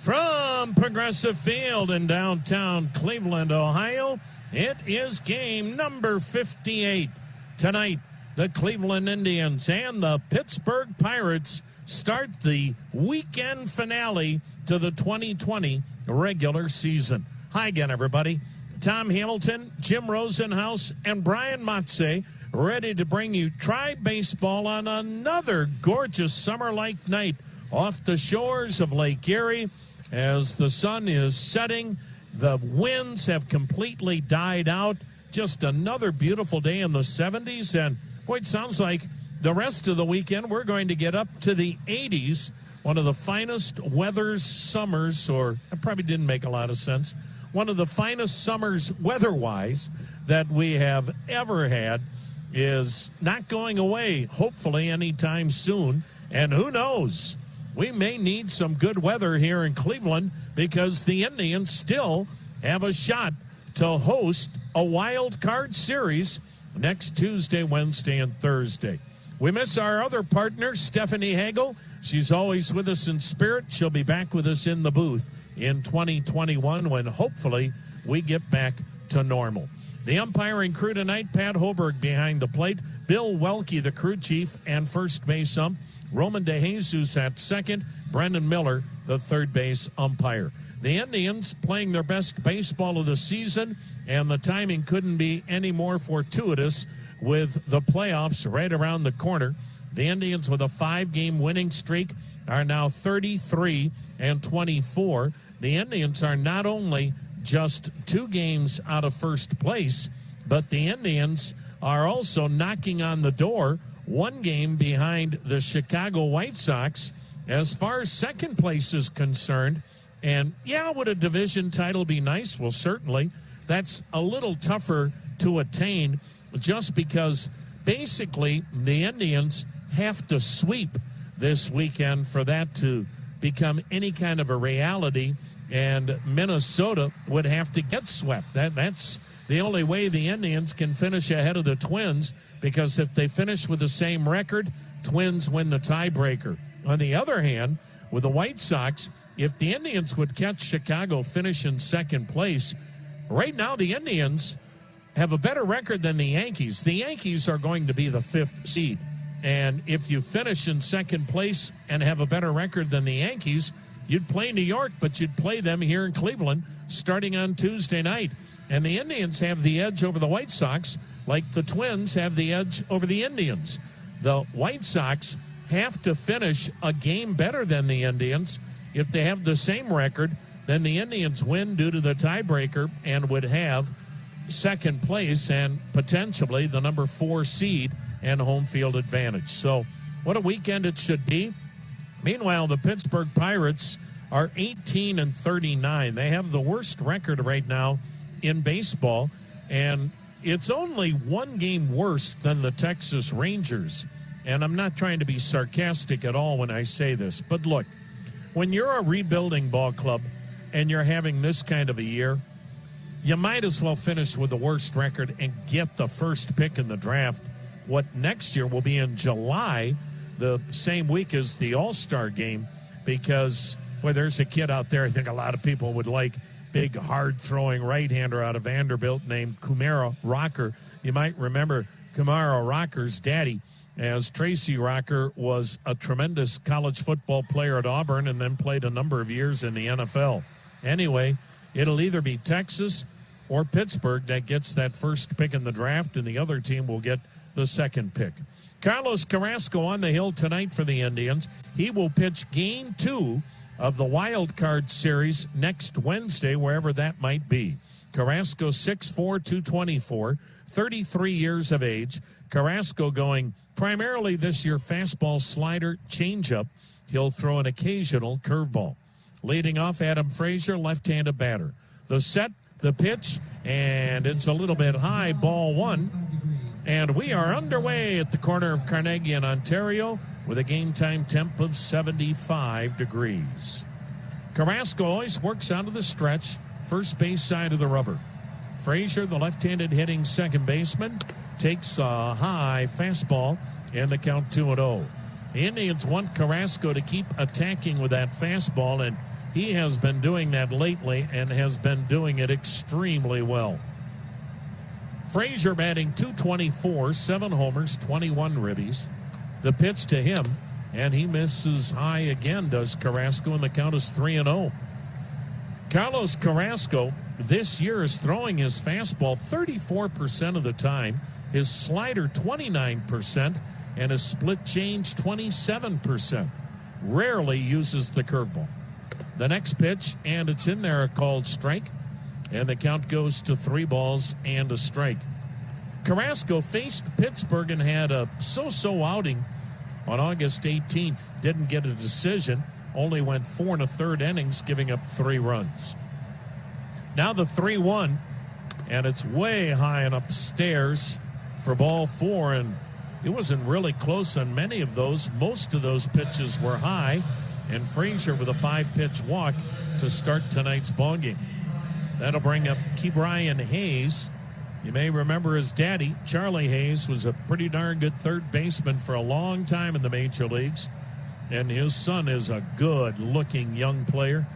From Progressive Field in downtown Cleveland, Ohio, it is game number 58. Tonight, the Cleveland Indians and the Pittsburgh Pirates start the weekend finale to the 2020 regular season. Hi again, everybody. Tom Hamilton, Jim Rosenhaus, and Brian Motze ready to bring you Tribe Baseball on another gorgeous summer-like night off the shores of Lake Erie. As the sun is setting, the winds have completely died out. Just another beautiful day in the 70s. And, boy, it sounds like the rest of the weekend we're going to get up to the 80s. One of the finest summers, or it probably didn't make a lot of sense, one of the finest summers weather-wise that we have ever had is not going away, hopefully, anytime soon. And who knows? We may need some good weather here in Cleveland because the Indians still have a shot to host a wild card series next Tuesday, Wednesday, and Thursday. We miss our other partner, Stephanie Hagel. She's always with us in spirit. She'll be back with us in the booth in 2021 when hopefully we get back to normal. The umpiring crew tonight, Pat Hoberg behind the plate, Bill Welke, the crew chief and first base ump, Roman DeJesus at second, Brendan Miller, the third base umpire. The Indians playing their best baseball of the season, and the timing couldn't be any more fortuitous with the playoffs right around the corner. The Indians, with a 5-game winning streak, are now 33-24. The Indians are not only just 2 games out of first place, but the Indians are also knocking on the door 1 game behind the Chicago White Sox as far as second place is concerned. And, yeah, would a division title be nice? Well, certainly. That's a little tougher to attain just because basically the Indians have to sweep this weekend for that to become any kind of a reality, and Minnesota would have to get swept. That's the only way the Indians can finish ahead of the Twins, because if they finish with the same record, Twins win the tiebreaker. On the other hand, with the White Sox, if the Indians would catch Chicago finish in second place, right now the Indians have a better record than the Yankees. The Yankees are going to be the 5th seed. And if you finish in second place and have a better record than the Yankees, you'd play New York, but you'd play them here in Cleveland starting on Tuesday night. And the Indians have the edge over the White Sox like the Twins have the edge over the Indians. The White Sox have to finish a game better than the Indians. If they have the same record, then the Indians win due to the tiebreaker and would have second place and potentially the number 4 seed and home field advantage. So what a weekend it should be. Meanwhile, the Pittsburgh Pirates are 18-39. They have the worst record right now in baseball, and it's only 1 game worse than the Texas Rangers. And I'm not trying to be sarcastic at all when I say this, but look, when you're a rebuilding ball club and you're having this kind of a year, you might as well finish with the worst record and get the first pick in the draft. What next year will be in July, the same week as the All-Star game, because, well, there's a kid out there I think a lot of people would like, big, hard-throwing right-hander out of Vanderbilt named Kumaro Rocker. You might remember Kumaro Rocker's daddy, as Tracy Rocker was a tremendous college football player at Auburn and then played a number of years in the NFL. Anyway, it'll either be Texas or Pittsburgh that gets that first pick in the draft, and the other team will get the second pick. Carlos Carrasco on the hill tonight for the Indians. He will pitch Game 2 of the Wild Card Series next Wednesday, wherever that might be. Carrasco 6'4", 224, 33 years of age. Carrasco going primarily this year fastball, slider, changeup. He'll throw an occasional curveball. Leading off, Adam Frazier, left-handed batter. The set, the pitch, and it's a little bit high, ball 1. And we are underway at the corner of Carnegie and Ontario with a game-time temp of 75 degrees. Carrasco always works out of the stretch, first base side of the rubber. Frazier, the left-handed hitting second baseman, takes a high fastball, and the count 2-0. The Indians want Carrasco to keep attacking with that fastball, and He has been doing that lately and has been doing it extremely well. Frazier batting .224, 7 homers, 21 ribbies. The pitch to him, and he misses high again, does Carrasco, and the count is 3-0. Carlos Carrasco this year is throwing his fastball 34% of the time, his slider 29%, and his split change 27%. Rarely uses the curveball. The next pitch, and it's in there, a called strike, and the count goes to 3 balls and a strike. Carrasco faced Pittsburgh and had a so-so outing on August 18th. Didn't get a decision, only went 4 1/3 innings, giving up 3 runs. Now the 3-1, and it's way high and upstairs for ball 4, and it wasn't really close on many of those. Most of those pitches were high, and Frazier with a 5-pitch walk to start tonight's ballgame. That'll bring up Ke'Bryan Hayes. You may remember his daddy, Charlie Hayes, was a pretty darn good third baseman for a long time in the major leagues, and his son is a good-looking young player.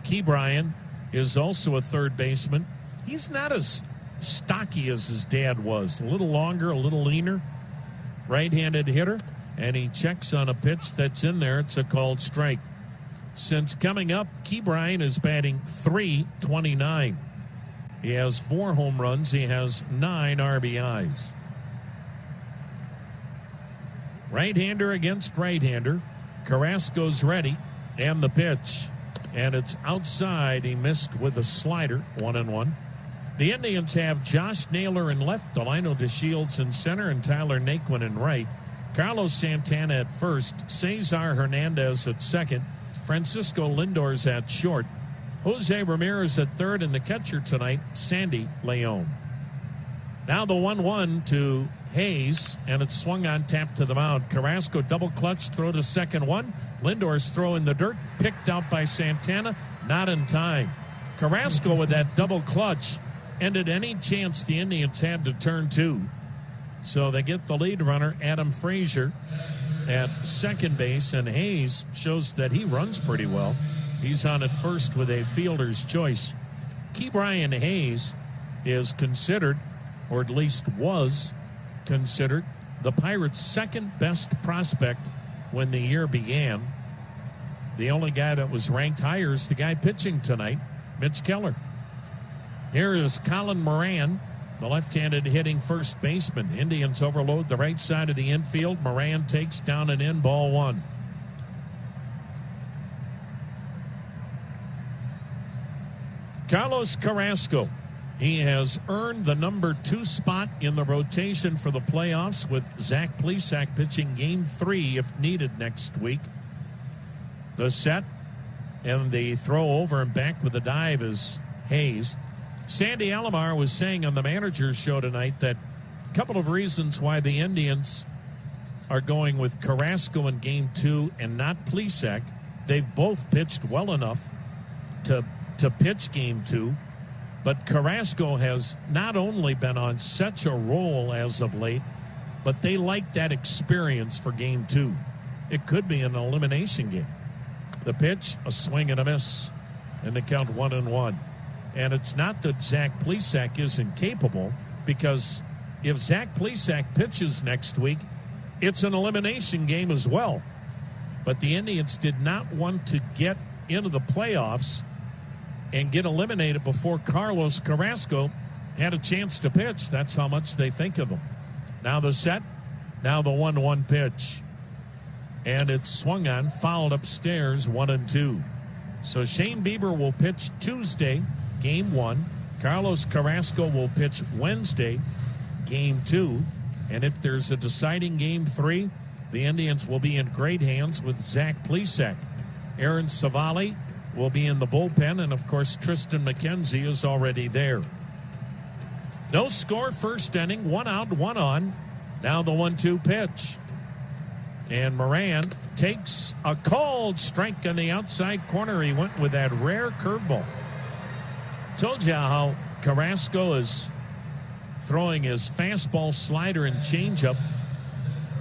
Ke'Bryan is also a third baseman. He's not as stocky as his dad was. A little longer, a little leaner. Right-handed hitter, and he checks on a pitch that's in there. It's a called strike. Since coming up, Ke'Bryan is batting .329. He has 4 home runs. He has 9 RBIs. Right-hander against right-hander. Carrasco's ready, and the pitch. And it's outside. He missed with a slider, 1-1. The Indians have Josh Naylor in left, Delino DeShields in center, and Tyler Naquin in right. Carlos Santana at first, Cesar Hernandez at second, Francisco Lindor's at short, Jose Ramirez at third, and the catcher tonight, Sandy Leon. Now the 1-1 to Hayes, and it's swung on tap to the mound. Carrasco double clutch, throw to second one. Lindor's throw in the dirt, picked out by Santana, not in time. Carrasco with that double clutch ended any chance the Indians had to turn 2. So they get the lead runner, Adam Frazier, at second base, and Hayes shows that he runs pretty well. He's on at first with a fielder's choice. Ke'Bryan Hayes is considered, or at least was considered, the Pirates' second best prospect when the year began. The only guy that was ranked higher is the guy pitching tonight, Mitch Keller. Here is Colin Moran, the left-handed hitting first baseman. Indians overload the right side of the infield. Moran takes down and in, ball 1. Carlos Carrasco. He has earned the number 2 spot in the rotation for the playoffs, with Zach Plesac pitching game 3 if needed next week. The set and the throw over and back with the dive is Hayes. Sandy Alomar was saying on the manager's show tonight that a couple of reasons why the Indians are going with Carrasco in game 2 and not Plesac. They've both pitched well enough to pitch game 2. But Carrasco has not only been on such a roll as of late, but they like that experience for game 2. It could be an elimination game. The pitch, a swing and a miss, and the count 1-1. And it's not that Zach Plesac isn't capable, because if Zach Plesac pitches next week, it's an elimination game as well. But the Indians did not want to get into the playoffs and get eliminated before Carlos Carrasco had a chance to pitch. That's how much they think of him. Now the set, now the 1-1 pitch. And it's swung on, fouled upstairs, 1-2. So Shane Bieber will pitch Tuesday, game 1. Carlos Carrasco will pitch Wednesday, game 2. And if there's a deciding game 3, the Indians will be in great hands with Zach Plesac. Aaron Savali will be in the bullpen, and of course Tristan McKenzie is already there. No score, first inning, 1 out, 1 on. Now the 1-2 pitch. And Moran takes a called strike on the outside corner. He went with that rare curveball. Told you how Carrasco is throwing his fastball, slider, and changeup.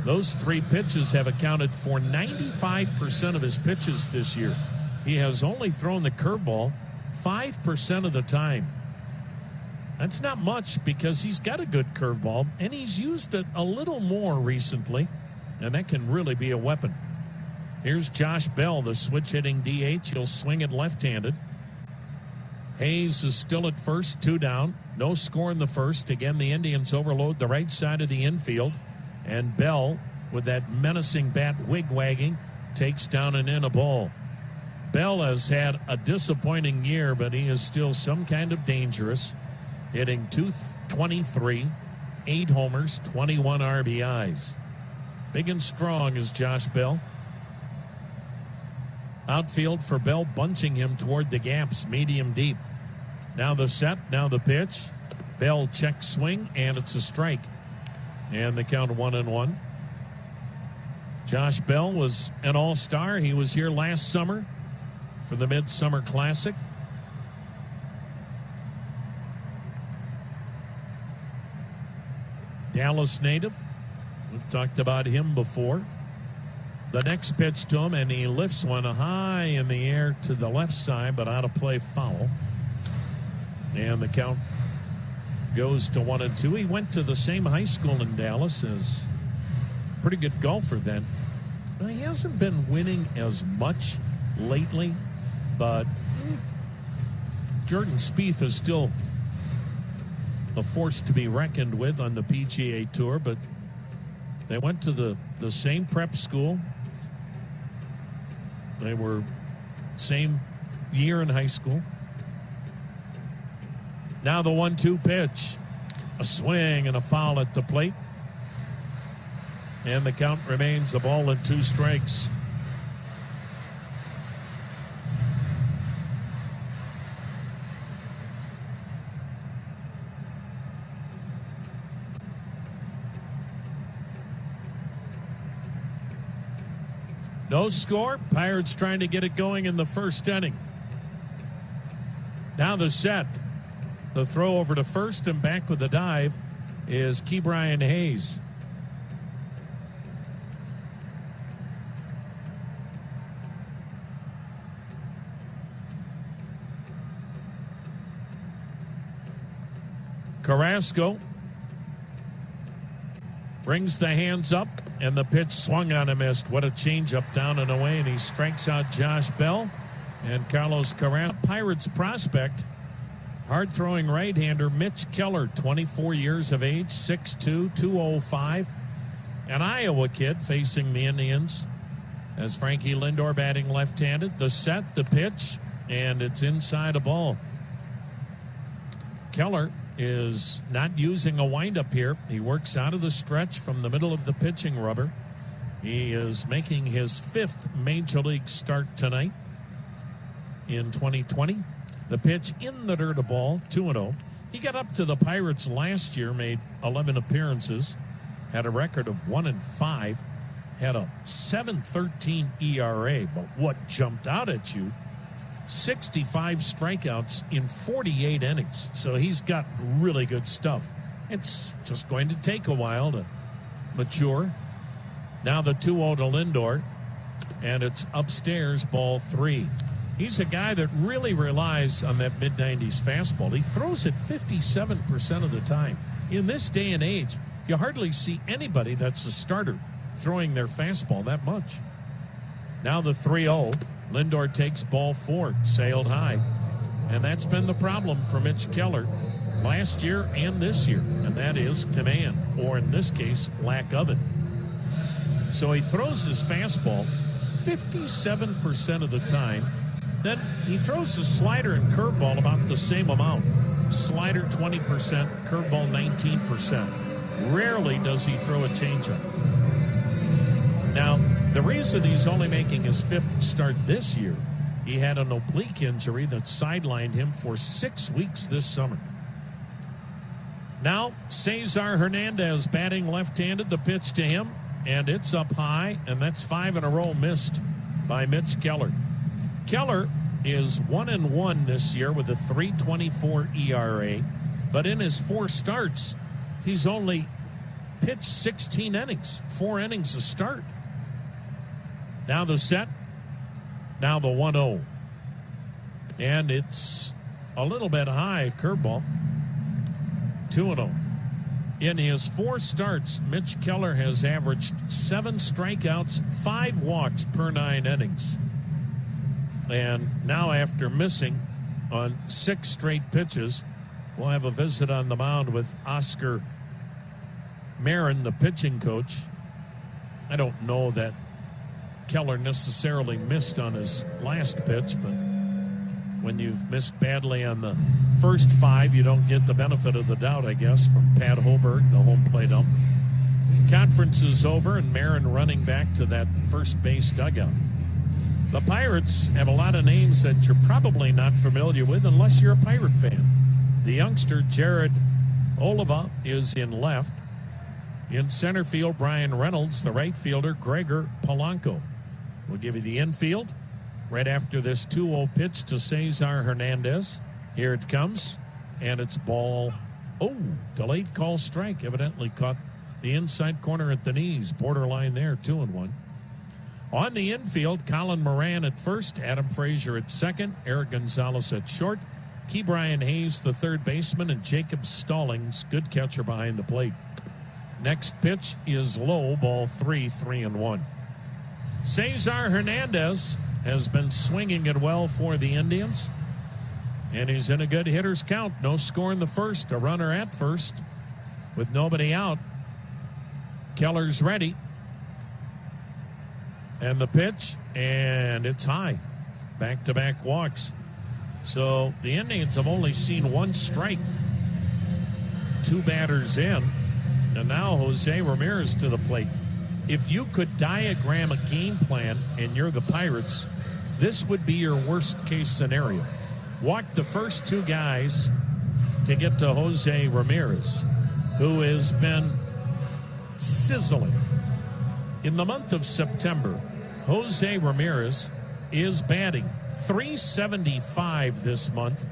Those 3 pitches have accounted for 95% of his pitches this year. he has only thrown the curveball 5% of the time. That's not much because he's got a good curveball, and he's used it a little more recently, and that can really be a weapon. Here's Josh Bell, the switch-hitting DH. He'll swing it left-handed. Hayes is still at first, 2 down. No score in the first. Again, the Indians overload the right side of the infield, and Bell, with that menacing bat wig-wagging, takes down and in a ball. Bell has had a disappointing year, but he is still some kind of dangerous. Hitting .223, 8 homers, 21 RBIs. Big and strong is Josh Bell. Outfield for Bell, bunching him toward the gaps, medium deep. Now the set, now the pitch. Bell check swing, and it's a strike. And the count 1-1. Josh Bell was an all-star. He was here last summer for the Midsummer Classic. Dallas native. We've talked about him before. The next pitch to him, and he lifts one high in the air to the left side, but out of play, foul. And the count goes to 1-2. He went to the same high school in Dallas as pretty good golfer then. Now, he hasn't been winning as much lately, but Jordan Spieth is still a force to be reckoned with on the PGA Tour, but they went to the same prep school. They were same year in high school. Now the 1-2 pitch. A swing and a foul at the plate. And the count remains a ball and 2 strikes. No score. Pirates trying to get it going in the first inning. Now the set. The throw over to first and back with the dive is Ke'Bryan Hayes. Carrasco brings the hands up, and the pitch swung on and missed. What a changeup down and away, and he strikes out Josh Bell. And Carlos Carrasco, Pirates prospect, hard-throwing right-hander Mitch Keller, 24 years of age, 6'2", 205. An Iowa kid facing the Indians as Frankie Lindor batting left-handed. The set, the pitch, and it's inside a ball. Keller is not using a windup here. He works out of the stretch from the middle of the pitching rubber. He is making his 5th Major League start tonight in 2020. The pitch in the dirt, a ball, 2-0. He got up to the Pirates last year, made 11 appearances, had a record of 1-5, had a 7.13 ERA. But what jumped out at you, 65 strikeouts in 48 innings. So he's got really good stuff. It's just going to take a while to mature. Now the 2-0 to Lindor, and it's upstairs, ball 3. He's a guy that really relies on that mid-90s fastball. He throws it 57% of the time. In this day and age, you hardly see anybody that's a starter throwing their fastball that much. Now the 3-0. Lindor takes ball 4, sailed high. And that's been the problem for Mitch Keller last year and this year, and that is command, or in this case, lack of it. So he throws his fastball 57% of the time. Then he throws his slider and curveball about the same amount. Slider 20%, curveball 19%. Rarely does he throw a changeup. Now, the reason he's only making his 5th start this year, he had an oblique injury that sidelined him for 6 weeks this summer. Now, Cesar Hernandez batting left-handed, the pitch to him, and it's up high, and that's 5 in a row missed by Mitch Keller. Keller is 1-1 this year with a 3.24 ERA, but in his 4 starts, he's only pitched 16 innings, 4 innings a start. Now the set, now the 1-0. And it's a little bit high, curveball. 2-0. In his 4 starts, Mitch Keller has averaged 7 strikeouts, 5 walks per 9 innings. And now after missing on 6 straight pitches, we'll have a visit on the mound with Oscar Marin, the pitching coach. I don't know that Keller necessarily missed on his last pitch, but when you've missed badly on the first 5, you don't get the benefit of the doubt, I guess, from Pat Hoberg, the home plate ump. Conference is over, and Marin running back to that first base dugout. The Pirates have a lot of names that you're probably not familiar with unless you're a Pirate fan. The youngster Jared Oliva is in left. In center field, Brian Reynolds. The right fielder, Gregor Polanco. We'll give you the infield right after this 2-0 pitch to Cesar Hernandez. Here it comes, and it's ball. Oh, delayed call strike. Evidently caught the inside corner at the knees. Borderline there, 2-1. On the infield, Colin Moran at first, Adam Frazier at second, Eric Gonzalez at short, Key Brian Hayes, the third baseman, and Jacob Stallings, good catcher behind the plate. Next pitch is low, ball 3-1. Cesar Hernandez has been swinging it well for the Indians, and he's in a good hitter's count. No score in the first, a runner at first with nobody out. Keller's ready. And the pitch, and it's high. Back-to-back walks. So the Indians have only seen 1 strike. 2 batters in. And now Jose Ramirez to the plate. If you could diagram a game plan and you're the Pirates, this would be your worst-case scenario. Walk the first 2 guys to get to Jose Ramirez, who has been sizzling. In the month of September, Jose Ramirez is batting .375 this month,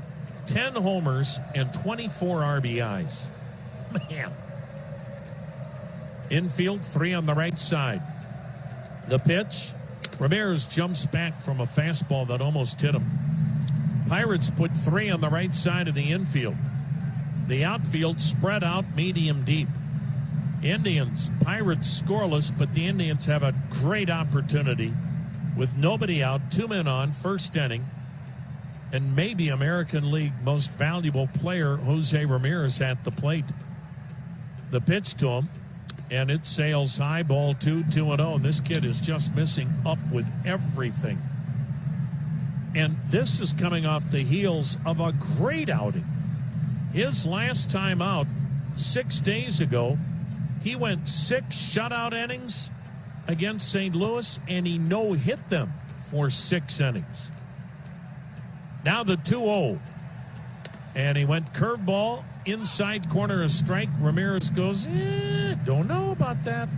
10 homers, and 24 RBIs. Man. Infield, 3 on the right side. The pitch, Ramirez jumps back from a fastball that almost hit him. Pirates put 3 on the right side of the infield. The outfield spread out medium deep. Indians, Pirates scoreless, but the Indians have a great opportunity with nobody out, 2 men on, first inning, and maybe American League most valuable player, Jose Ramirez, at the plate. The pitch to him, and it sails high, ball 2-0, and this kid is just missing up with everything. And this is coming off the heels of a great outing. His last time out 6 days ago, he went 6 shutout innings against St. Louis, and he no-hit them for 6 innings. Now the 2-0. And he went curveball, inside corner, a strike. Ramirez goes, don't know about that.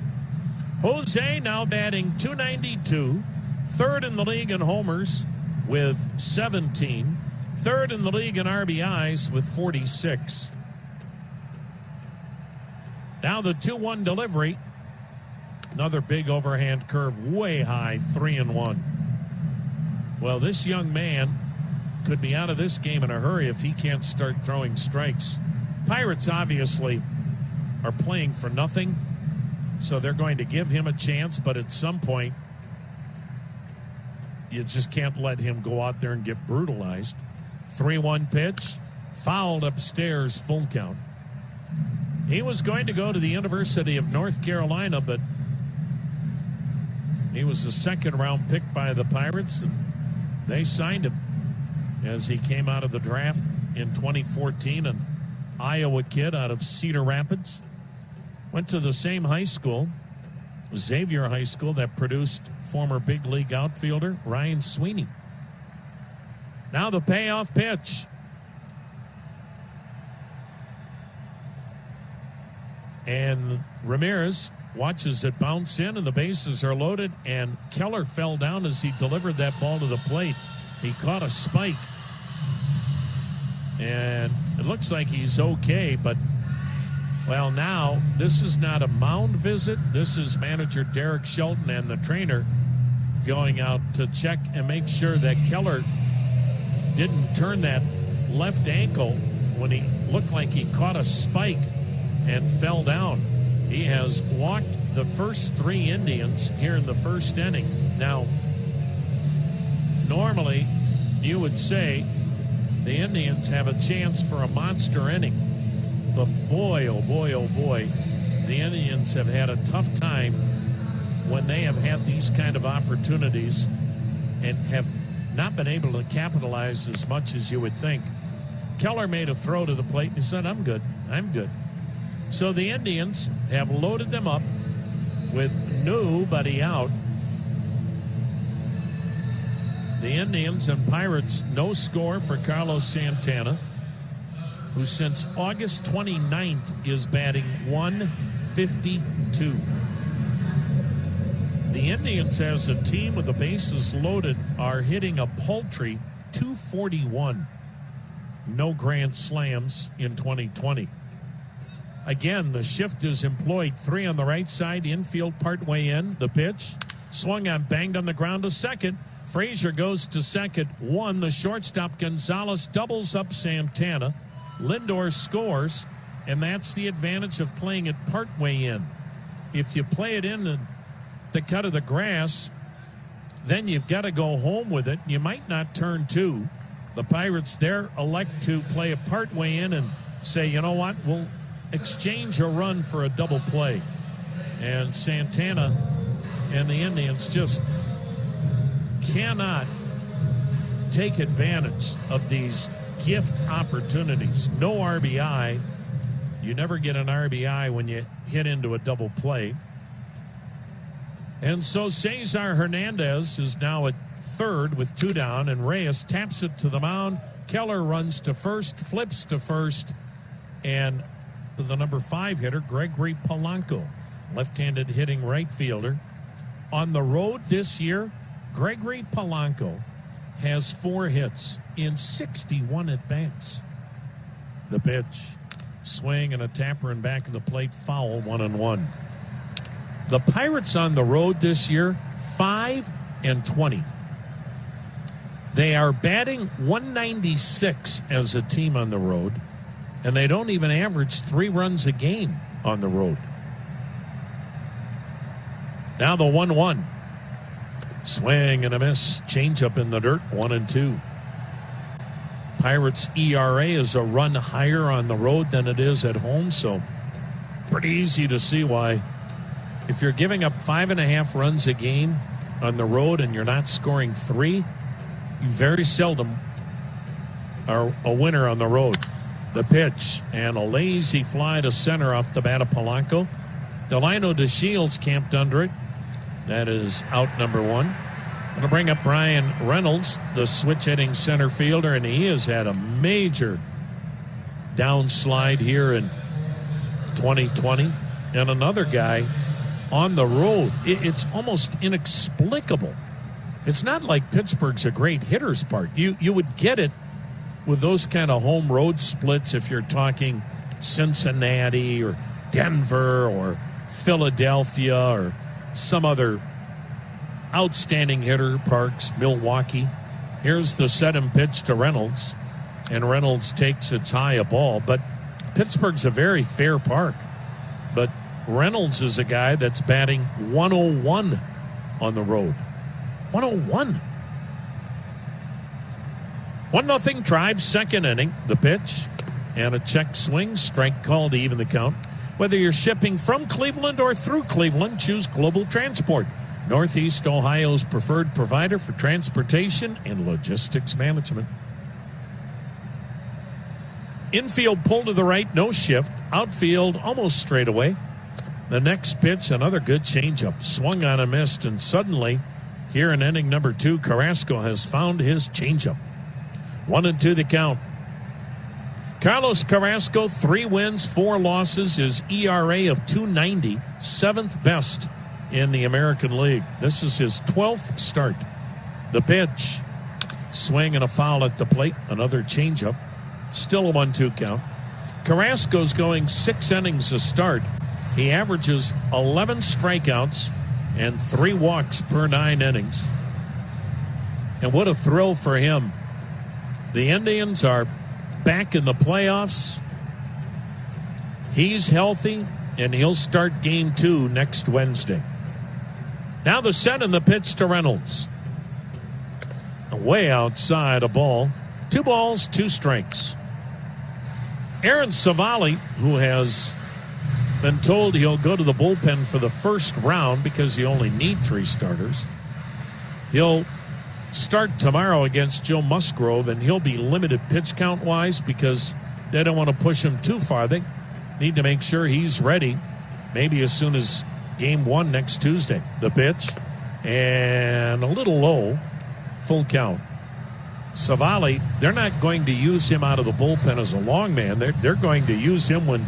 Jose now batting .292, third in the league in homers with 17, third in the league in RBIs with 46. Now the 2-1 delivery. Another big overhand curve, way high, 3-1. Well, this young man could be out of this game in a hurry if he can't start throwing strikes. Pirates obviously are playing for nothing, so they're going to give him a chance, but at some point, you just can't let him go out there and get brutalized. 3-1 pitch, fouled upstairs, full count. He was going to go to the University of North Carolina, but he was a second-round pick by the Pirates, and they signed him as he came out of the draft in 2014, an Iowa kid out of Cedar Rapids. Went to the same high school, Xavier High School, that produced former big league outfielder Ryan Sweeney. Now the payoff pitch. And Ramirez watches it bounce in, and the bases are loaded, and Keller fell down as he delivered that ball to the plate. He caught a spike, and it looks like he's okay, but, well, now this is not a mound visit. This is manager Derek Shelton and the trainer going out to check and make sure that Keller didn't turn that left ankle when he looked like he caught a spike and fell down. He has walked the first 3 Indians here in the first inning. Now, normally you would say the Indians have a chance for a monster inning. But boy, oh boy, oh boy, the Indians have had a tough time when they have had these kind of opportunities and have not been able to capitalize as much as you would think. Keller made a throw to the plate and he said, I'm good. So the Indians have loaded them up with nobody out. The Indians and Pirates, no score for Carlos Santana, who since August 29th is batting .152. The Indians, as a team with the bases loaded, are hitting a paltry .241. No grand slams in 2020. Again, the shift is employed. 3 on the right side, infield partway in. The pitch, swung on, banged on the ground to second. Frazier goes to second. 1, the shortstop Gonzalez doubles up Santana. Lindor scores, and that's the advantage of playing it partway in. If you play it in the cut of the grass, then you've got to go home with it. You might not turn 2. The Pirates there elect to play it partway in and say, you know what, we'll exchange a run for a double play. And Santana and the Indians just cannot take advantage of these gift opportunities. No RBI. You never get an RBI when you hit into a double play. And so Cesar Hernandez is now at third with 2 down, and Reyes taps it to the mound. Keller runs to first, flips to first, and the number 5 hitter, Gregory Polanco, left-handed hitting right fielder. On the road this year, Gregory Polanco has 4 hits in 61 at-bats. The pitch, swing and a tapper in back of the plate, foul, 1-1. The Pirates on the road this year, 5-20. They are batting .196 as a team on the road, and they don't even average 3 runs a game on the road. Now the 1-1. Swing and a miss. Changeup in the dirt, 1-2. Pirates' ERA is a run higher on the road than it is at home, so pretty easy to see why. If you're giving up 5.5 runs a game on the road and you're not scoring 3, you very seldom are a winner on the road. The pitch, and a lazy fly to center off the bat of Polanco. Delino DeShields camped under it. That is out number 1. Going to bring up Brian Reynolds, the switch-hitting center fielder, and he has had a major downslide here in 2020. And another guy on the road. It's almost inexplicable. It's not like Pittsburgh's a great hitter's park. You would get it with those kind of home road splits if you're talking Cincinnati or Denver or Philadelphia or some other outstanding hitter parks, Milwaukee. Here's the set and pitch to Reynolds, and Reynolds takes it high a ball. But Pittsburgh's a very fair park. But Reynolds is a guy that's batting .101 on the road. 101. 1-0 Tribes, second inning. The pitch and a check swing. Strike call to even the count. Whether you're shipping from Cleveland or through Cleveland, choose Global Transport, Northeast Ohio's preferred provider for transportation and logistics management. Infield pull to the right, no shift. Outfield almost straight away. The next pitch, another good changeup. Swung on and missed, and suddenly, here in inning number 2, Carrasco has found his changeup. 1-2 the count. Carlos Carrasco, 3 wins, 4 losses. His ERA of .290, 7th best in the American League. This is his 12th start. The pitch, swing and a foul at the plate. Another changeup. Still a 1-2 count. Carrasco's going 6 innings a start. He averages 11 strikeouts and 3 walks per 9 innings. And what a thrill for him The Indians are back in the playoffs. He's healthy, and he'll start game 2 next Wednesday. Now the set and the pitch to Reynolds. Way outside a ball. 2 balls, 2 strikes. Aaron Savali, who has been told he'll go to the bullpen for the first round because you only need 3 starters. He'll start tomorrow against Joe Musgrove, and he'll be limited pitch count-wise because they don't want to push him too far. They need to make sure he's ready maybe as soon as game 1 next Tuesday. The pitch, and a little low, full count. Savali, they're not going to use him out of the bullpen as a long man. They're going to use him when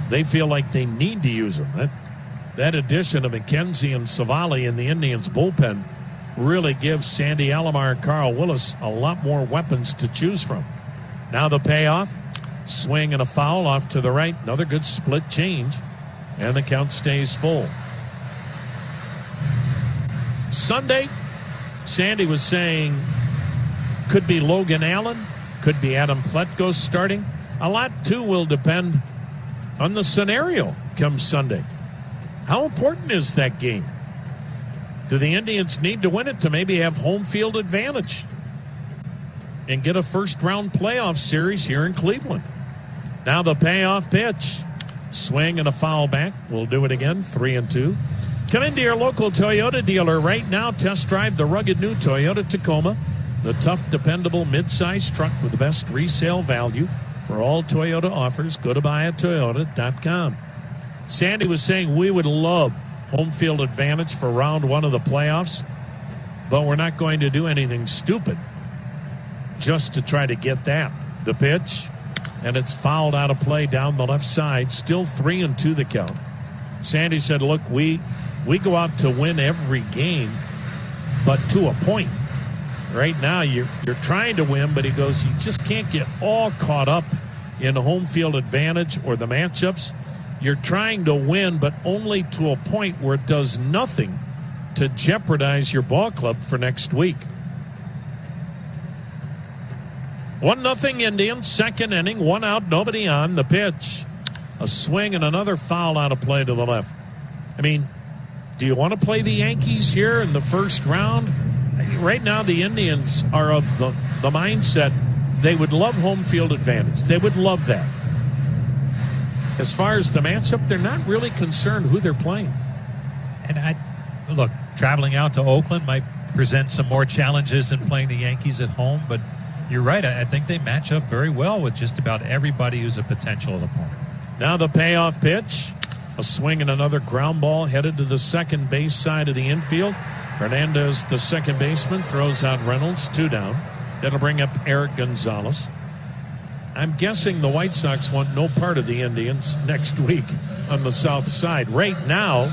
they feel like they need to use him. That addition of McKenzie and Savali in the Indians bullpen really gives Sandy Alomar and Carl Willis a lot more weapons to choose from. Now the payoff, swing and a foul off to the right. Another good split change, and the count stays full. Sunday, Sandy was saying could be Logan Allen, could be Adam Pletko starting. A lot, too, will depend on the scenario come Sunday. How important is that game? Do the Indians need to win it to maybe have home field advantage and get a first-round playoff series here in Cleveland? Now the payoff pitch. Swing and a foul back. We'll do it again, 3-2. Come into your local Toyota dealer right now. Test drive the rugged new Toyota Tacoma. The tough, dependable, mid-size truck with the best resale value. For all Toyota offers, go to buyatoyota.com. Sandy was saying we would love home field advantage for round 1 of the playoffs, but we're not going to do anything stupid just to try to get that. The pitch, and it's fouled out of play down the left side. Still 3-2 the count. Sandy said, look, we go out to win every game, but to a point. Right now, you're trying to win, but he goes, you just can't get all caught up in home field advantage or the matchups. You're trying to win, but only to a point where it does nothing to jeopardize your ball club for next week. 1-0 Indians, second inning, 1 out, nobody on. The pitch, a swing and another foul out of play to the left. I mean, do you want to play the Yankees here in the first round? Right now, the Indians are of the mindset they would love home field advantage. They would love that. As far as the matchup, they're not really concerned who they're playing. And look, traveling out to Oakland might present some more challenges than playing the Yankees at home, but you're right. I think they match up very well with just about everybody who's a potential opponent. Now the payoff pitch, a swing and another ground ball headed to the second base side of the infield. Hernandez, the second baseman, throws out Reynolds, 2 down. That'll bring up Eric Gonzalez. I'm guessing the White Sox want no part of the Indians next week on the south side. Right now,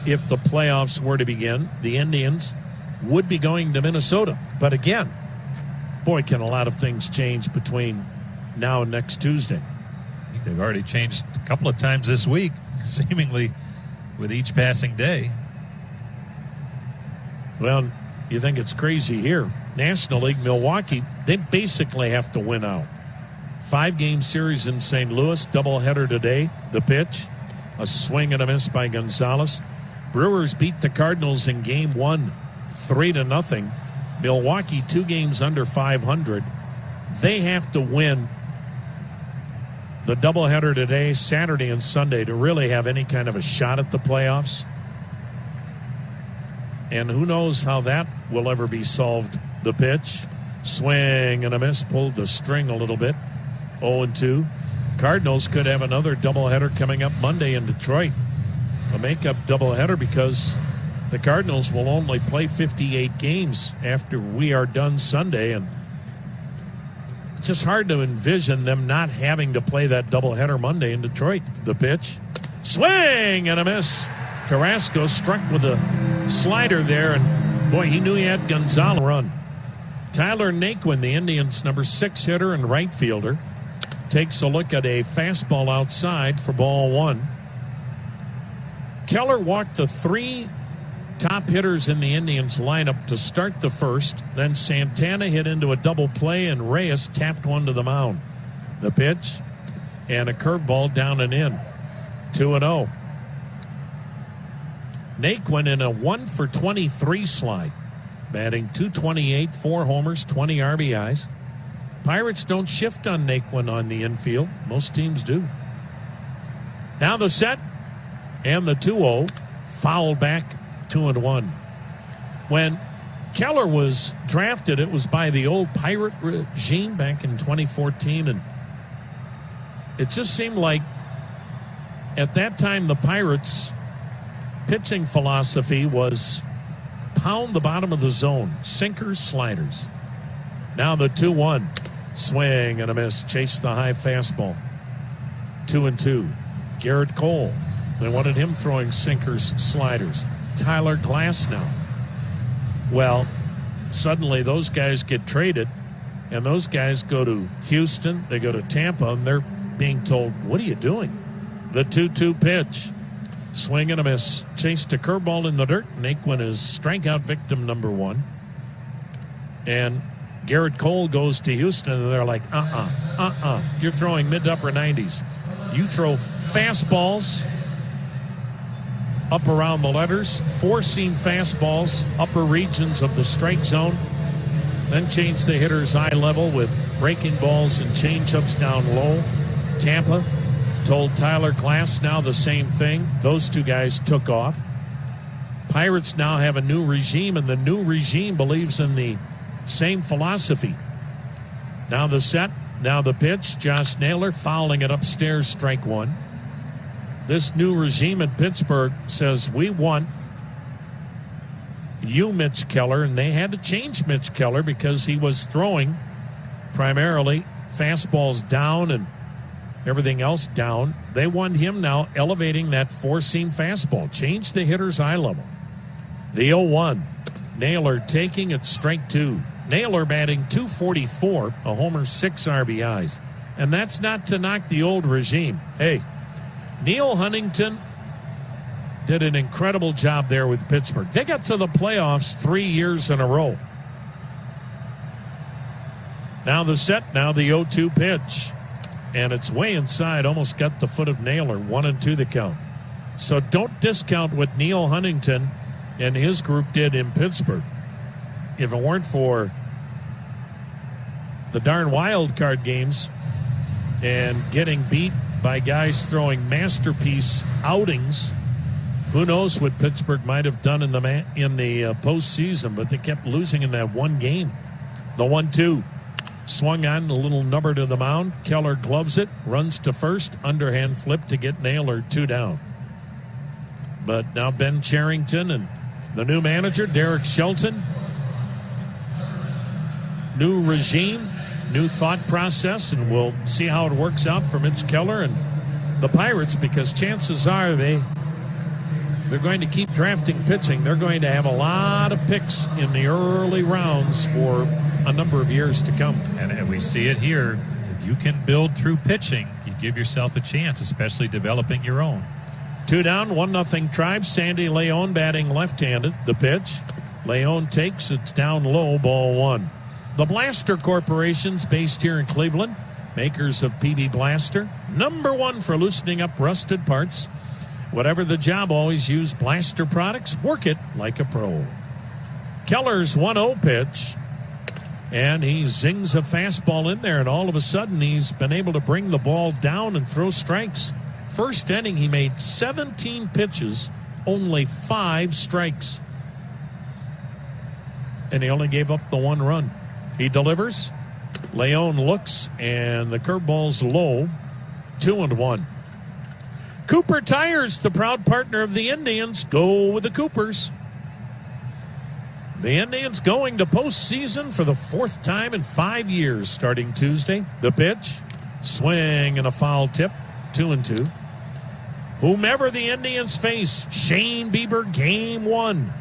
if the playoffs were to begin, the Indians would be going to Minnesota. But again, boy, can a lot of things change between now and next Tuesday. I think they've already changed a couple of times this week, seemingly with each passing day. Well, you think it's crazy here. National League, Milwaukee, they basically have to win out. 5-game series in St. Louis, doubleheader today. The pitch, a swing and a miss by Gonzalez. Brewers beat the Cardinals in game 1, 3-0. Milwaukee, 2 games under 500. They have to win the doubleheader today, Saturday and Sunday, to really have any kind of a shot at the playoffs. And who knows how that will ever be solved. The pitch, swing and a miss, pulled the string a little bit. 0-2. Cardinals could have another doubleheader coming up Monday in Detroit. A makeup doubleheader because the Cardinals will only play 58 games after we are done Sunday. And it's just hard to envision them not having to play that doubleheader Monday in Detroit. The pitch, swing and a miss. Carrasco struck with a slider there, and boy, he knew he had Gonzalez run. Tyler Naquin, the Indians' number 6 hitter and right fielder, takes a look at a fastball outside for ball 1. Keller walked the 3 top hitters in the Indians lineup to start the first. Then Santana hit into a double play, and Reyes tapped one to the mound. The pitch and a curveball down and in. 2-0. Naquin in a 1-for-23 slide, batting .228, 4 homers, 20 RBIs. Pirates don't shift on Naquin on the infield. Most teams do. Now the set and the 2-0. Fouled back 2-1. When Keller was drafted, it was by the old Pirate regime back in 2014, and it just seemed like at that time the Pirates' pitching philosophy was pound the bottom of the zone, sinkers, sliders. Now the 2-1. Swing and a miss. Chase the high fastball. 2-2. Garrett Cole. They wanted him throwing sinkers, sliders. Tyler Glasnow. Well, suddenly those guys get traded, and those guys go to Houston, they go to Tampa, and they're being told, what are you doing? The 2-2 pitch. Swing and a miss. Chased a curveball in the dirt. Naquin is strikeout victim number 1. And Garrett Cole goes to Houston, and they're like, You're throwing mid to upper 90s. You throw fastballs up around the letters, 4-seam fastballs, upper regions of the strike zone, then change the hitter's eye level with breaking balls and changeups down low. Tampa told Tyler Glasnow the same thing. Those two guys took off. Pirates now have a new regime, and the new regime believes in the same philosophy. Now the set, now the pitch. Josh Naylor fouling it upstairs, strike 1. This new regime in Pittsburgh says, we want you, Mitch Keller, and they had to change Mitch Keller because he was throwing primarily fastballs down and everything else down. They want him now elevating that 4-seam fastball. Change the hitter's eye level. The 0-1. Naylor taking it, strike 2. Naylor batting .244, a homer, 6 RBIs. And that's not to knock the old regime. Hey, Neil Huntington did an incredible job there with Pittsburgh. They got to the playoffs 3 years in a row. Now the set, now the 0-2 pitch. And it's way inside, almost got the foot of Naylor. 1-2 the count. So don't discount what Neil Huntington and his group did in Pittsburgh. If it weren't for the darn wild card games and getting beat by guys throwing masterpiece outings, who knows what Pittsburgh might have done in the postseason, but they kept losing in that one game. The 1-2. Swung on, a little number to the mound. Keller gloves it, runs to first, underhand flip to get Naylor 2 down. But now Ben Cherington and the new manager, Derek Shelton. New regime, new thought process, and we'll see how it works out for Mitch Keller and the Pirates, because chances are they're going to keep drafting pitching. They're going to have a lot of picks in the early rounds for a number of years to come. And we see it here. If you can build through pitching, you give yourself a chance, especially developing your own. 2 down, 1-0 Tribes. Sandy Leon batting left-handed. The pitch. Leon takes, it's down low, ball 1. The Blaster Corporation's based here in Cleveland, makers of PB Blaster, #1 for loosening up rusted parts. Whatever the job, always use Blaster products. Work it like a pro. Keller's 1-0 pitch, and he zings a fastball in there, and all of a sudden he's been able to bring the ball down and throw strikes. First inning, he made 17 pitches, only 5 strikes. And he only gave up the 1 run. He delivers. Leon looks, and the curveball's low. 2-1. Cooper Tires, the proud partner of the Indians. Go with the Coopers. The Indians going to postseason for the 4th time in 5 years, starting Tuesday. The pitch, swing and a foul tip. 2-2. Whomever the Indians face, Shane Bieber, game 1.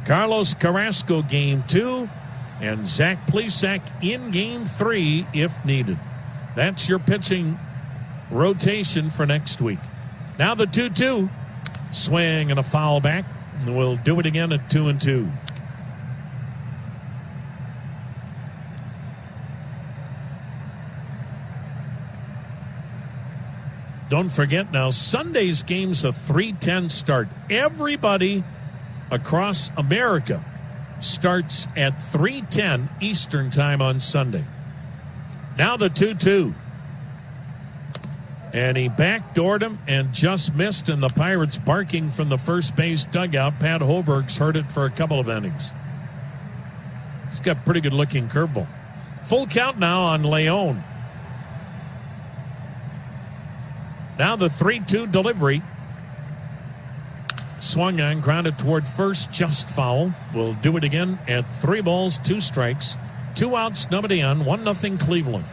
Carlos Carrasco, game 2. And Zach Plesac in game 3 if needed. That's your pitching rotation for next week. Now the 2-2. Swing and a foul back. We'll do it again at 2-2. Don't forget now, Sunday's game's a 3:10 start. Everybody across America starts at 3:10 Eastern time on Sunday. Now the 2-2. And he backdoored him and just missed, and the Pirates barking from the first base dugout. Pat Hoberg's heard it for a couple of innings. He's got a pretty good-looking curveball. Full count now on Leon. Now the 3-2 delivery. Swung on, grounded toward first, just foul. We'll do it again at 3 balls, 2 strikes. 2 outs, nobody on, 1-0 Cleveland.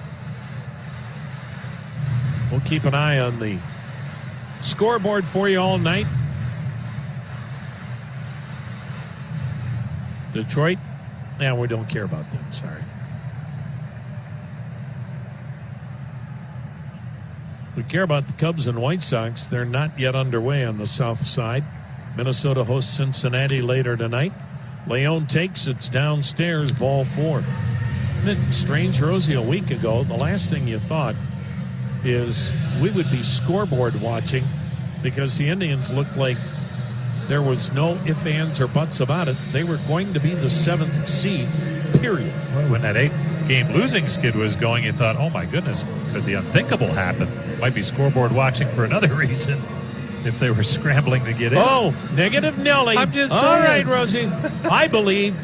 We'll keep an eye on the scoreboard for you all night. Detroit, we don't care about them, sorry. We care about the Cubs and White Sox. They're not yet underway on the south side. Minnesota hosts Cincinnati later tonight. Leon takes it's downstairs, ball 4. Isn't it strange, Rosie, a week ago, the last thing you thought is we would be scoreboard watching because the Indians looked like there was no ifs, ands, or buts about it. They were going to be the 7th seed, period. Well, when that 8-game losing skid was going, you thought, oh my goodness, could the unthinkable happen? Might be scoreboard watching for another reason if they were scrambling to get in. Oh, negative Nelly. I'm just saying. All right, Rosie. I believed.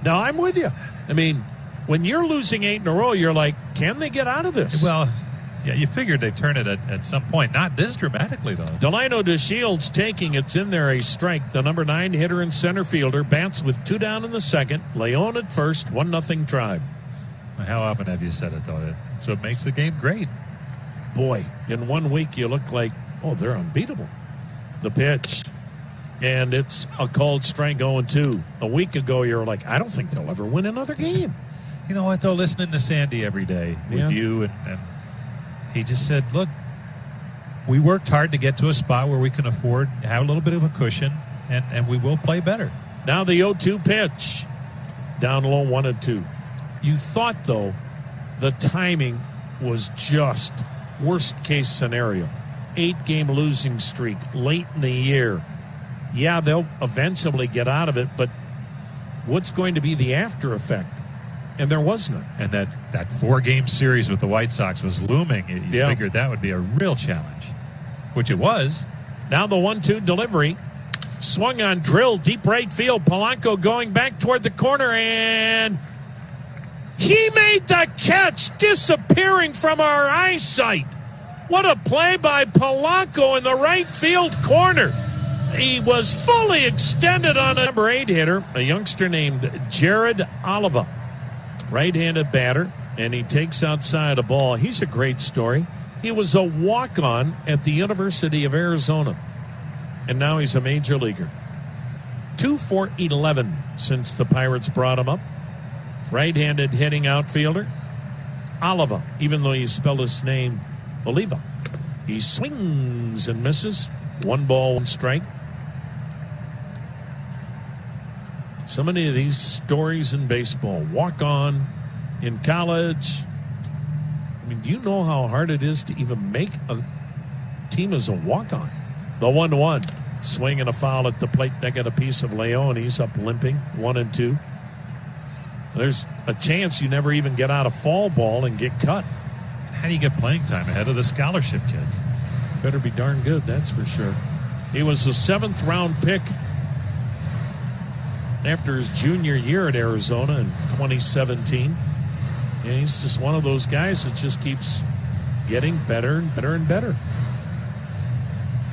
No, I'm with you. I mean, when you're losing 8 in a row, you're like, can they get out of this? Well, yeah, you figured they'd turn it at some point. Not this dramatically, though. Delino DeShields taking it's in there, a strike. The number 9 hitter and center fielder bats with 2 down in the second. Leon at first, 1-0 Tribe. How often have you said it, though? So it makes the game great. Boy, in 1 week you look like, they're unbeatable. The pitch. And it's a called strike 0-2. A week ago you were like, I don't think they'll ever win another game. You know what, though, listening to Sandy every day with you, and he just said, look, we worked hard to get to a spot where we can afford to have a little bit of a cushion, and we will play better. Now the 0-2 pitch. Down low, 1-2. You thought, though, the timing was just worst-case scenario. 8-game losing streak late in the year. Yeah, they'll eventually get out of it, but what's going to be the after effect? And there was none. And that 4-game series with the White Sox was looming. You figured that would be a real challenge, which it was. Now the 1-2 delivery. Swung on, drill, deep right field. Polanco going back toward the corner, and he made the catch, disappearing from our eyesight. What a play by Polanco in the right field corner. He was fully extended on a number 8 hitter, a youngster named Jared Oliva. Right-handed batter, and he takes outside a ball. He's a great story. He was a walk-on at the University of Arizona, and now he's a major leaguer. 2 for 11 since the Pirates brought him up. Right-handed hitting outfielder, Oliva, even though you spell his name Oliva. He swings and misses. 1 ball, 1 strike. So many of these stories in baseball. Walk on in college. I mean, do you know how hard it is to even make a team as a walk-on? The 1-1. Swing and a foul at the plate. They got a piece of Leon. He's up limping. 1-2. There's a chance you never even get out of fall ball and get cut. How do you get playing time ahead of the scholarship kids? Better be darn good, that's for sure. He was a 7th-round pick after his junior year at Arizona in 2017. And he's just one of those guys that just keeps getting better and better and better.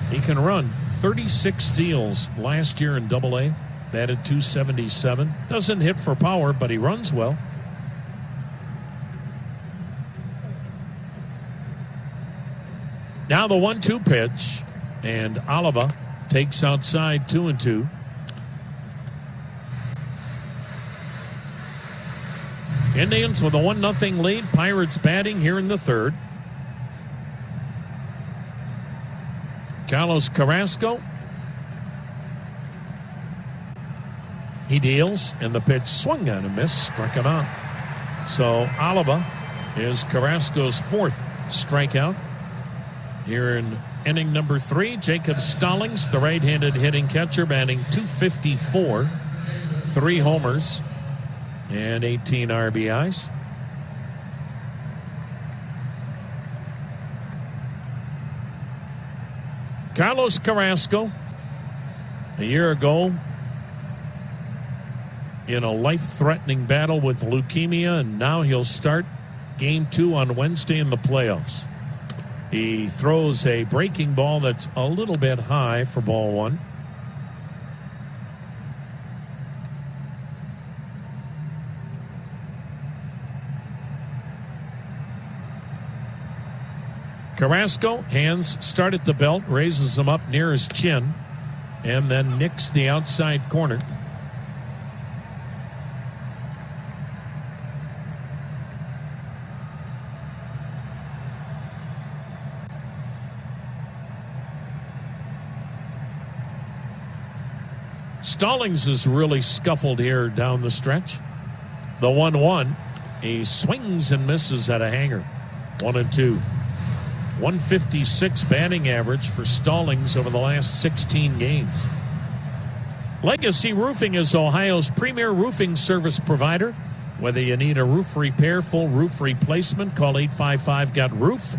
He can run. 36 steals last year in Double-A. Batted .277. Doesn't hit for power, but he runs well. Now the 1-2 pitch, and Oliva takes outside 2-2. Indians with a 1-0 lead. Pirates batting here in the third. Carlos Carrasco. He deals, and the pitch swung on and missed, struck him out. So Oliva is Carrasco's fourth strikeout here in inning number 3. Jacob Stallings, the right-handed hitting catcher, batting .254, 3 homers, and 18 RBIs. Carlos Carrasco, a year ago, in a life-threatening battle with leukemia, and now he'll start Game 2 on Wednesday in the playoffs. He throws a breaking ball that's a little bit high for ball 1. Carrasco, hands start at the belt, raises them up near his chin, and then nicks the outside corner. Stallings is really scuffled here down the stretch. The 1-1. He swings and misses at a hanger. 1-2. 156 batting average for Stallings over the last 16 games. Legacy Roofing is Ohio's premier roofing service provider. Whether you need a roof repair, full roof replacement, call 855-GOT-ROOF.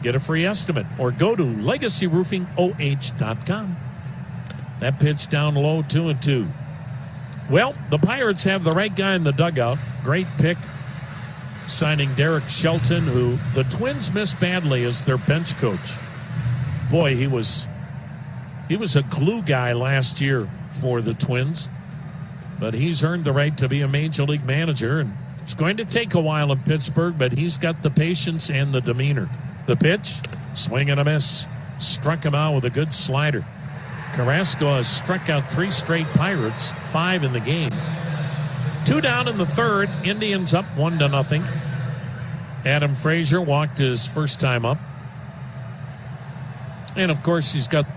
Get a free estimate or go to legacyroofingoh.com. That pitch down low, 2-2. Well, the Pirates have the right guy in the dugout. Great pick, signing Derek Shelton, who the Twins missed badly as their bench coach. Boy, he was a glue guy last year for the Twins, but he's earned the right to be a major league manager, and it's going to take a while in Pittsburgh, but he's got the patience and the demeanor. The pitch, swing and a miss, struck him out with a good slider. Carrasco has struck out 3 straight Pirates, 5 in the game. 2 down in the third. Indians up 1-0. Adam Frazier walked his first time up. And, of course, he's got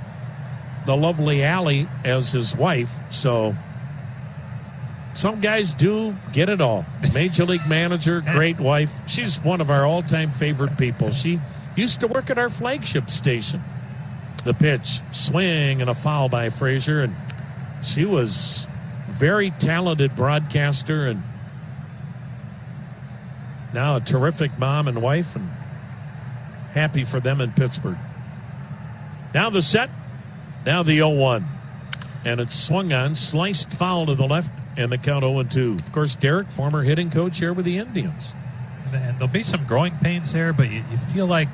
the lovely Allie as his wife. So some guys do get it all. Major league manager, great wife. She's one of our all-time favorite people. She used to work at our flagship station. The pitch, swing, and a foul by Frazier. And she was very talented broadcaster and now a terrific mom and wife, and happy for them in Pittsburgh. Now the set, now the 0-1. And it's swung on, sliced foul to the left, and the count 0-2. Of course, Derek, former hitting coach here with the Indians. And there'll be some growing pains there, but you feel like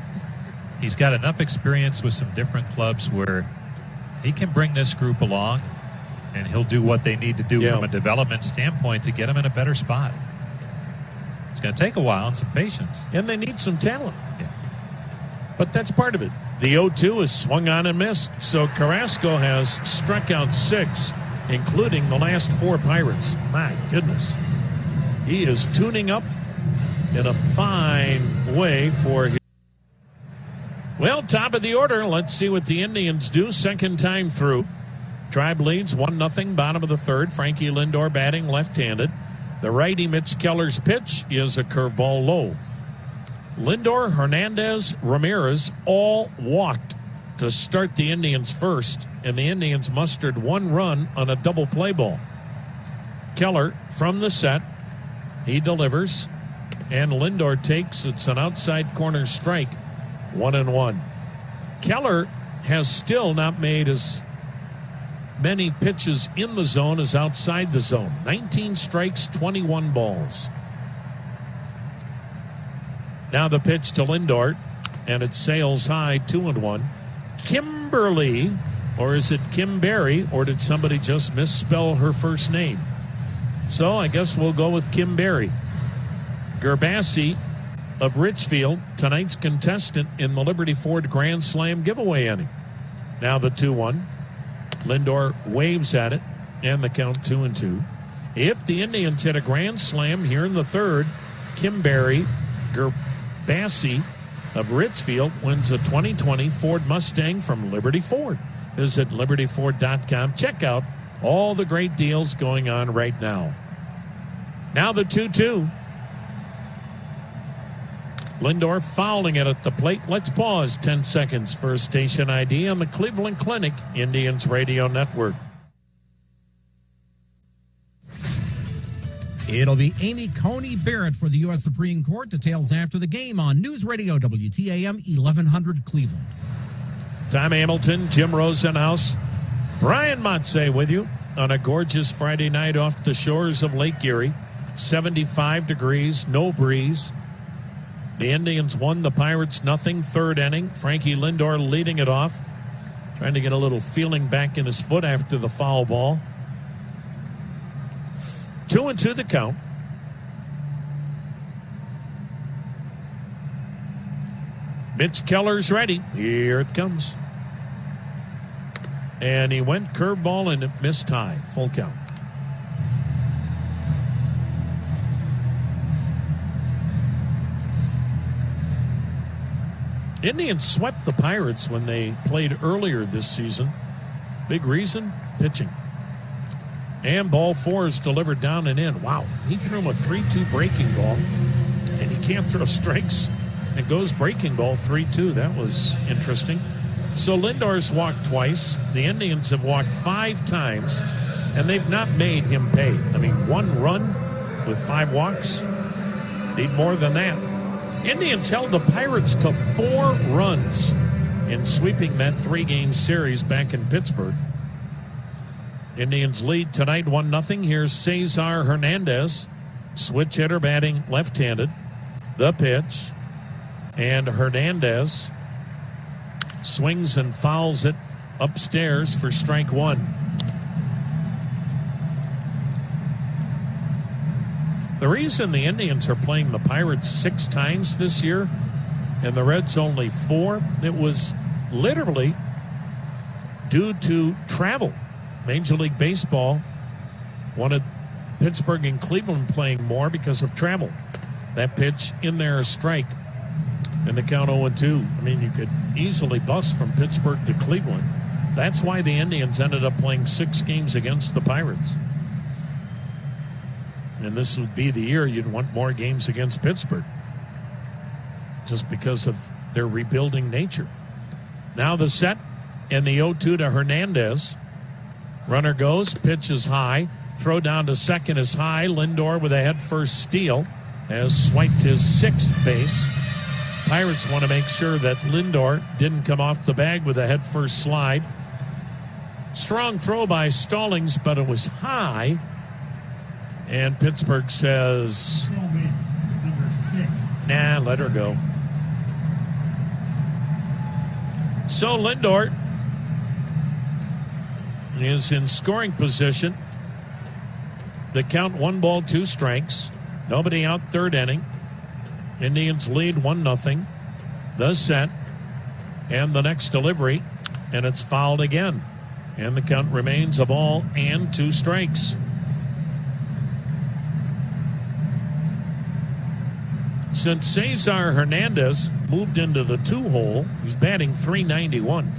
he's got enough experience with some different clubs where he can bring this group along, and he'll do what they need to do from a development standpoint to get them in a better spot. It's going to take a while and some patience. And they need some talent. Yeah. But that's part of it. The 0-2 is swung on and missed. So Carrasco has struck out 6, including the last 4 Pirates. My goodness. He is tuning up in a fine way for his. Well, top of the order. Let's see what the Indians do. Second time through. Tribe leads 1-0, bottom of the third. Frankie Lindor batting left-handed. The righty Mitch Keller's pitch is a curveball low. Lindor, Hernandez, Ramirez all walked to start the Indians first, and the Indians mustered 1 run on a double play ball. Keller from the set. He delivers, and Lindor takes. It's an outside corner strike. 1-1. Keller has still not made as many pitches in the zone as outside the zone. 19 strikes, 21 balls. Now the pitch to Lindor, and it sails high, 2-1. Kimberly, or is it Kimberry, or did somebody just misspell her first name? So I guess we'll go with Kimberry. Gerbassi of Richfield, tonight's contestant in the Liberty Ford Grand Slam giveaway inning. Now the 2-1. Lindor waves at it, and the count 2-2. If the Indians hit a grand slam here in the third, Kimberry, Gerbassi, of Richfield wins a 2020 Ford Mustang from Liberty Ford. Visit libertyford.com. Check out all the great deals going on right now. Now the 2-2. Lindor fouling it at the plate. Let's pause 10 seconds for station ID on the Cleveland Clinic Indians Radio Network. It'll be Amy Coney Barrett for the U.S. Supreme Court. Details after the game on News Radio WTAM 1100 Cleveland. Tom Hamilton, Jim Rosenhaus, Brian Motze with you on a gorgeous Friday night off the shores of Lake Erie. 75 degrees, no breeze. The Indians won, the Pirates nothing. Third inning, Frankie Lindor leading it off, trying to get a little feeling back in his foot after the foul ball. 2-2 the count. Mitch Keller's ready. Here it comes. And he went curveball and it missed high. Full count. Indians swept the Pirates when they played earlier this season. Big reason? Pitching. And ball 4 is delivered down and in. Wow, he threw him a 3-2 breaking ball, and he can't throw strikes and goes breaking ball 3-2. That was interesting. So Lindor's walked twice. The Indians have walked 5 times, and they've not made him pay. I mean, 1 run with 5 walks. Need more than that. Indians held the Pirates to 4 runs in sweeping that 3-game series back in Pittsburgh. Indians lead tonight 1-0. Here's Cesar Hernandez, switch hitter batting left-handed. The pitch, and Hernandez swings and fouls it upstairs for strike 1. The reason the Indians are playing the Pirates 6 times this year and the Reds only 4, it was literally due to travel. Major League Baseball wanted Pittsburgh and Cleveland playing more because of travel. That pitch in there, a strike, and the count 0-2. I mean, you could easily bust from Pittsburgh to Cleveland. That's why the Indians ended up playing 6 games against the Pirates. And this would be the year you'd want more games against Pittsburgh, just because of their rebuilding nature. Now the set, and the 0-2 to Hernandez. Runner goes, pitch is high, throw down to second is high. Lindor with a head-first steal has swiped his 6th base. Pirates want to make sure that Lindor didn't come off the bag with a head-first slide. Strong throw by Stallings, but it was high. And Pittsburgh says, nah, let her go. So Lindor is in scoring position. The count 1-2 strikes. Nobody out, 3rd inning. Indians lead 1-0. The set and the next delivery, and it's fouled again. And the count remains a ball and 2 strikes. Since Cesar Hernandez moved into the 2-hole, he's batting .391.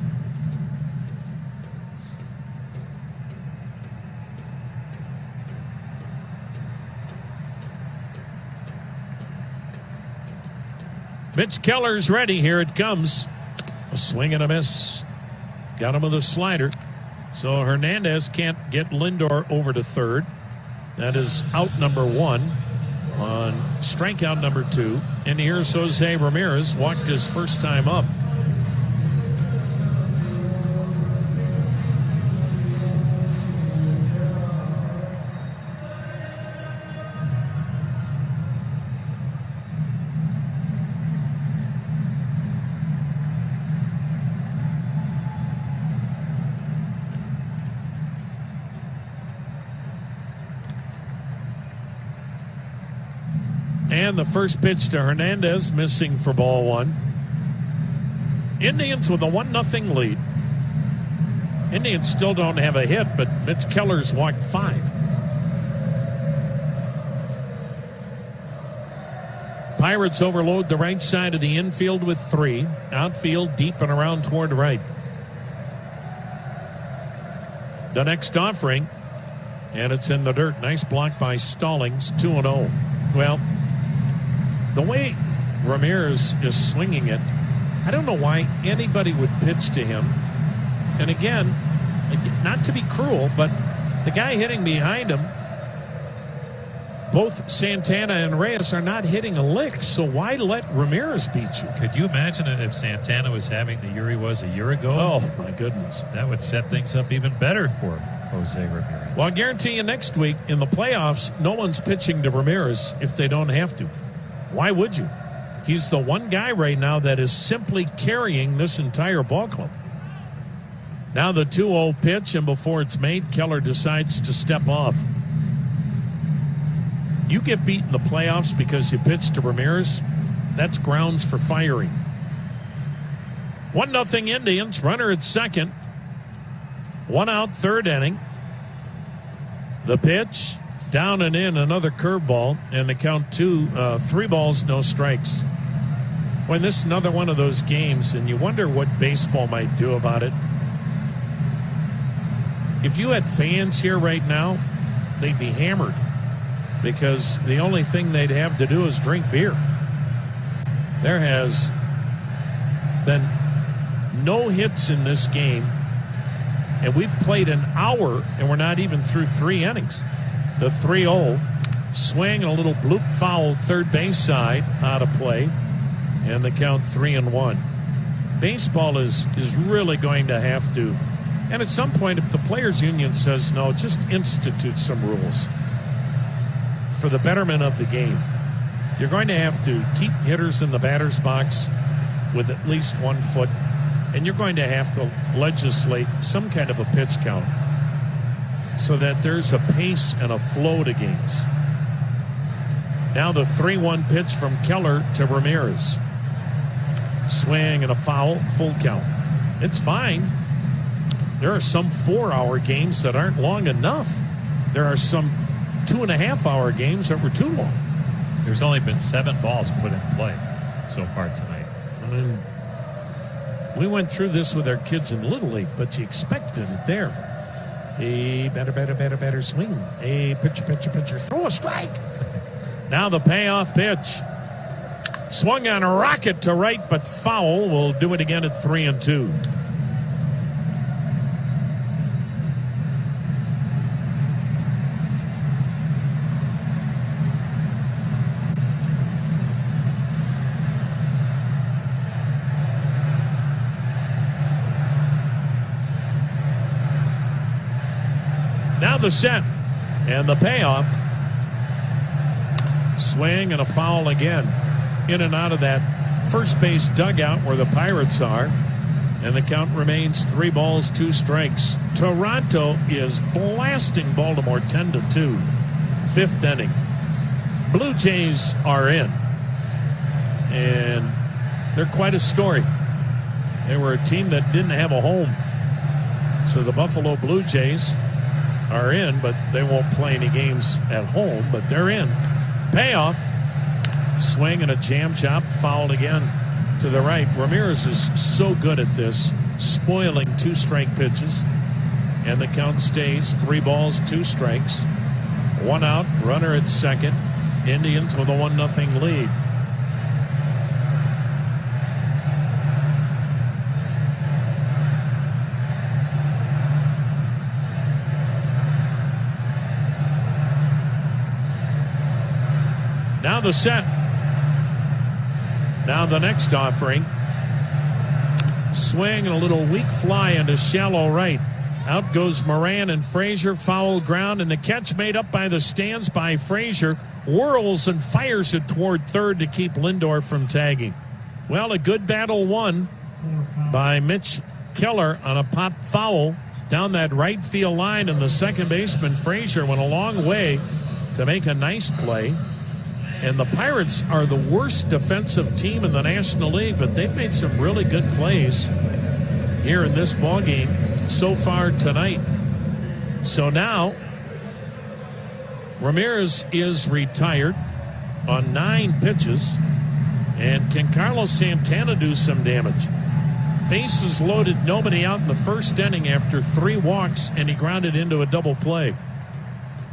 Mitch Keller's ready. Here it comes. A swing and a miss. Got him with a slider. So Hernandez can't get Lindor over to 3rd. That is out number 1 on strikeout number 2. And here's Jose Ramirez, walked his first time up. And the first pitch to Hernandez, missing for ball 1. Indians with a 1-0 lead. Indians still don't have a hit, but Mitch Keller's walked 5. Pirates overload the right side of the infield with 3. Outfield deep and around toward right. The next offering, and it's in the dirt. Nice block by Stallings, 2-0. Well, the way Ramirez is swinging it, I don't know why anybody would pitch to him. And again, not to be cruel, but the guy hitting behind him, both Santana and Reyes are not hitting a lick, so why let Ramirez beat you? Could you imagine it if Santana was having the year he was a year ago? Oh, my goodness. That would set things up even better for Jose Ramirez. Well, I guarantee you next week in the playoffs, no one's pitching to Ramirez if they don't have to. Why would you? He's the one guy right now that is simply carrying this entire ball club. Now the 2-0 pitch, and before it's made, Keller decides to step off. You get beat in the playoffs because you pitched to Ramirez, that's grounds for firing. 1-0 Indians, runner at second. 1 out, third inning. The pitch, down and in, another curveball, and the count 3 balls, no strikes. When this is another one of those games, and you wonder what baseball might do about it. If you had fans here right now, they'd be hammered because the only thing they'd have to do is drink beer. There has been no hits in this game, and we've played an hour, and we're not even through 3 innings. The 3-0 swing and a little bloop foul third base side out of play, and the count 3-1. Baseball is really going to have to, and at some point, if the players' union says no, just institute some rules for the betterment of the game. You're going to have to keep hitters in the batter's box with at least 1 foot, and you're going to have to legislate some kind of a pitch count so that there's a pace and a flow to games. Now the 3-1 pitch from Keller to Ramirez. Swing and a foul, full count. It's fine. There are some 4-hour games that aren't long enough. There are some 2.5-hour games that were too long. There's only been 7 balls put in play so far tonight. And we went through this with our kids in Little League, but you expected it there. A better swing. A pitcher. Throw a strike. Now the payoff pitch. Swung on a rocket to right, but foul. We'll do it again at 3-2. Now the set and the payoff. Swing and a foul again. In and out of that first base dugout where the Pirates are. And the count remains 3 balls, 2 strikes. Toronto is blasting Baltimore 10-2. 5th inning. Blue Jays are in. And they're quite a story. They were a team that didn't have a home. So the Buffalo Blue Jays are in, but they won't play any games at home, but they're in. Payoff. Swing and a jam chop, fouled again to the right. Ramirez is so good at this, spoiling 2 strike pitches. And the count stays 3 balls, 2 strikes. 1 out, runner at second. Indians with a 1-0 lead. Now the set. Now the next offering. Swing and a little weak fly into shallow right. Out goes Moran and Frazier, foul ground, and the catch made up by the stands by Frazier. Whirls and fires it toward third to keep Lindor from tagging. Well, a good battle won by Mitch Keller on a pop foul down that right field line, and the second baseman Frazier went a long way to make a nice play. And the Pirates are the worst defensive team in the National League, but they've made some really good plays here in this ballgame so far tonight. So now Ramirez is retired. on 9 pitches. And can Carlos Santana do some damage? Bases loaded, nobody out in the first inning after 3 walks, and he grounded into a double play.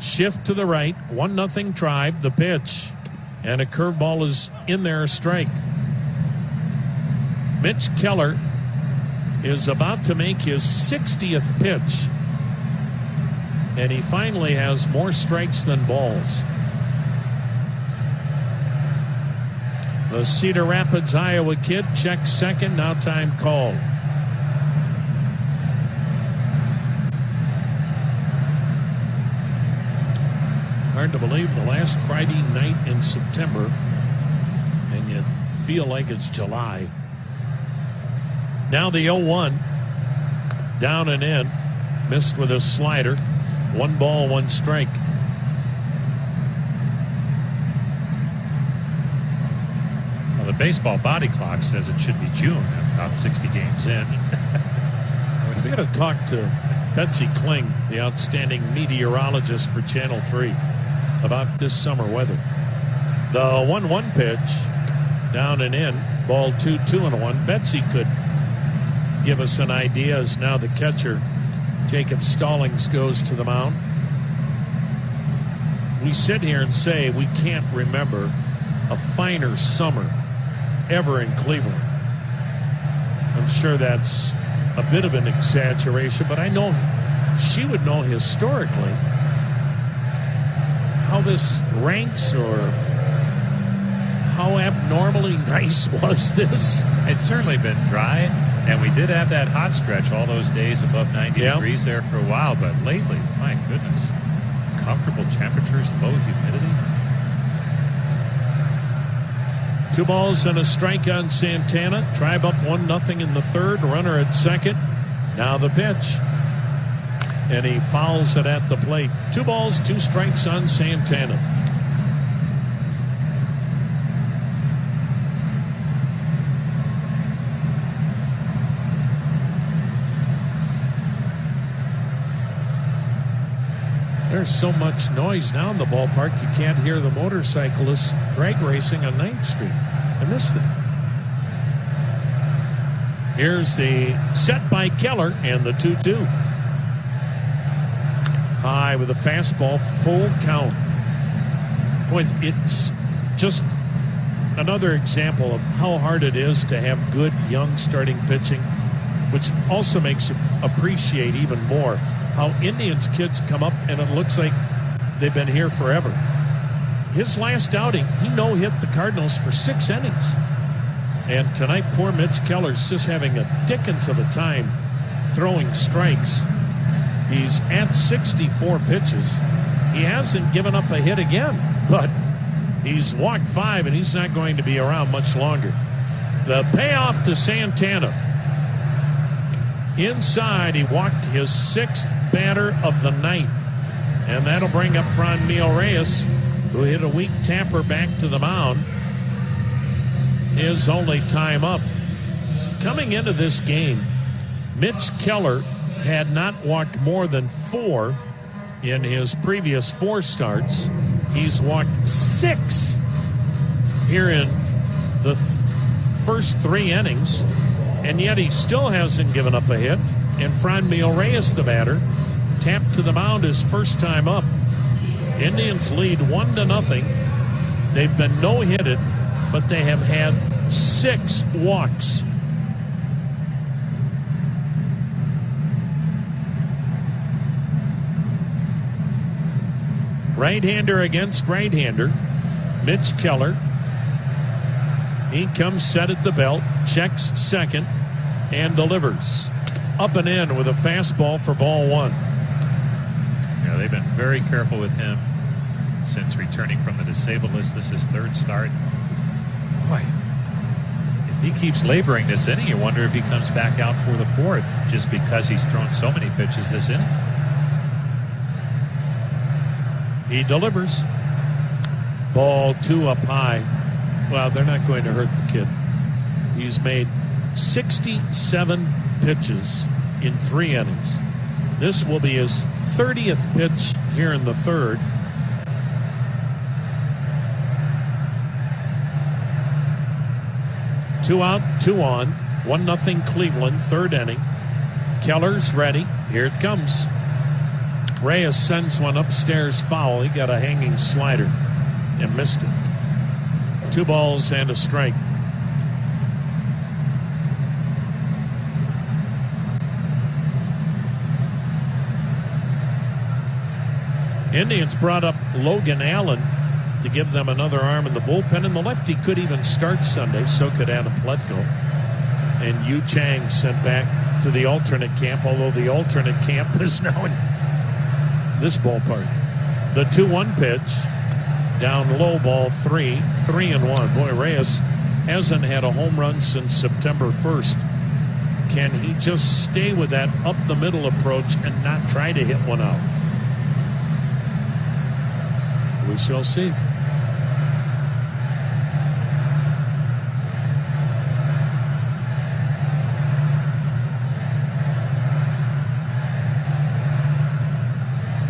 Shift to the right, 1-0 Tribe, the pitch. And a curveball is in there, a strike. Mitch Keller is about to make his 60th pitch. And he finally has more strikes than balls. The Cedar Rapids, Iowa kid checks second. Now time called. Hard to believe the last Friday night in September, and you feel like it's July. Now the 0-1. Down and in. Missed with a slider. 1 ball, 1 strike. Well, the baseball body clock says it should be June, about 60 games in. We got to talk to Betsy Kling, the outstanding meteorologist for Channel 3, about this summer weather. The 1-1 pitch, down and in, ball 2, 2-1. Betsy could give us an idea as now the catcher, Jacob Stallings, goes to the mound. We sit here and say we can't remember a finer summer ever in Cleveland. I'm sure that's a bit of an exaggeration, but I know she would know historically how this ranks, or how abnormally nice was this. It's certainly been dry, and we did have that hot stretch all those days above 90 degrees there for a while, but lately, my goodness, comfortable temperatures, low humidity. 2 balls and a strike on Santana. Tribe up 1-0 in the third. Runner at second. Now the pitch. And he fouls it at the plate. 2 balls, 2 strikes on Santana. There's so much noise now in the ballpark, you can't hear the motorcyclists drag racing on 9th Street. I miss that. Here's the set by Keller and the 2-2. High with a fastball, full count. Boy, it's just another example of how hard it is to have good young starting pitching, which also makes you appreciate even more how Indians kids come up and it looks like they've been here forever. His last outing, he no-hit the Cardinals for 6 innings. And tonight, poor Mitch Keller's just having a dickens of a time throwing strikes. He's at 64 pitches. He hasn't given up a hit again, but he's walked 5, and he's not going to be around much longer. The payoff to Santana. Inside, he walked his 6th batter of the night. And that'll bring up Franmil Reyes, who hit a weak tamper back to the mound. His only time up. Coming into this game, Mitch Keller had not walked more than 4 in his previous 4 starts. He's walked 6 here in the first 3 innings, and yet he still hasn't given up a hit. And Franmil Reyes, the batter, tapped to the mound his first time up. Indians lead 1-0. They've been no-hitted, but they have had 6 walks. Right-hander against right-hander. Mitch Keller. He comes set at the belt, checks second, and delivers. Up and in with a fastball for ball 1. Yeah, they've been very careful with him since returning from the disabled list. This is 3rd start. Boy, if he keeps laboring this inning, you wonder if he comes back out for the 4th, just because he's thrown so many pitches this inning. He delivers. Ball 2 up high. Well, they're not going to hurt the kid. He's made 67 pitches in 3 innings. This will be his 30th pitch here in the 3rd. 2 out, 2 on. 1-0 Cleveland, third inning. Keller's ready. Here it comes. Reyes sends one upstairs foul. He got a hanging slider and missed it. 2 balls and a strike. Indians brought up Logan Allen to give them another arm in the bullpen, and the lefty could even start Sunday. So could Adam Pletko. And Yu Chang sent back to the alternate camp, although the alternate camp is now in this ballpark. The 2-1 pitch, down low, ball 3, 3-1. Boy, Reyes hasn't had a home run since September 1st. Can he just stay with that up the middle approach and not try to hit one out? We shall see.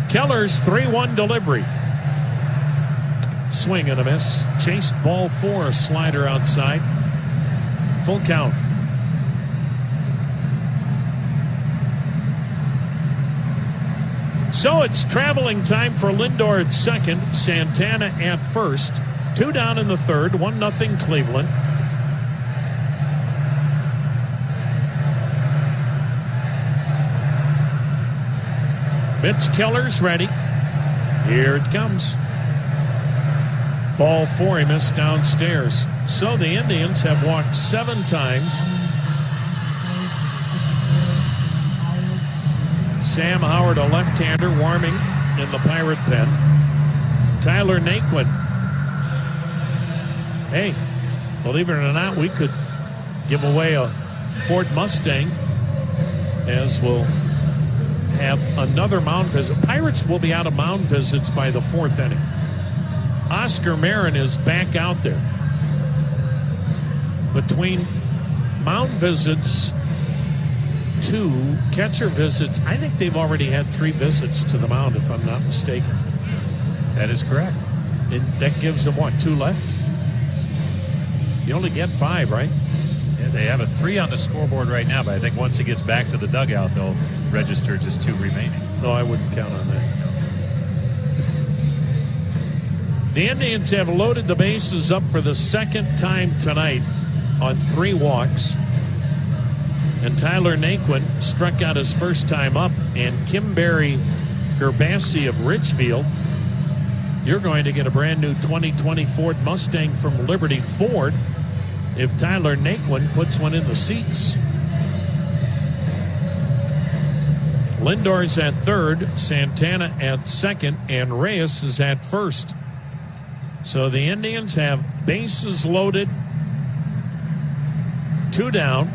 Keller's 3-1 delivery. Swing and a miss. Chased ball 4, a slider outside. Full count. So it's traveling time for Lindor at second, Santana at first. 2 down in the third, 1-0 Cleveland. Mitch Keller's ready. Here it comes. Ball 4, he missed downstairs. So the Indians have walked 7 times. Sam Howard, a left-hander, warming in the Pirate pen. Tyler Naquin. Hey, believe it or not, we could give away a Ford Mustang, as we'll have another mound visit. Pirates will be out of mound visits by the 4th inning. Oscar Marin is back out there. Between mound visits to catcher visits, I think they've already had 3 visits to the mound, if I'm not mistaken. That is correct. And that gives them, what, 2 left? You only get 5, right? Yeah, they have a 3 on the scoreboard right now, but I think once he gets back to the dugout, they'll register just 2 remaining. No, I wouldn't count on that. The Indians have loaded the bases up for the 2nd time tonight on 3 walks. And Tyler Naquin struck out his first time up. And Kimberly Gerbassi of Richfield, you're going to get a brand new 2020 Ford Mustang from Liberty Ford if Tyler Naquin puts one in the seats. Lindor's at third, Santana at second, and Reyes is at first. So the Indians have bases loaded, 2 down,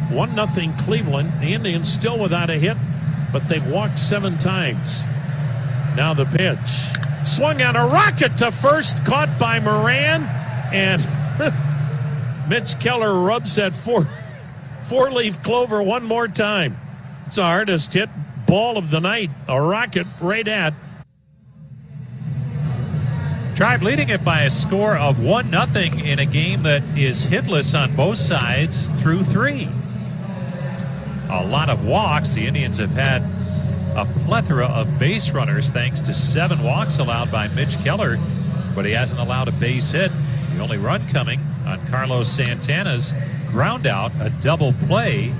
1-0 Cleveland. The Indians still without a hit, but they've walked 7 times. Now the pitch. Swung on a rocket to first, caught by Moran, and Mitch Keller rubs that four-leaf clover one more time. It's the hardest hit ball of the night. A rocket right at. Tribe leading it by a score of 1-0 in a game that is hitless on both sides through 3. A lot of walks. The Indians have had a plethora of base runners thanks to 7 walks allowed by Mitch Keller, but he hasn't allowed a base hit. The only run coming on Carlos Santana's ground out, a double play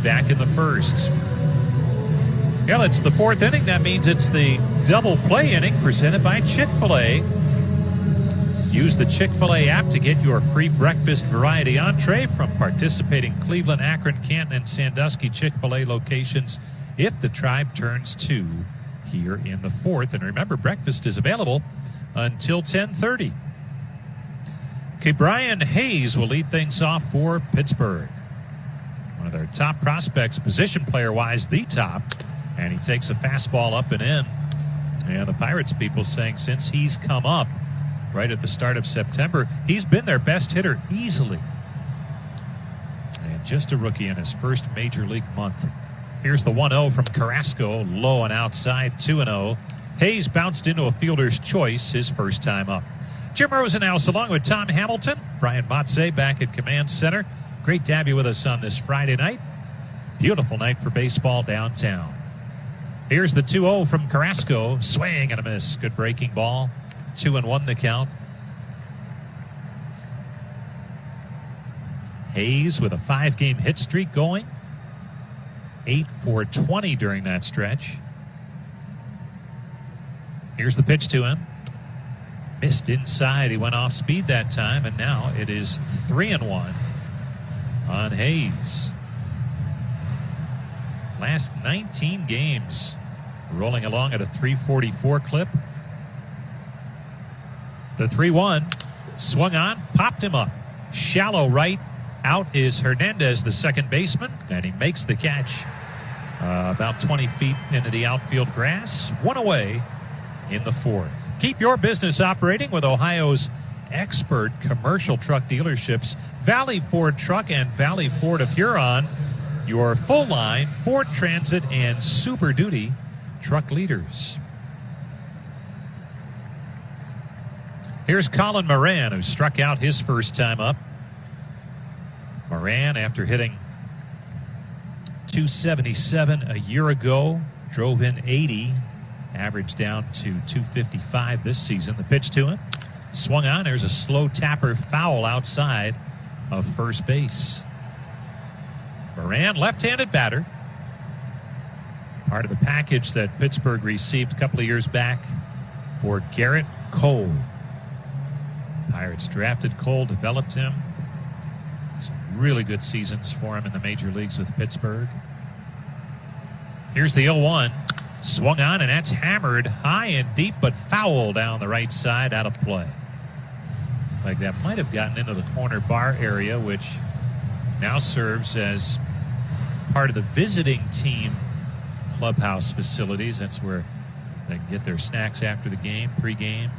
back in the first. Yeah, it's the 4th inning. That means it's the double play inning presented by Chick-fil-A. Use the Chick-fil-A app to get your free breakfast variety entree from participating Cleveland, Akron, Canton, and Sandusky Chick-fil-A locations if the Tribe turns 2 here in the 4th. And remember, breakfast is available until 10:30. Okay, Brian Hayes will lead things off for Pittsburgh. One of their top prospects, position player-wise, the top. And he takes a fastball up and in. And the Pirates people saying since he's come up right at the start of September, he's been their best hitter easily. And just a rookie in his first major league month. Here's the 1-0 from Carrasco, low and outside, 2-0. Hayes bounced into a fielder's choice his first time up. Jim Rosenhaus along with Tom Hamilton. Brian Motze back at Command Center. Great to have you with us on this Friday night. Beautiful night for baseball downtown. Here's the 2-0 from Carrasco. Swing and a miss. Good breaking ball. 2-1 the count. Hayes with a 5-game hit streak going. 8 for 20 during that stretch. Here's the pitch to him. Missed inside. He went off speed that time, and now it is 3-1 on Hayes. Last 19 games rolling along at a 344 clip. The 3-1 swung on, popped him up. Shallow right. Out is Hernandez, the second baseman, and he makes the catch about 20 feet into the outfield grass. One away in the fourth. Keep your business operating with Ohio's expert commercial truck dealerships, Valley Ford Truck and Valley Ford of Huron, your full-line Ford Transit and Super Duty truck leaders. Here's Colin Moran, who struck out his first time up. Moran, after hitting .277 a year ago, drove in 80, average down to .255 this season. The pitch to him, swung on. There's a slow tapper foul outside of first base. Moran, left-handed batter. Part of the package that Pittsburgh received a couple of years back for Garrett Cole. Pirates drafted Cole, developed him. Some really good seasons for him in the major leagues with Pittsburgh. Here's the 0-1. Swung on, and that's hammered high and deep, but foul down the right side, out of play. Like that might have gotten into the corner bar area, which now serves as part of the visiting team clubhouse facilities. That's where they can get their snacks after the game, pregame.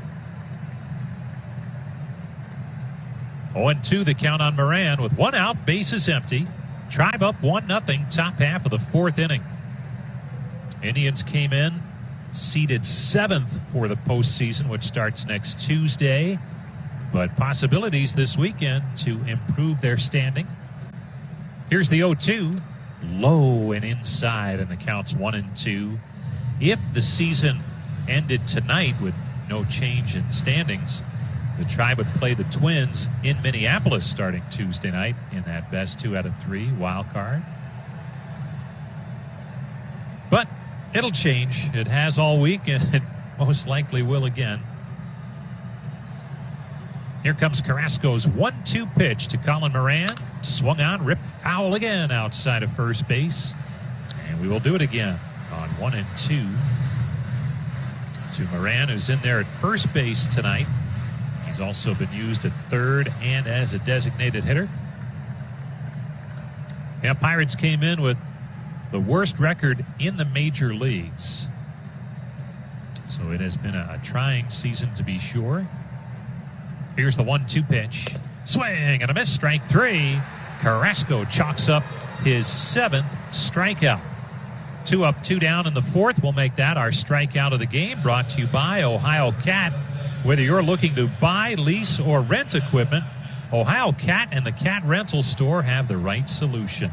0-2 the count on Moran with one out, bases empty. Tribe up 1-0, top half of the fourth inning. Indians came in, seeded 7th for the postseason, which starts next Tuesday. But possibilities this weekend to improve their standing. Here's the 0-2. Low and inside, and the count's 1-2. If the season ended tonight with no change in standings, the Tribe would play the Twins in Minneapolis starting Tuesday night in that best 2 out of 3 wild card. But it'll change. It has all week, and it most likely will again. Here comes Carrasco's 1-2 pitch to Colin Moran. Swung on, ripped foul again outside of first base. And we will do it again on 1-2 to Moran, who's in there at first base tonight. He's also been used at third and as a designated hitter. Yeah, Pirates came in with the worst record in the major leagues. So it has been a trying season to be sure. Here's the 1-2 pitch. Swing and a miss, strike 3. Carrasco chalks up his 7th strikeout. 2 up, 2 down in the fourth. We'll make that our strikeout of the game, brought to you by Ohio Cat. Whether you're looking to buy, lease, or rent equipment, Ohio Cat and the Cat Rental Store have the right solution.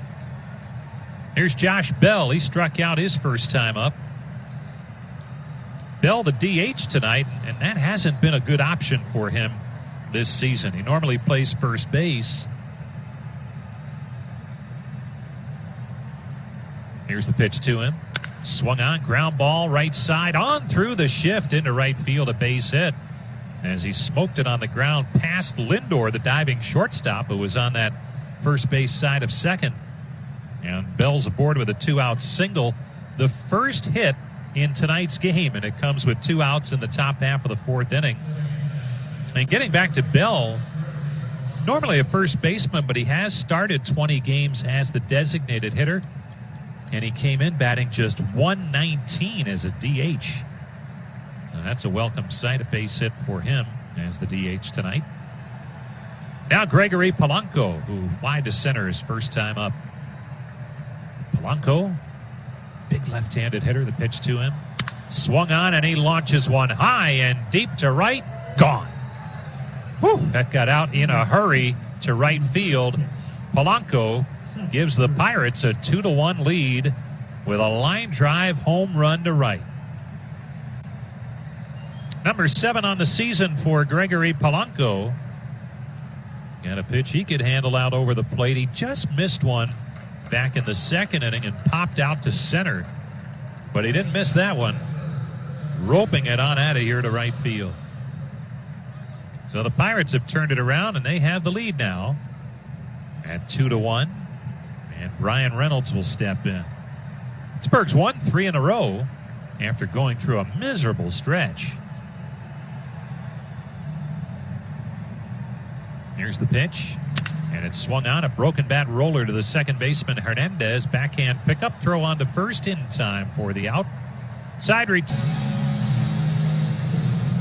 Here's Josh Bell. He struck out his first time up. Bell, the DH tonight, and that hasn't been a good option for him this season. He normally plays first base. Here's the pitch to him. Swung on, ground ball, right side, on through the shift into right field, a base hit. As he smoked it on the ground past Lindor, the diving shortstop, who was on that first base side of second. And Bell's aboard with a 2-out single. The first hit in tonight's game, and it comes with 2 outs in the top half of the fourth inning. And getting back to Bell, normally a first baseman, but he has started 20 games as the designated hitter. And he came in batting just .119 as a DH. And that's a welcome sight, a base hit for him as the DH tonight. Now Gregory Polanco, who flied to center his first time up. Polanco, big left-handed hitter, the pitch to him. Swung on, and he launches one high and deep to right. Gone. That got out in a hurry to right field. Polanco gives the Pirates a 2-1 lead with a line drive home run to right. Number 7 on the season for Gregory Polanco. Got a pitch he could handle out over the plate. He just missed one back in the second inning and popped out to center. But he didn't miss that one. Roping it on out of here to right field. So the Pirates have turned it around, and they have the lead now at 2-1. And Brian Reynolds will step in. Pittsburgh's won 3 in a row after going through a miserable stretch. Here's the pitch, and it's swung on. A broken bat roller to the second baseman Hernandez. Backhand pickup, throw on to first in time for the out. Side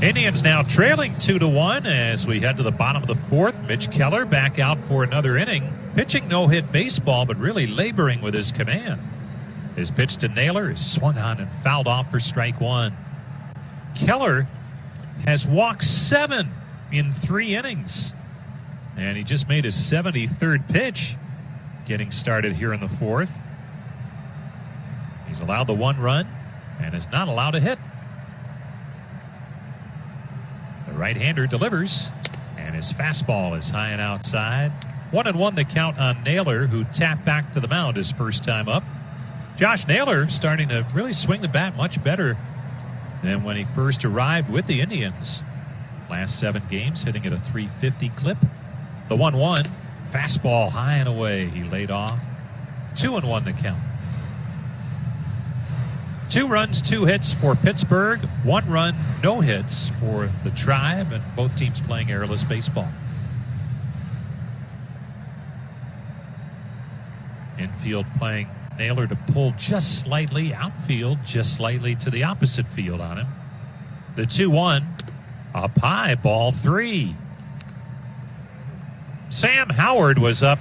Indians now trailing 2-1 as we head to the bottom of the fourth. Mitch Keller back out for another inning. Pitching no-hit baseball, but really laboring with his command. His pitch to Naylor is swung on and fouled off for strike 1. Keller has walked 7 in 3 innings. And he just made his 73rd pitch getting started here in the fourth. He's allowed the 1 run and is not allowed a hit. The right-hander delivers, and his fastball is high and outside. 1-1 the count on Naylor, who tapped back to the mound his first time up. Josh Naylor starting to really swing the bat much better than when he first arrived with the Indians. Last 7 games hitting at a .350 clip. The 1-1, fastball high and away. He laid off. 2-1 the count. 2 runs, 2 hits for Pittsburgh. 1 run, no hits for the Tribe, and both teams playing airless baseball. Infield playing Naylor to pull just slightly. Outfield just slightly to the opposite field on him. The 2-1, up high, ball 3. Sam Howard was up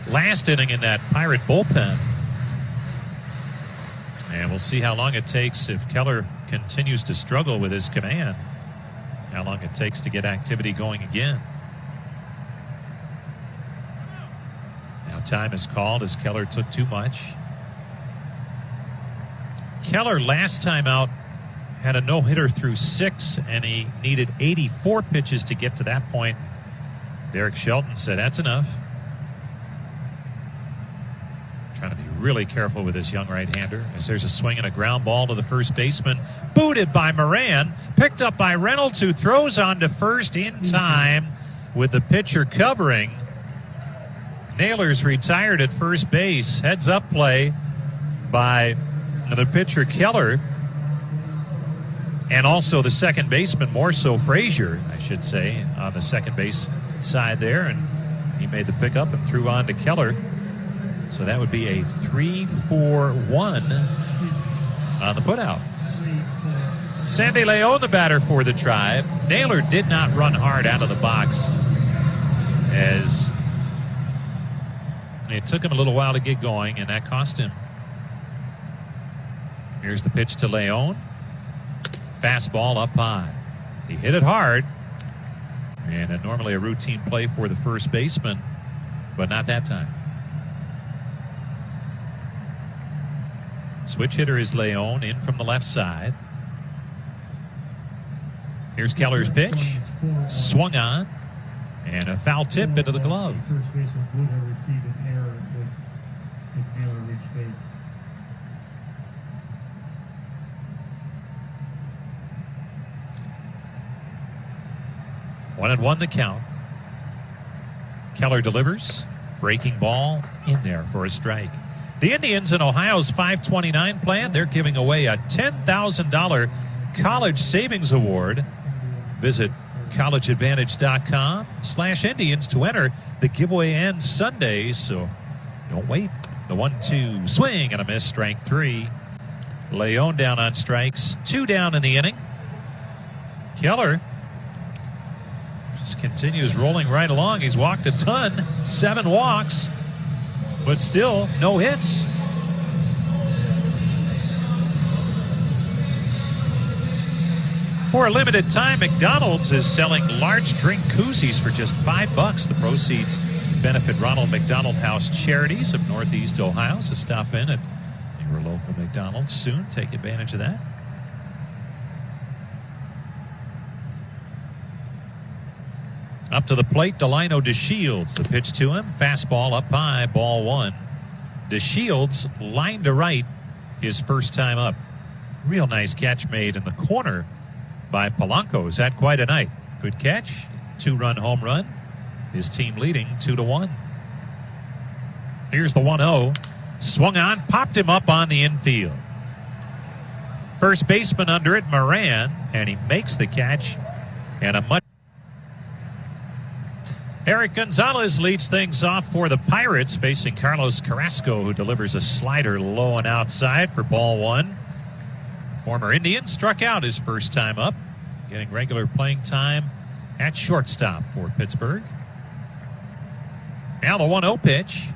last inning in that Pirate bullpen. And we'll see how long it takes if Keller continues to struggle with his command. How long it takes to get activity going again. Now time is called as Keller took too much. Keller last time out had a no-hitter through 6, and he needed 84 pitches to get to that point. Derek Shelton said, that's enough. Trying to be really careful with this young right-hander as there's a swing and a ground ball to the first baseman. Booted by Moran. Picked up by Reynolds, who throws on to first in time with the pitcher covering. Naylor's retired at first base. Heads-up play by the pitcher Keller. And also the second baseman, more so Frazier, I should say, on the second base side there, and he made the pickup and threw on to Keller. So that would be a 3-4-1 on the putout. Sandy Leon, the batter for the Tribe. Naylor did not run hard out of the box as it took him a little while to get going, and that cost him. Here's the pitch to Leon. Fastball up high. He hit it hard. And normally a routine play for the first baseman, but not that time. Switch hitter is Leon in from the left side. Here's Keller's pitch. Swung on, and a foul tip into the glove. First baseman would have received an error if Naylor reached base. One and one the count. Keller delivers. Breaking ball in there for a strike. The Indians in Ohio's 529 plan, they're giving away a $10,000 college savings award. Visit collegeadvantage.com/Indians to enter. The giveaway ends Sunday, so don't wait. The 1-2 swing and a miss, strike 3. Leon down on strikes, 2 down in the inning. Keller just continues rolling right along. He's walked a ton, 7 walks, but still no hits. For a limited time, McDonald's is selling large drink koozies for just $5. The proceeds benefit Ronald McDonald House Charities of Northeast Ohio. So stop in at your local McDonald's soon. Take advantage of that. Up to the plate, Delino DeShields. The pitch to him. Fastball up high, ball one. DeShields line to right, his first time up. Real nice catch made in the corner by Polanco. Is that quite a night? Good catch. 2-run home run. His team leading 2-1. Here's the 1-0. Swung on, popped him up on the infield. First baseman under it, Moran, and he makes the catch. And a much. Eric Gonzalez leads things off for the Pirates, facing Carlos Carrasco, who delivers a slider low and outside for ball one. Former Indian struck out his first time up, getting regular playing time at shortstop for Pittsburgh. Now the 1-0 pitch.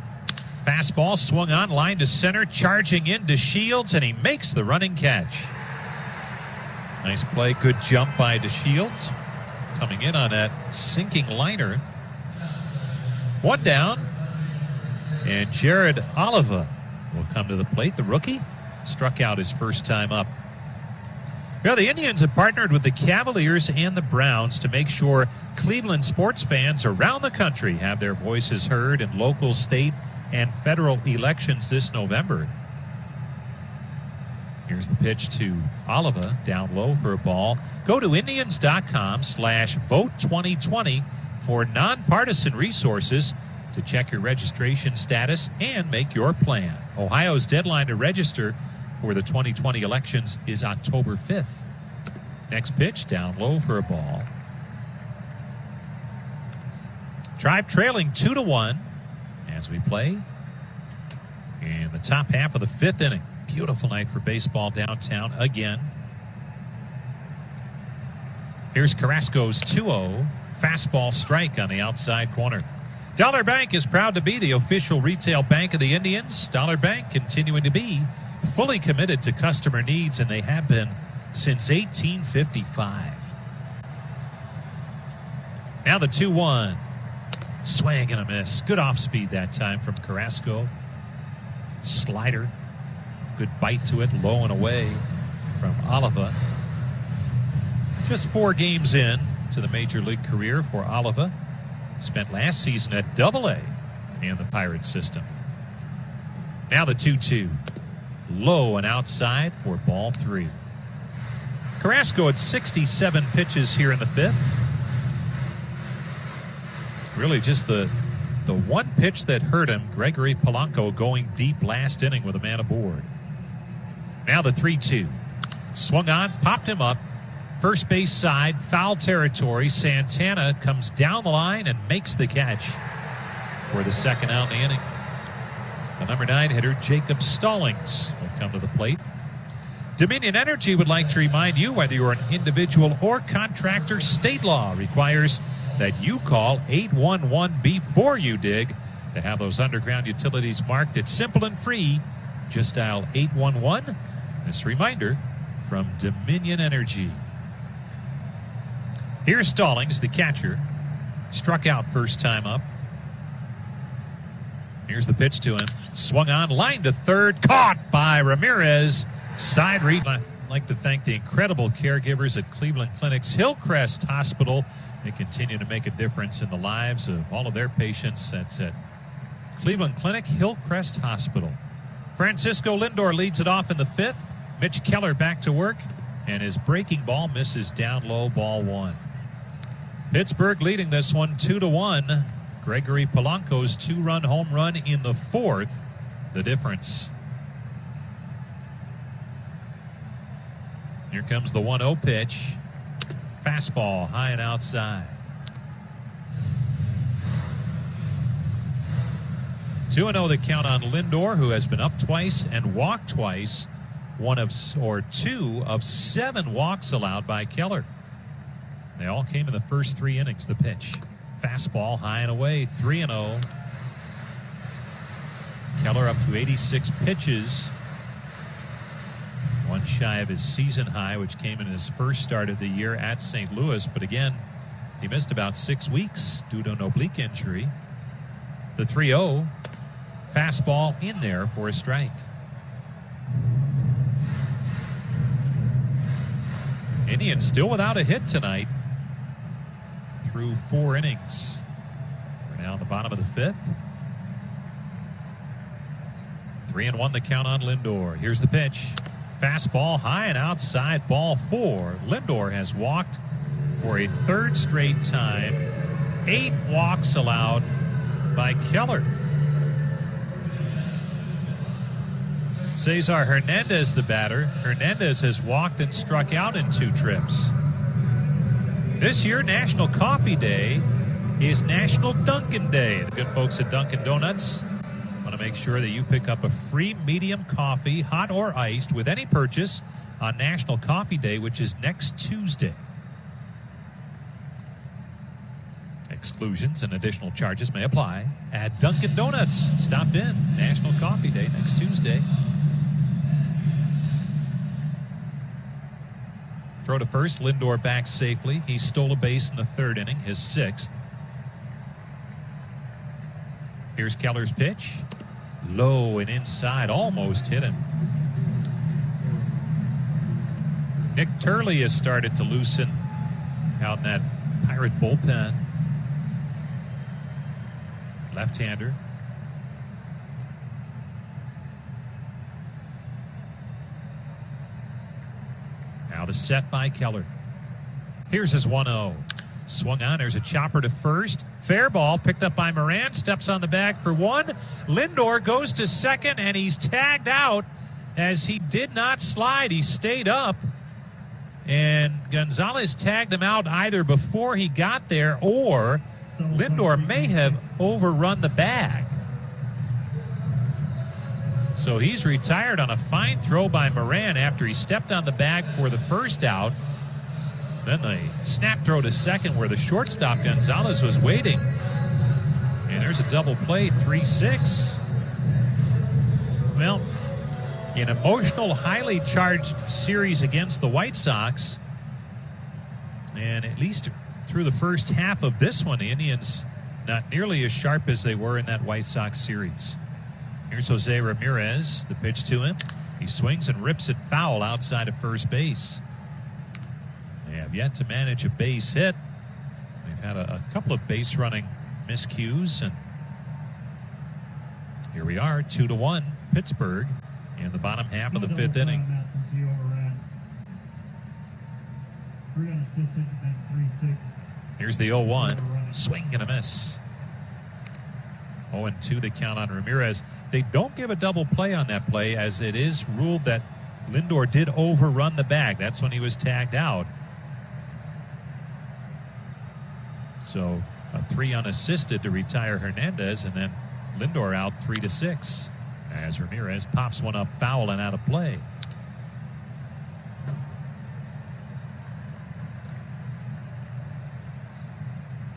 Fastball swung on, line to center, charging in DeShields, and he makes the running catch. Nice play, good jump by DeShields. Coming in on that sinking liner. One down, and Jared Oliva will come to the plate. The rookie struck out his first time up. Well, the Indians have partnered with the Cavaliers and the Browns to make sure Cleveland sports fans around the country have their voices heard in local, state, and federal elections this November. Here's the pitch to Oliva, down low for a ball. Go to Indians.com/vote2020 for nonpartisan resources to check your registration status and make your plan. Ohio's deadline to register for the 2020 elections is October 5th. Next pitch, down low for a ball. Tribe trailing 2-1 as we play in the top half of the fifth inning. Beautiful night for baseball downtown again. Here's Carrasco's 2-0. Fastball strike on the outside corner. Dollar Bank is proud to be the official retail bank of the Indians. Dollar Bank continuing to be fully committed to customer needs, and they have been since 1855. Now the 2-1. Swing and a miss. Good off speed that time from Carrasco. Slider. Good bite to it, low and away from Oliva. Just 4 games in to the major league career for Oliva. Spent last season at Double-A in the Pirates system. Now the 2-2. Low and outside for ball 3. Carrasco had 67 pitches here in the fifth. Really just the one pitch that hurt him, Gregory Polanco going deep last inning with a man aboard. Now the 3-2. Swung on, popped him up. First base side, foul territory. Santana comes down the line and makes the catch for the second out in the inning. The number 9 hitter, Jacob Stallings, will come to the plate. Dominion Energy would like to remind you, whether you're an individual or contractor, state law requires that you call 811 before you dig to have those underground utilities marked. It's simple and free. Just dial 811. This reminder from Dominion Energy. Here's Stallings, the catcher. Struck out first time up. Here's the pitch to him. Swung on, line to third. Caught by Ramirez. Side read. I'd like to thank the incredible caregivers at Cleveland Clinic's Hillcrest Hospital. They continue to make a difference in the lives of all of their patients. That's at Cleveland Clinic, Hillcrest Hospital. Francisco Lindor leads it off in the fifth. Mitch Keller back to work, and his breaking ball misses down low, ball 1. Pittsburgh leading this one 2-1. Gregory Polanco's 2-run home run in the fourth, the difference. Here comes the 1-0 pitch. Fastball high and outside. 2-0 the count on Lindor, who has been up twice and walked twice. 2 of 7 walks allowed by Keller. They all came in the first 3 innings. The pitch. Fastball high and away. 3-0. Keller up to 86 pitches. One shy of his season high, which came in his first start of the year at St. Louis. But again, he missed about 6 weeks due to an oblique injury. The 3-0, fastball in there for a strike. Indians still without a hit tonight through 4 innings. We're now in the bottom of the 5th. 3-1 the count on Lindor. Here's the pitch. Fastball high and outside, ball 4. Lindor has walked for a 3rd straight time. 8 walks allowed by Keller. Cesar Hernandez, the batter. Hernandez has walked and struck out in 2 trips. This year, National Coffee Day is National Dunkin' Day. The good folks at Dunkin' Donuts want to make sure that you pick up a free medium coffee, hot or iced, with any purchase on National Coffee Day, which is next Tuesday. Exclusions and additional charges may apply at Dunkin' Donuts. Stop in. National Coffee Day next Tuesday. Throw to first. Lindor back safely. He stole a base in the 3rd inning, his 6th. Here's Keller's pitch. Low and inside, almost hit him. Nick Turley has started to loosen out in that Pirate bullpen. Left-hander. Now to set by Keller. Here's his 1-0. Swung on. There's a chopper to first. Fair ball picked up by Moran. Steps on the bag for 1. Lindor goes to second, and he's tagged out as he did not slide. He stayed up, and Gonzalez tagged him out either before he got there or Lindor may have overrun the bag. So he's retired on a fine throw by Moran after he stepped on the bag for the first out. Then the snap throw to second where the shortstop Gonzalez was waiting. And there's a double play, 3-6. Well, an emotional, highly charged series against the White Sox. And at least through the first half of this one, the Indians not nearly as sharp as they were in that White Sox series. Here's Jose Ramirez, the pitch to him. He swings and rips it foul outside of first base. They have yet to manage a base hit. They've had a couple of base running miscues, and here we are, 2-1 Pittsburgh in the bottom half of the 5th inning. 3 unassisted and 3-6. Here's the 0-1. Swing and a miss. 0-2 the count on Ramirez. They don't give a double play on that play, as it is ruled that Lindor did overrun the bag. That's when he was tagged out. So a 3 unassisted to retire Hernandez, and then Lindor out 3-6 as Ramirez pops one up foul and out of play.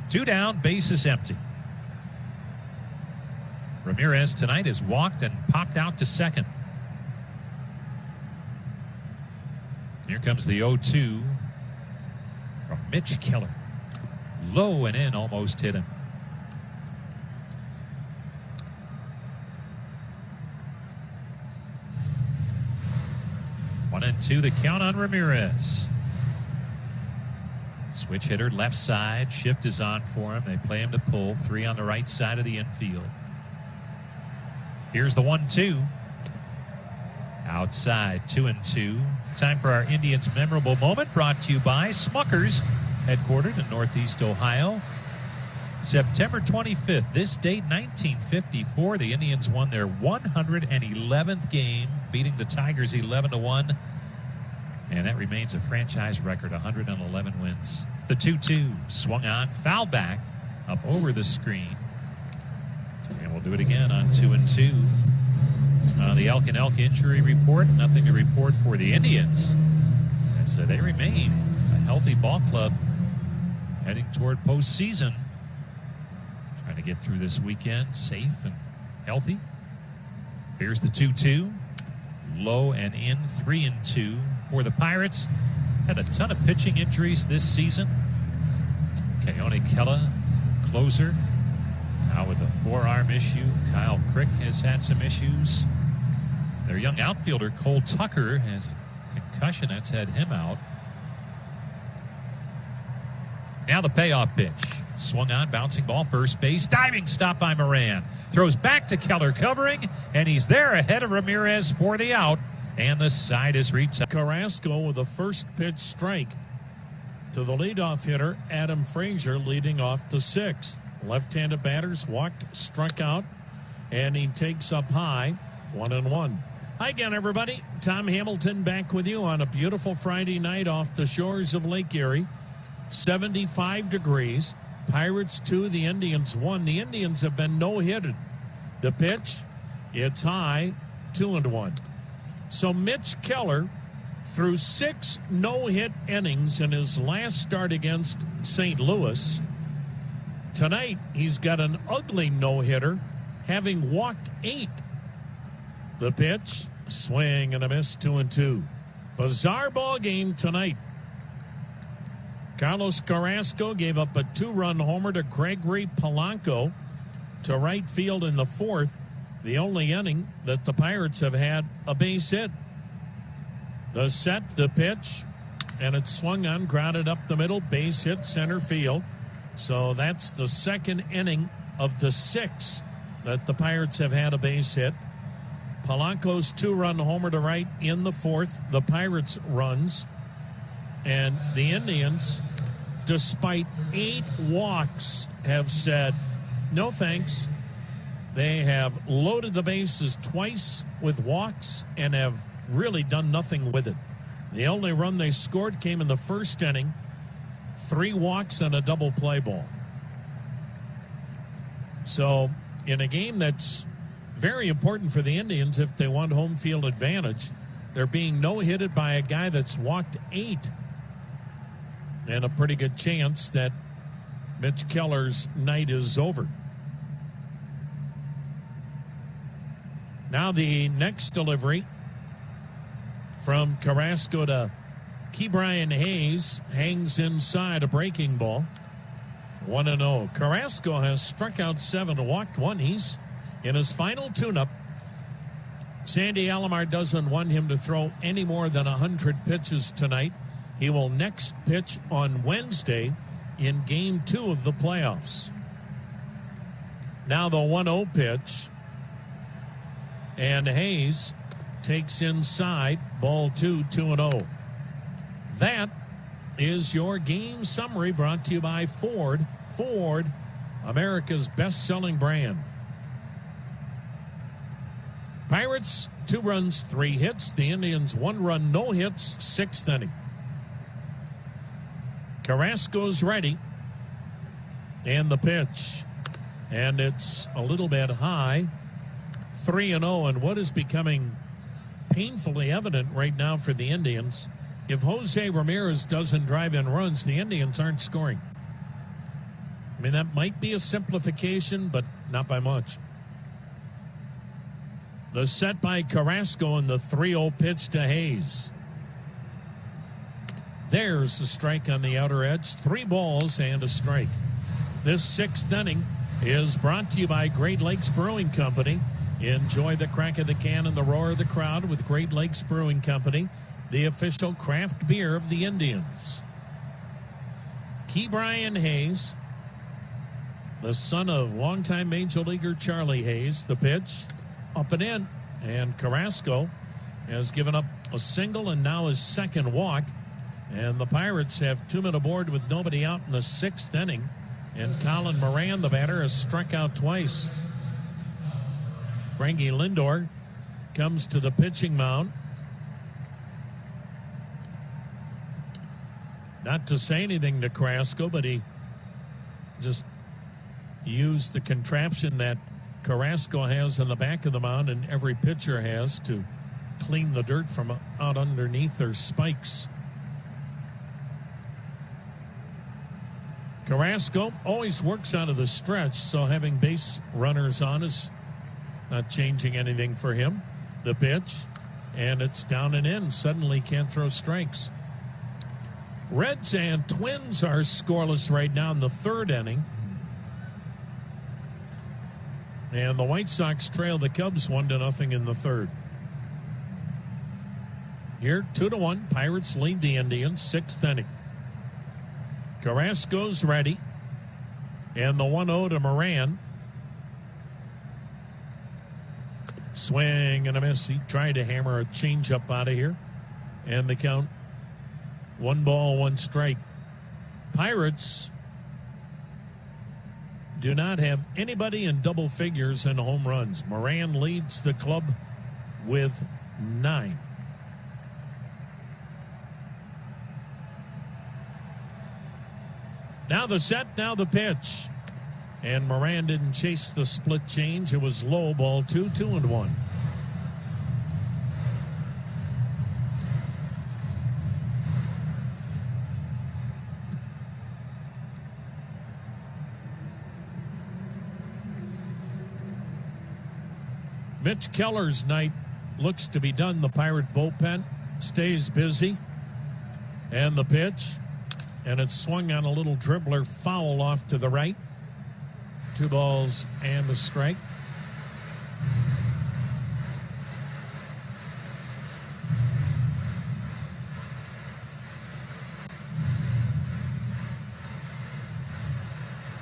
Two down, bases empty. Ramirez tonight has walked and popped out to second. Here comes the 0-2 from Mitch Keller. Low and in, almost hit him. One and two, the count on Ramirez. Switch hitter, left side. Shift is on for him. They play him to pull. 3 on the right side of the infield. Here's the 1-2. Outside, 2-2. Time for our Indians memorable moment, brought to you by Smucker's, headquartered in Northeast Ohio. September 25th, this date, 1954, the Indians won their 111th game, beating the Tigers 11-1. And that remains a franchise record, 111 wins. The 2-2 swung on, foul back, up over the screen. And we'll do it again on 2-2. The Elk and Elk injury report, nothing to report for the Indians. And so they remain a healthy ball club heading toward postseason. Trying to get through this weekend safe and healthy. Here's the 2-2. low and in, 3-2 for the Pirates. Had a ton of pitching injuries this season. Keone Kela, closer, now with a forearm issue. Kyle Crick has had some issues. Their young outfielder, Cole Tucker, has a concussion that's had him out. Now the payoff pitch. Swung on, bouncing ball, first base. Diving stop by Moran. Throws back to Keller covering, and he's there ahead of Ramirez for the out. And the side is reached. Carrasco with a first pitch strike to the leadoff hitter, Adam Frazier, leading off the sixth. Left-handed batters walked, struck out, and he takes up high, 1-1. Hi again, everybody. Tom Hamilton back with you on a beautiful Friday night off the shores of Lake Erie. 75 degrees. Pirates 2, the Indians 1. The Indians have been no-hitted. The pitch, it's high, 2-1. So Mitch Keller threw 6 no-hit innings in his last start against St. Louis. Tonight, he's got an ugly no-hitter, having walked 8. The pitch, swing and a miss, 2-2. Bizarre ball game tonight. Carlos Carrasco gave up a 2-run homer to Gregory Polanco to right field in the fourth, the only inning that the Pirates have had a base hit. The set, the pitch, and it's swung on, grounded up the middle, base hit, center field. So that's the second inning of the 6 that the Pirates have had a base hit. Polanco's 2-run homer to right in the fourth. The Pirates runs. And the Indians, despite 8 walks, have said, no thanks. They have loaded the bases twice with walks and have really done nothing with it. The only run they scored came in the first inning. 3 walks and a double play ball. So in a game that's very important for the Indians if they want home field advantage, they're being no-hitted by a guy that's walked 8. And a pretty good chance that Mitch Keller's night is over. Now the next delivery from Carrasco to Ke'Bryan Hayes hangs inside a breaking ball. 1-0. Carrasco has struck out 7, walked 1. He's in his final tune-up. Sandy Alomar doesn't want him to throw any more than 100 pitches tonight. He will next pitch on Wednesday in Game 2 of the playoffs. Now the 1-0 pitch. And Hayes takes inside, ball 2, 2-0. That is your game summary brought to you by Ford. Ford, America's best-selling brand. Pirates, 2 runs, 3 hits. The Indians, 1 run, no hits, 6th inning. Carrasco's ready. And the pitch. And it's a little bit high. 3-0. And what is becoming painfully evident right now for the Indians, if Jose Ramirez doesn't drive in runs, the Indians aren't scoring. I mean, that might be a simplification, but not by much. The set by Carrasco and the 3-0 pitch to Hayes. There's a strike on the outer edge. 3 balls and a strike. This 6th inning is brought to you by Great Lakes Brewing Company. Enjoy the crack of the can and the roar of the crowd with Great Lakes Brewing Company, the official craft beer of the Indians. Ke'Bryan Hayes, the son of longtime Major Leaguer Charlie Hayes. The pitch, up and in. And Carrasco has given up a single and now his 2nd walk. And the Pirates have 2 men aboard with nobody out in the 6th inning. And Colin Moran, the batter, has struck out twice. Frankie Lindor comes to the pitching mound. Not to say anything to Carrasco, but he just used the contraption that Carrasco has in the back of the mound and every pitcher has to clean the dirt from out underneath their spikes. Carrasco always works out of the stretch, so having base runners on is not changing anything for him. The pitch, and it's down and in. Suddenly can't throw strikes. Reds and Twins are scoreless right now in the third inning. And the White Sox trail the Cubs 1-0 in the third. Here, 2-1. Pirates lead the Indians, sixth inning. Carrasco's ready. And the 1-0 to Moran. Swing and a miss. He tried to hammer a changeup out of here. And the count, 1-1 strike. Pirates do not have anybody in double figures in home runs. Moran leads the club with 9. Now the set, now the pitch. And Moran didn't chase the split change. It was low, ball 2, 2-1. Mitch Keller's night looks to be done. The Pirate bullpen stays busy. And the pitch. And it's swung on a little dribbler foul off to the right. 2 balls and a strike.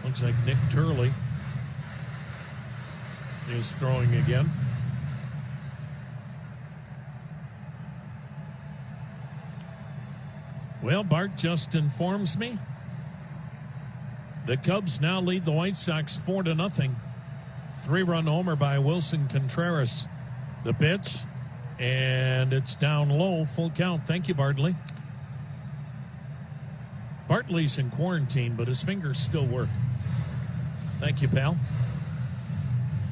Looks like Nick Turley is throwing again. Well, Bart just informs me the Cubs now lead the White Sox 4-0. 3-run homer by Wilson Contreras. The pitch, and it's down low, full count. Thank you, Bartley. Bartley's in quarantine, but his fingers still work. Thank you, pal.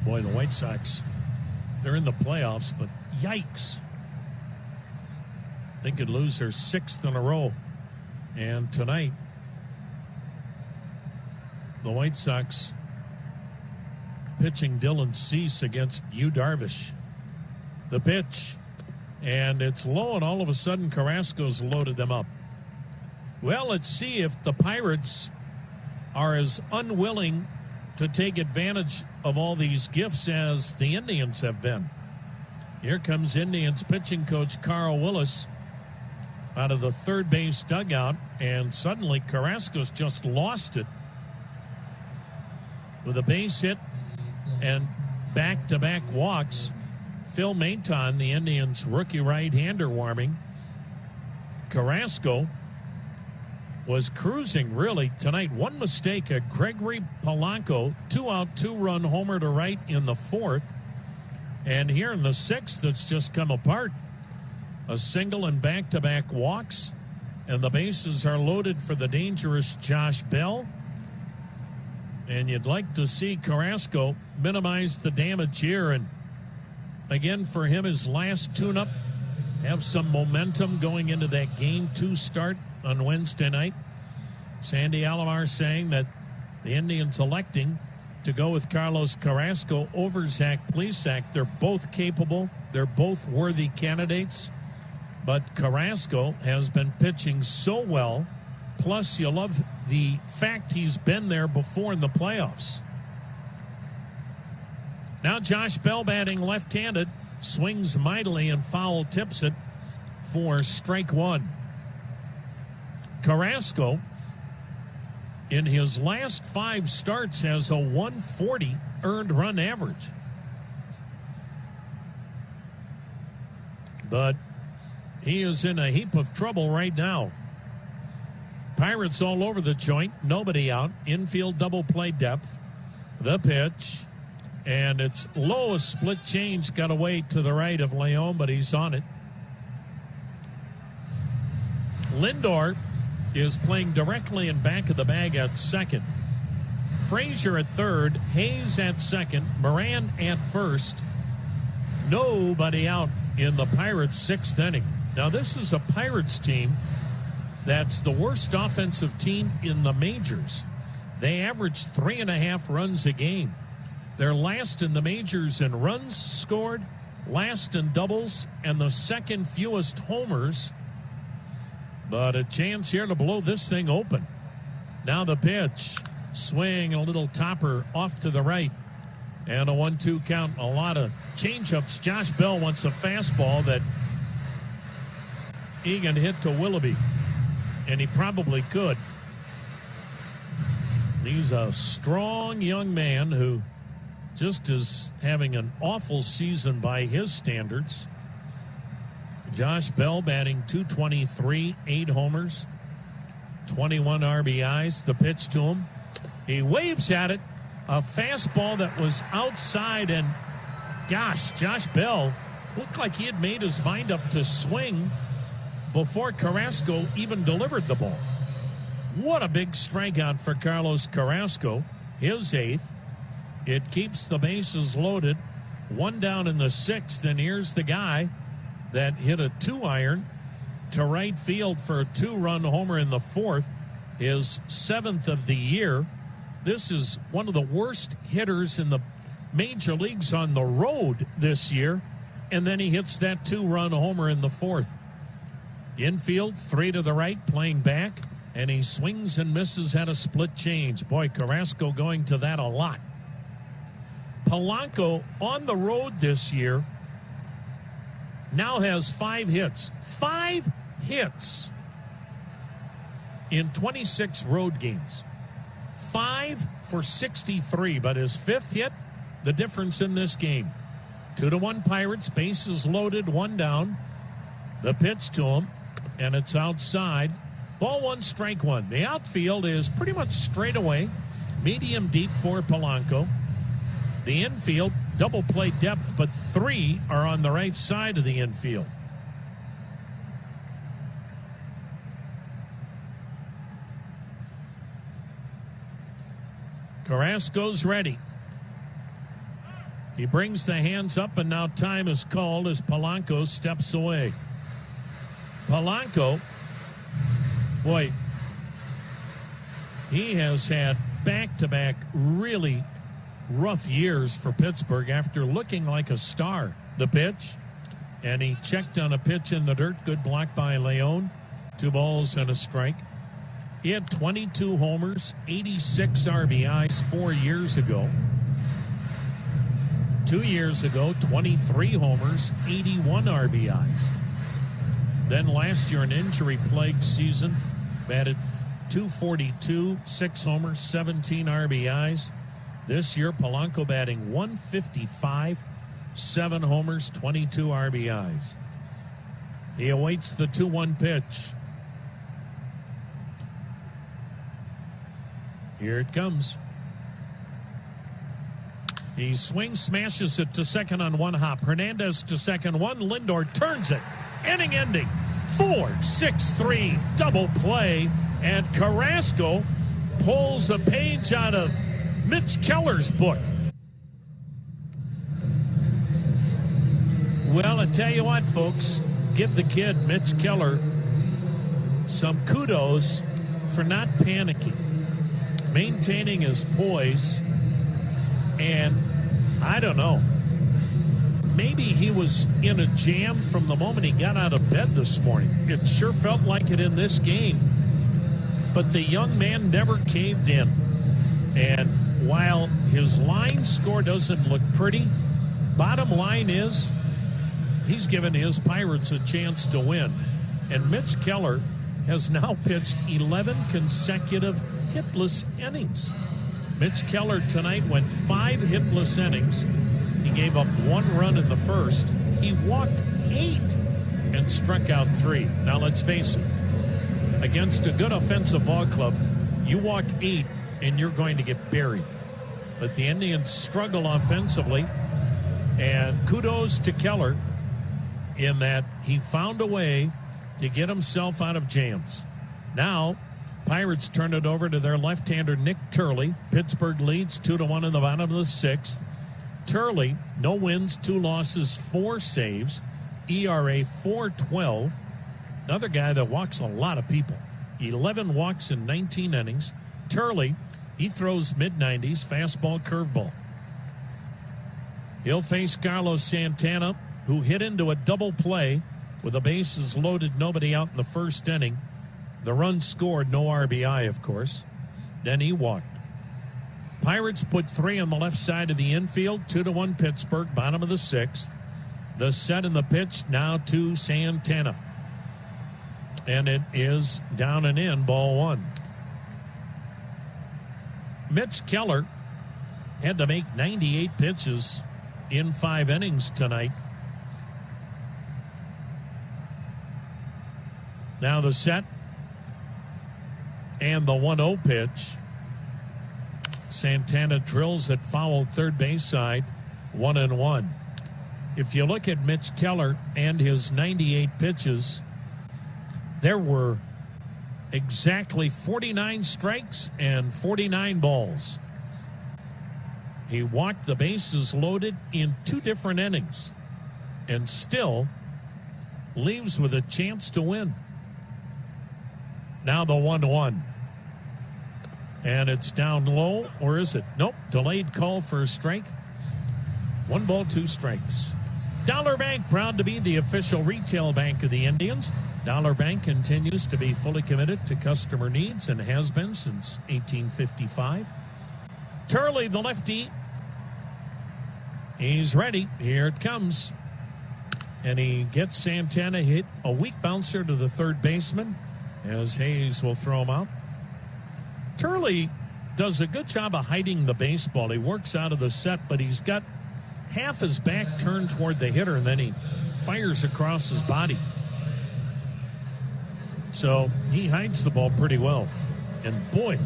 Boy, the White Sox, they're in the playoffs, but yikes. They could lose their 6th in a row. And tonight, the White Sox pitching Dylan Cease against Yu Darvish. The pitch, and it's low, and all of a sudden Carrasco's loaded them up. Well, let's see if the Pirates are as unwilling to take advantage of all these gifts as the Indians have been. Here comes Indians pitching coach Carl Willis out of the third base dugout, and suddenly Carrasco's just lost it with a base hit and back-to-back walks. Phil Maton, the Indians' rookie right-hander, warming. Carrasco was cruising, really, tonight. One mistake, a Gregory Polanco 2-out, 2-run homer to right in the fourth. And here in the sixth, it's just come apart. A single and back-to-back walks, and the bases are loaded for the dangerous Josh Bell. And you'd like to see Carrasco minimize the damage here. And again, for him, his last tune-up, have some momentum going into that Game 2 start on Wednesday night. Sandy Alomar saying that the Indians electing to go with Carlos Carrasco over Zach Plesac. They're both capable. They're both worthy candidates. But Carrasco has been pitching so well. Plus, you love the fact he's been there before in the playoffs. Now Josh Bell batting left-handed. Swings mightily and foul tips it for strike one. Carrasco, in his last 5 starts, has a 140 earned run average. But he is in a heap of trouble right now. Pirates all over the joint. Nobody out. Infield double play depth. The pitch. And it's low. A split change got away to the right of Leon, but he's on it. Lindor is playing directly in back of the bag at second. Frazier at third. Hayes at second. Moran at first. Nobody out in the Pirates' 6th inning. Now, this is a Pirates team that's the worst offensive team in the majors. They average 3.5 runs a game. They're last in the majors in runs scored last in doubles and the second fewest homers. But a chance here to blow this thing open. Now the pitch. Swing, a little topper off to the right. And a 1-2 count. A lot of changeups. Josh Bell wants a fastball that he can hit to Willoughby. And he probably could. He's a strong young man who just is having an awful season by his standards. Josh Bell batting .223, 8 homers, 21 RBIs. The pitch to him. He waves at it. A fastball that was outside, and gosh, Josh Bell looked like he had made his mind up to swing before Carrasco even delivered the ball. What a big strikeout for Carlos Carrasco, his 8th. It keeps the bases loaded. 1 down in the 6th, and here's the guy that hit a 2-iron to right field for a 2-run homer in the 4th, his 7th of the year. This is one of the worst hitters in the major leagues on the road this year, and then he hits that 2-run homer in the 4th. Infield, 3 to the right, playing back, and he swings and misses at a split change. Boy, Carrasco going to that a lot. Polanco on the road this year now has 5 hits. 5 hits in 26 road games. 5 for 63, but his 5th hit, the difference in this game. 2-1 Pirates, bases loaded, 1 down. The pitch to him, and it's outside. Ball 1, strike 1. The outfield is pretty much straight away, medium deep for Polanco. The infield, double play depth, but 3 are on the right side of the infield. Carrasco's ready. He brings the hands up, and now time is called as Polanco steps away. Polanco, boy, he has had back-to-back really rough years for Pittsburgh after looking like a star. The pitch, and he checked on a pitch in the dirt. Good block by Leon. 2 balls and a strike. He had 22 homers, 86 RBIs 4 years ago. 2 years ago, 23 homers, 81 RBIs. Then last year, an injury-plagued season, batted .242, 6 homers, 17 RBIs. This year, Polanco batting .155, 7 homers, 22 RBIs. He awaits the 2-1 pitch. Here it comes. He swings, smashes it to second on 1 hop. Hernandez to second, 1. Lindor turns it. Inning ending. 4-6-3 double play. And Carrasco pulls a page out of Mitch Keller's book. Well, I tell you what, folks, give the kid, Mitch Keller, some kudos for not panicking, maintaining his poise, and I don't know, maybe he was in a jam from the moment he got out of bed this morning. It sure felt like it in this game, but the young man never caved in. And while his line score doesn't look pretty, bottom line is he's given his Pirates a chance to win. And Mitch Keller has now pitched 11 consecutive hitless innings. Mitch Keller tonight went 5 hitless innings. He gave up 1 run in the first. He walked 8 and struck out 3. Now let's face it, against a good offensive ball club, you walk 8 and you're going to get buried. But the Indians struggle offensively, and kudos to Keller in that he found a way to get himself out of jams. Now, Pirates turn it over to their left-hander, Nick Turley. Pittsburgh leads 2-1 in the bottom of the 6th. Turley, no wins, 2 losses, 4 saves, ERA 4.12. Another guy that walks a lot of people. 11 walks in 19 innings. Turley, he throws mid-90s, fastball, curveball. He'll face Carlos Santana who hit into a double play with the bases loaded, nobody out in the first inning. The run scored, no RBI, of course. Then he walked. Pirates put 3 on the left side of the infield, 2-1 Pittsburgh, bottom of the 6th. The set and the pitch now to Santana. And it is down and in, ball 1. Mitch Keller had to make 98 pitches in 5 innings tonight. Now the set and the 1-0 pitch. Santana drills at foul third base side, 1-1. If you look at Mitch Keller and his 98 pitches, there were exactly 49 strikes and 49 balls. He walked the bases loaded in 2 different innings and still leaves with a chance to win. Now the 1-1. And it's down low, or is it? Nope, delayed call for a strike. 1 ball, 2 strikes. Dollar Bank, proud to be the official retail bank of the Indians. Dollar Bank continues to be fully committed to customer needs and has been since 1855. Turley, the lefty, he's ready. Here it comes. And he gets Santana hit a weak bouncer to the third baseman as Hayes will throw him out. Turley does a good job of hiding the baseball. He works out of the set, but he's got half his back turned toward the hitter, and then he fires across his body. So he hides the ball pretty well. And boy,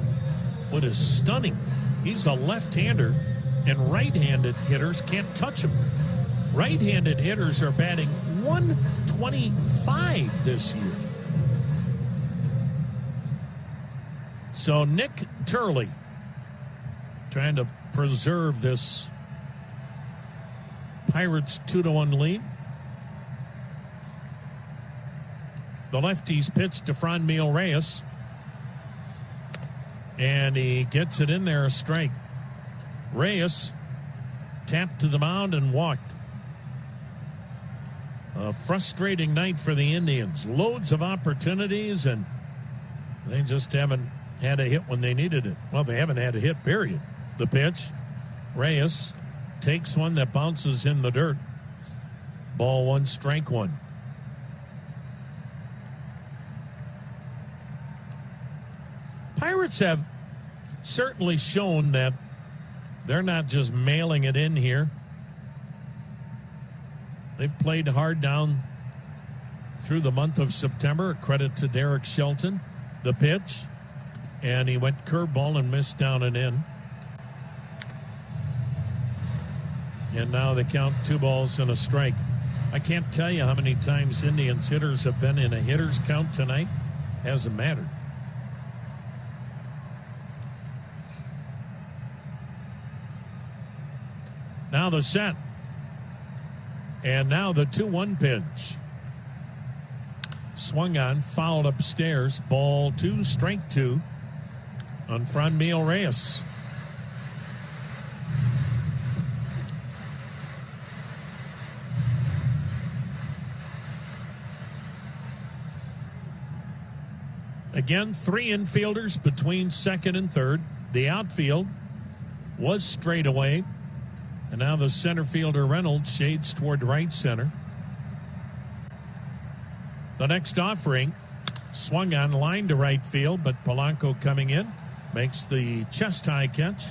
what is stunning. He's a left-hander, and right-handed hitters can't touch him. Right-handed hitters are batting 125 this year. So Nick Turley trying to preserve this Pirates 2-1 lead. The lefties pitch to Franmil Reyes. And he gets it in there, a strike. Reyes tapped to the mound and walked. A frustrating night for the Indians. Loads of opportunities, and they just haven't had a hit when they needed it. Well, they haven't had a hit, period. The pitch. Reyes takes one that bounces in the dirt. Ball 1, strike 1. Pirates have certainly shown that they're not just mailing it in here. They've played hard down through the month of September. A credit to Derek Shelton. The pitch, and he went curveball and missed down and in. And now they count 2 balls and a strike. I can't tell you how many times Indians hitters have been in a hitter's count tonight. Hasn't mattered. Now the set. And now the 2-1 pitch. Swung on, fouled upstairs. Ball 2, strike 2 on Franmil Reyes. Again, 3 infielders between second and third. The outfield was straight away. And now the center fielder Reynolds shades toward right center. The next offering swung on, line to right field, but Polanco coming in makes the chest high catch.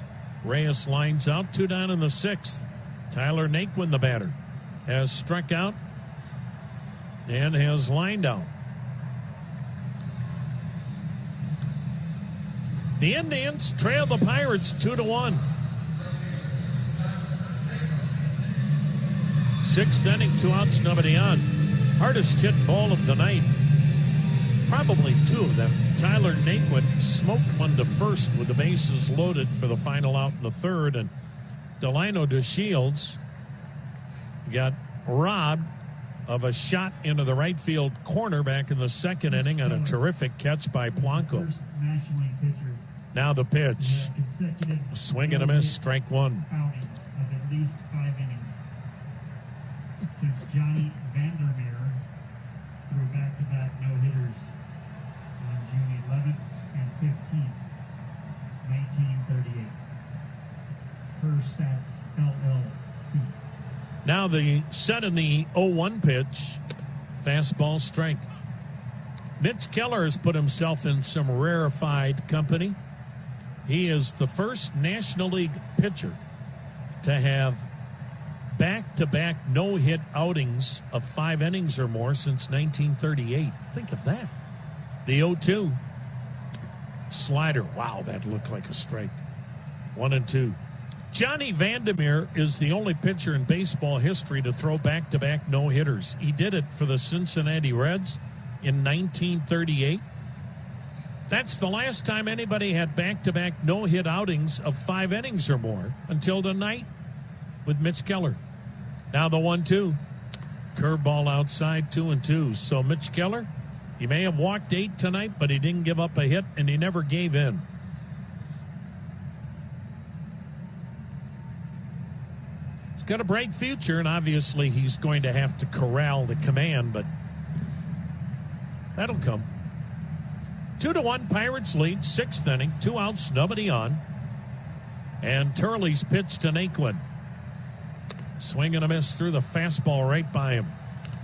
Reyes lines out, 2 down in the 6th. Tyler Naquin, the batter, has struck out and has lined out. The Indians trail the Pirates 2-1. 6th inning, 2 outs, nobody on. Hardest hit ball of the night. Probably 2 of them. Tyler Naquin smoked one to first with the bases loaded for the final out in the 3rd. And Delino DeShields got robbed of a shot into the right field corner back in the 2nd inning on a terrific catch by Polanco. Now the pitch. Swing and a miss, strike 1. Outing of at least 5 innings since John Per Stats LLC. Now the set in the 0-1 pitch. Fastball strike. Mitch Keller has put himself in some rarefied company. He is the first National League pitcher to have back-to-back no-hit outings of 5 innings or more since 1938. Think of that. The 0-2 slider. Wow, that looked like a strike. 1-2. Johnny Vandermeer is the only pitcher in baseball history to throw back-to-back no-hitters. He did it for the Cincinnati Reds in 1938. That's the last time anybody had back-to-back no-hit outings of 5 innings or more until tonight with Mitch Keller. Now the 1-2. Curveball outside, 2-2. So Mitch Keller, he may have walked 8 tonight, but he didn't give up a hit, and he never gave in. He's got a bright future, and obviously he's going to have to corral the command, but that'll come. 2-1, Pirates lead, 6th inning, 2 outs, nobody on. And Turley's pitch to Naquin. Swing and a miss through the fastball right by him.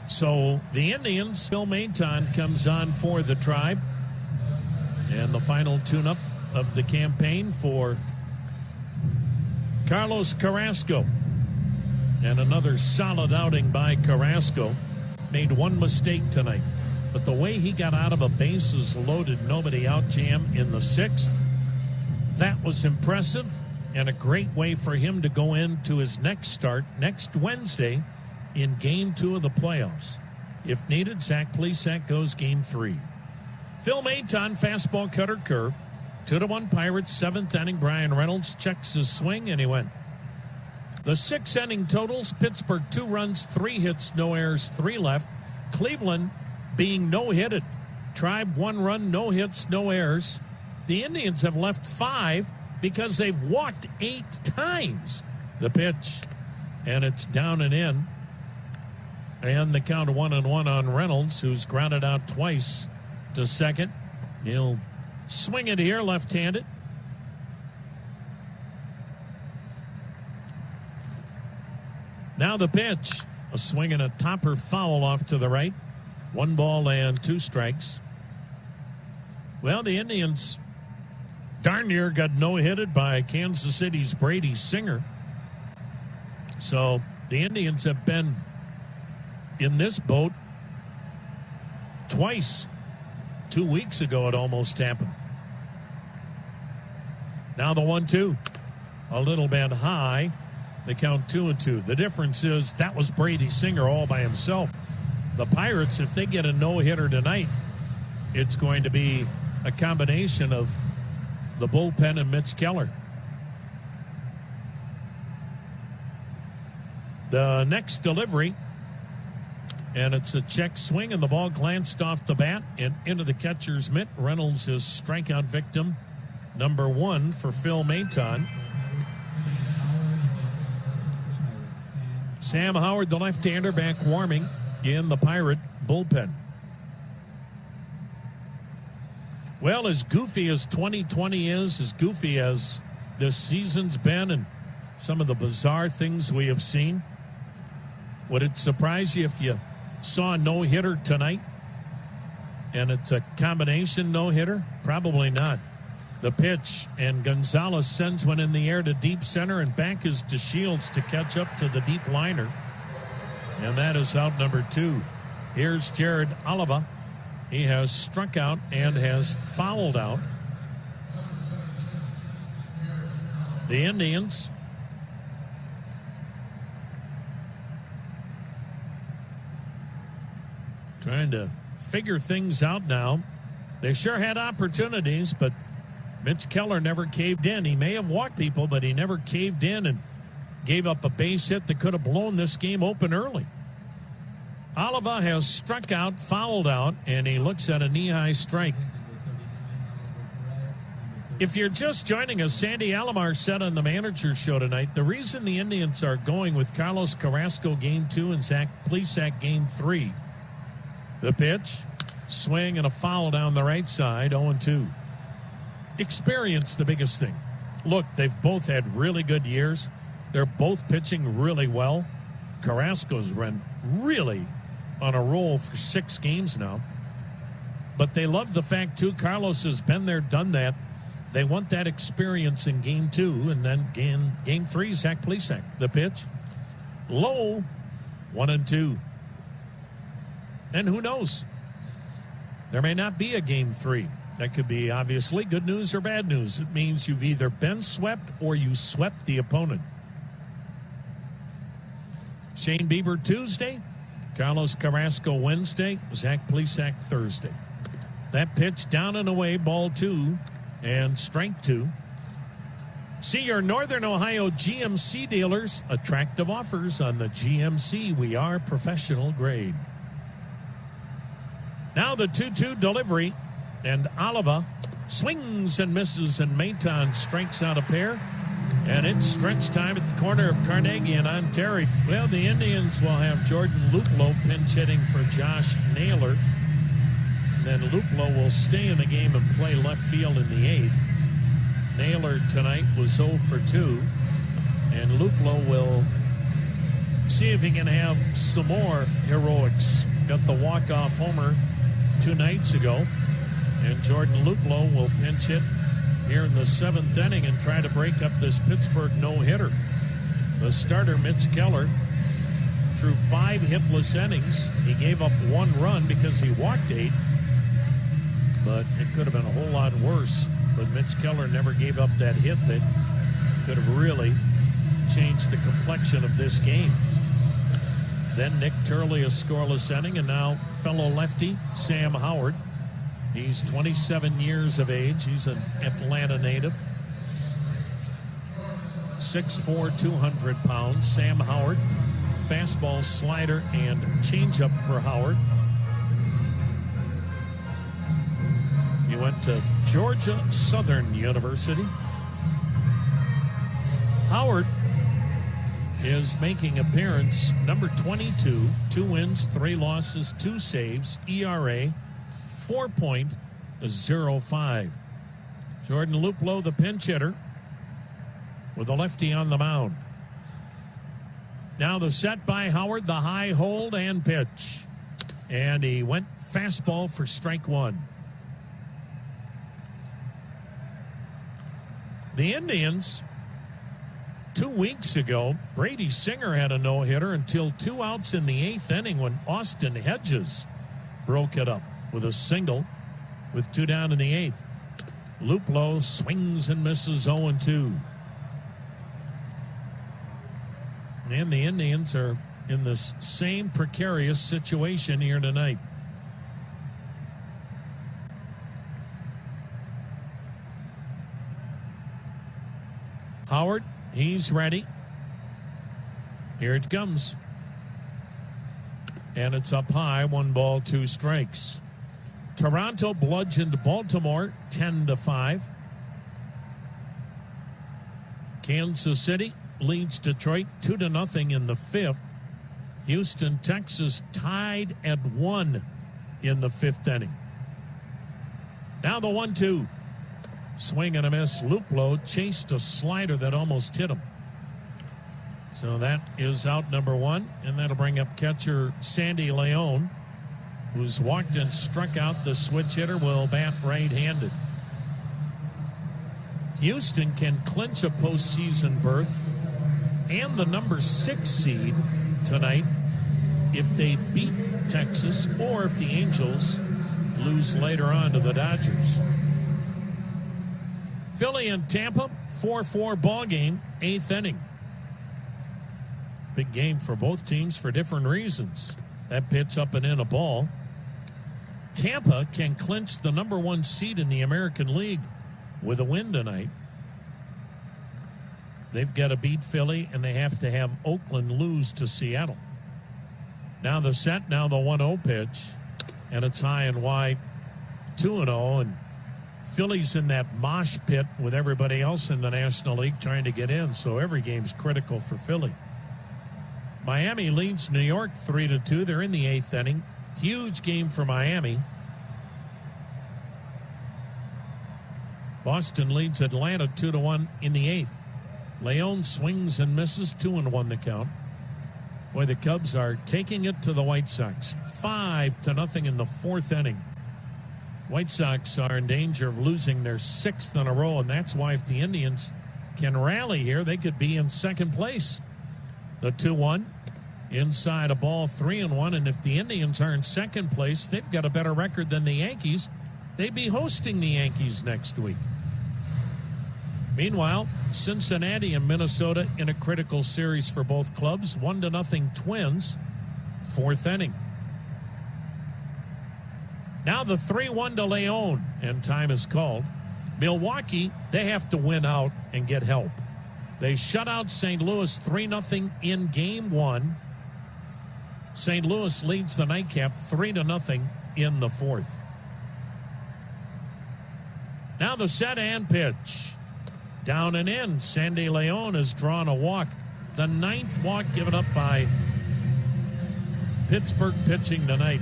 So the Indians, Phil Maton comes on for the Tribe. And the final tune-up of the campaign for Carlos Carrasco. And another solid outing by Carrasco. Made one mistake tonight. But the way he got out of a bases loaded, nobody out jam in the 6th, that was impressive. And a great way for him to go into his next start next Wednesday in Game 2 of the playoffs. If needed, Zach Plesac goes Game 3. Phil Maton, fastball, cutter, curve. 2-1 Pirates, 7th inning. Brian Reynolds checks his swing, and he went. The 6th inning totals, Pittsburgh 2 runs, 3 hits, no errors, 3 left. Cleveland being no-hitted. Tribe 1 run, no hits, no errors. The Indians have left 5 because they've walked 8 times. The pitch, and it's down and in. And the count of 1-1 on Reynolds, who's grounded out twice to second. He'll swing it here, left-handed. Now the pitch, a swing and a topper foul off to the right. 1 ball and 2 strikes. Well, the Indians darn near got no-hitted by Kansas City's Brady Singer. So the Indians have been in this boat twice. 2 weeks ago it almost happened. Now the 1-2. A little bit high. The count 2-2. The difference is that was Brady Singer all by himself. The Pirates, if they get a no-hitter tonight, it's going to be a combination of the bullpen and Mitch Keller. The next delivery, and it's a check swing, and the ball glanced off the bat and into the catcher's mitt. Reynolds is strikeout victim number 1 for Phil Maton. Sam Howard, the left-hander, back warming in the Pirate bullpen. Well, as goofy as 2020 is, as goofy as this season's been and some of the bizarre things we have seen, would it surprise you if you saw a no-hitter tonight and it's a combination no-hitter? Probably not. The pitch, and Gonzalez sends one in the air to deep center, and back is DeShields to catch up to the deep liner. And that is out number 2. Here's Jared Oliva. He has struck out and has fouled out. The Indians trying to figure things out now. They sure had opportunities, but Mitch Keller never caved in. He may have walked people, but he never caved in and gave up a base hit that could have blown this game open early. Oliva has struck out, fouled out, and he looks at a knee-high strike. If you're just joining us, Sandy Alomar said on the Manager Show tonight, the reason the Indians are going with Carlos Carrasco Game 2 and Zach Plesac Game 3. The pitch, swing and a foul down the right side, 0-2. Experience, the biggest thing. look, they've both had really good years. They're both pitching really well. Carrasco's run really on a roll for 6 games now. But they love the fact, too, Carlos has been there, done that. They want that experience in Game 2. And then Game 3, Zach Plesac, the pitch. Low, 1-2. And who knows? There may not be a Game 3. That could be, obviously, good news or bad news. It means you've either been swept or you swept the opponent. Shane Bieber Tuesday, Carlos Carrasco Wednesday, Zach Plesac Thursday. That pitch down and away, ball 2, and strike 2. See your Northern Ohio GMC dealers. Attractive offers on the GMC. We are professional grade. Now the 2-2 delivery, and Oliva swings and misses, and Maton strikes out a pair. And it's stretch time at the corner of Carnegie and Ontario. Well, the Indians will have Jordan Luplow pinch hitting for Josh Naylor. Then Luplow will stay in the game and play left field in the 8th. Naylor tonight was 0 for 2. And Luplow will see if he can have some more heroics. Got the walk-off homer 2 nights ago. And Jordan Luplow will pinch hit here in the 7th inning and try to break up this Pittsburgh no-hitter. The starter, Mitch Keller, through 5 hitless innings. He gave up 1 run because he walked 8. But it could have been a whole lot worse. But Mitch Keller never gave up that hit that could have really changed the complexion of this game. Then Nick Turley, a scoreless inning, and now fellow lefty Sam Howard. He's 27 years of age. He's an Atlanta native. 6'4", 200 pounds. Sam Howard. Fastball, slider, and changeup for Howard. He went to Georgia Southern University. Howard is making appearance number 22. 2 wins, 3 losses, 2 saves. ERA 4.05. Jordan Luplow, the pinch hitter, with a lefty on the mound. Now the set by Howard, the high hold and pitch. And he went fastball for strike 1. The Indians, 2 weeks ago, Brady Singer had a no-hitter until 2 outs in the 8th inning when Austin Hedges broke it up with a single with 2 down in the 8th. Luplow swings and misses 0-2. And the Indians are in this same precarious situation here tonight. Howard, he's ready. Here it comes. And it's up high, 1 ball, 2 strikes. Toronto bludgeoned Baltimore 10-5. Kansas City leads Detroit 2-0 in the 5th. Houston, Texas tied at 1 in the 5th inning. Now the 1-2. Swing and a miss. Luplow chased a slider that almost hit him. So that is out number 1, and that'll bring up catcher Sandy Leon, who's walked and struck out. The switch hitter will bat right-handed. Houston can clinch a postseason berth and the number 6 seed tonight if they beat Texas or if the Angels lose later on to the Dodgers. Philly and Tampa, 4-4 ball game, 8th inning. Big game for both teams for different reasons. That pitch up and in a ball. Tampa can clinch the number 1 seed in the American League with a win tonight. They've got to beat Philly, and they have to have Oakland lose to Seattle. Now the set, now the 1-0 pitch, and it's high and wide, 2-0, and Philly's in that mosh pit with everybody else in the National League trying to get in, so every game's critical for Philly. Miami leads New York 3-2. They're in the 8th inning. Huge game for Miami. Boston leads Atlanta 2-1 in the 8th. Leon swings and misses, 2-1 the count. Boy, the Cubs are taking it to the White Sox, 5-0 in the 4th inning. White Sox are in danger of losing their 6th in a row, and that's why if the Indians can rally here, they could be in second place. The 2-1 inside a ball, 3-1, and if the Indians are in second place, they've got a better record than the Yankees. They'd be hosting the Yankees next week. Meanwhile, Cincinnati and Minnesota in a critical series for both clubs, 1-0 Twins, 4th inning. Now the 3-1 to Leon, and time is called. Milwaukee, they have to win out and get help. They shut out St. Louis 3-0 in Game 1. St. Louis leads the nightcap 3-0 in the 4th. Now the set and pitch. Down and in. Sandy Leon has drawn a walk. The 9th walk given up by Pittsburgh pitching tonight.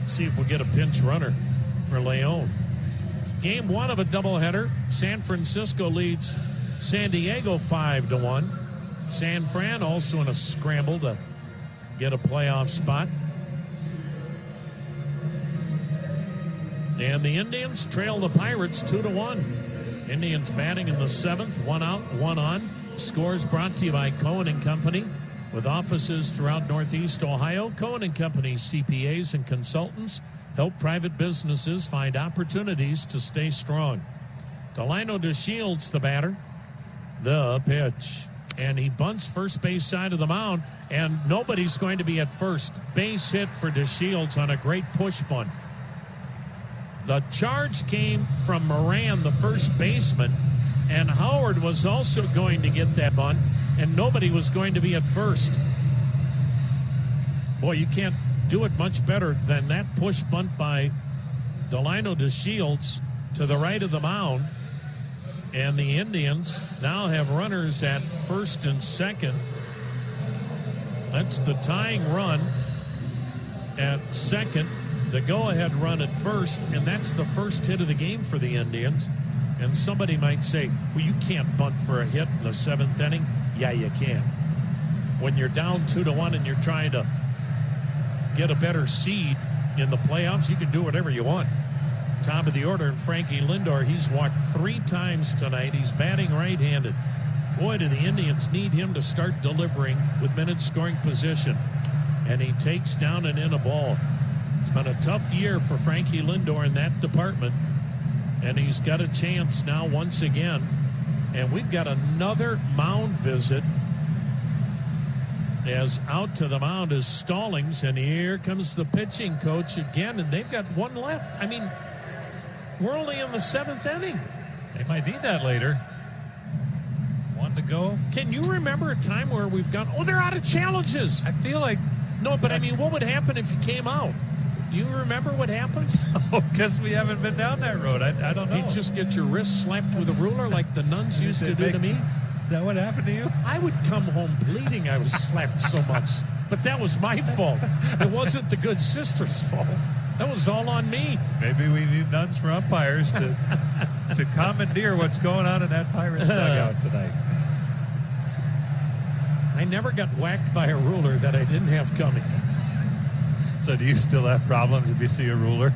See if we'll get a pinch runner for Leon. Game 1 of a doubleheader. San Francisco leads San Diego 5-1. San Fran also in a scramble to get a playoff spot. And the Indians trail the Pirates 2-1. Indians batting in the 7th, 1 out, 1 on. Scores brought to you by Cohen & Company. With offices throughout Northeast Ohio, Cohen & Company CPAs and consultants help private businesses find opportunities to stay strong. Delino DeShields, the batter. The pitch. And he bunts first base side of the mound, and nobody's going to be at first. Base hit for DeShields on a great push bunt. The charge came from Moran, the first baseman, and Howard was also going to get that bunt, and nobody was going to be at first. Boy, you can't do it much better than that push bunt by Delino DeShields to the right of the mound. And the Indians now have runners at first and second. That's the tying run at second. The go-ahead run at first, and that's the first hit of the game for the Indians. And somebody might say, well, you can't bunt for a hit in the 7th inning. Yeah, you can. When you're down 2-1 and you're trying to get a better seed in the playoffs, you can do whatever you want. Top of the order, and Frankie Lindor, he's walked 3 times tonight. He's batting right-handed. Boy, do the Indians need him to start delivering with minutes scoring position. And he takes down and in a ball. It's been a tough year for Frankie Lindor in that department, and he's got a chance now once again. And we've got another mound visit, as out to the mound is Stallings, and here comes the pitching coach again, and they've got 1 left. I mean, we're only in the 7th inning. They might need that later. 1 to go. Can you remember a time where we've gone, oh, they're out of challenges? I feel like... No, but I mean, what would happen if you came out? Do you remember what happens? Oh, because we haven't been down that road. I don't know. Did you just get your wrist slapped with a ruler like the nuns used to do to me? Is that what happened to you? I would come home bleeding. I was slapped so much. But that was my fault. It wasn't the good sister's fault. That was all on me. Maybe we need nuns for umpires to commandeer what's going on in that Pirates dugout tonight. I never got whacked by a ruler that I didn't have coming. So do you still have problems if you see a ruler?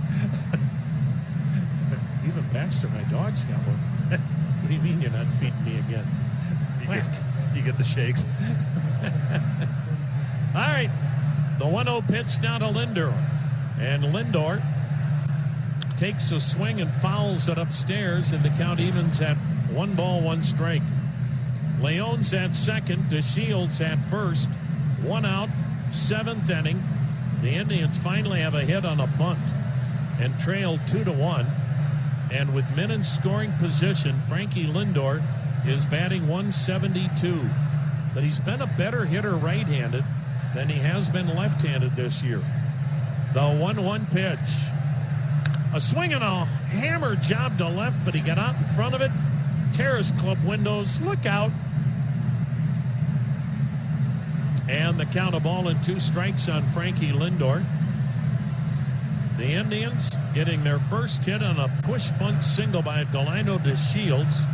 Even Baxter, my dog's got one. What do you mean you're not feeding me again? You get the shakes. All right. The 1-0 pitch now to Lindor. And Lindor takes a swing and fouls it upstairs, and the count evens at 1 ball, 1 strike. Leon's at second. DeShields at first. 1 out, 7th inning. The Indians finally have a hit on a bunt and trail 2-1. And with men in scoring position, Frankie Lindor is batting 172. But he's been a better hitter right-handed than he has been left-handed this year. The 1-1 pitch. A swing and a hammer job to left, but he got out in front of it. Terrace Club windows, look out. And the count of ball and 2 strikes on Frankie Lindor. The Indians getting their first hit on a push bunt single by Delino DeShields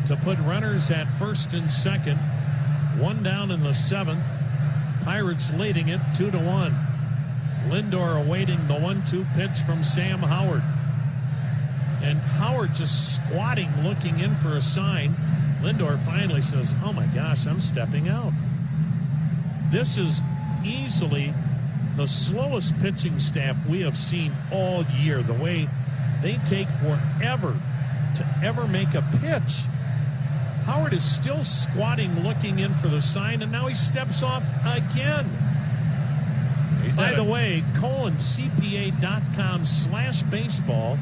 to put runners at first and second. One down in the seventh. Pirates leading it 2-1. Lindor awaiting the 1-2 pitch from Sam Howard. And Howard just squatting, looking in for a sign. Lindor finally says, oh my gosh, I'm stepping out. This is easily the slowest pitching staff we have seen all year. The way they take forever to ever make a pitch. Howard is still squatting, looking in for the sign, and now he steps off again. By the way, ColinCPA.com/baseball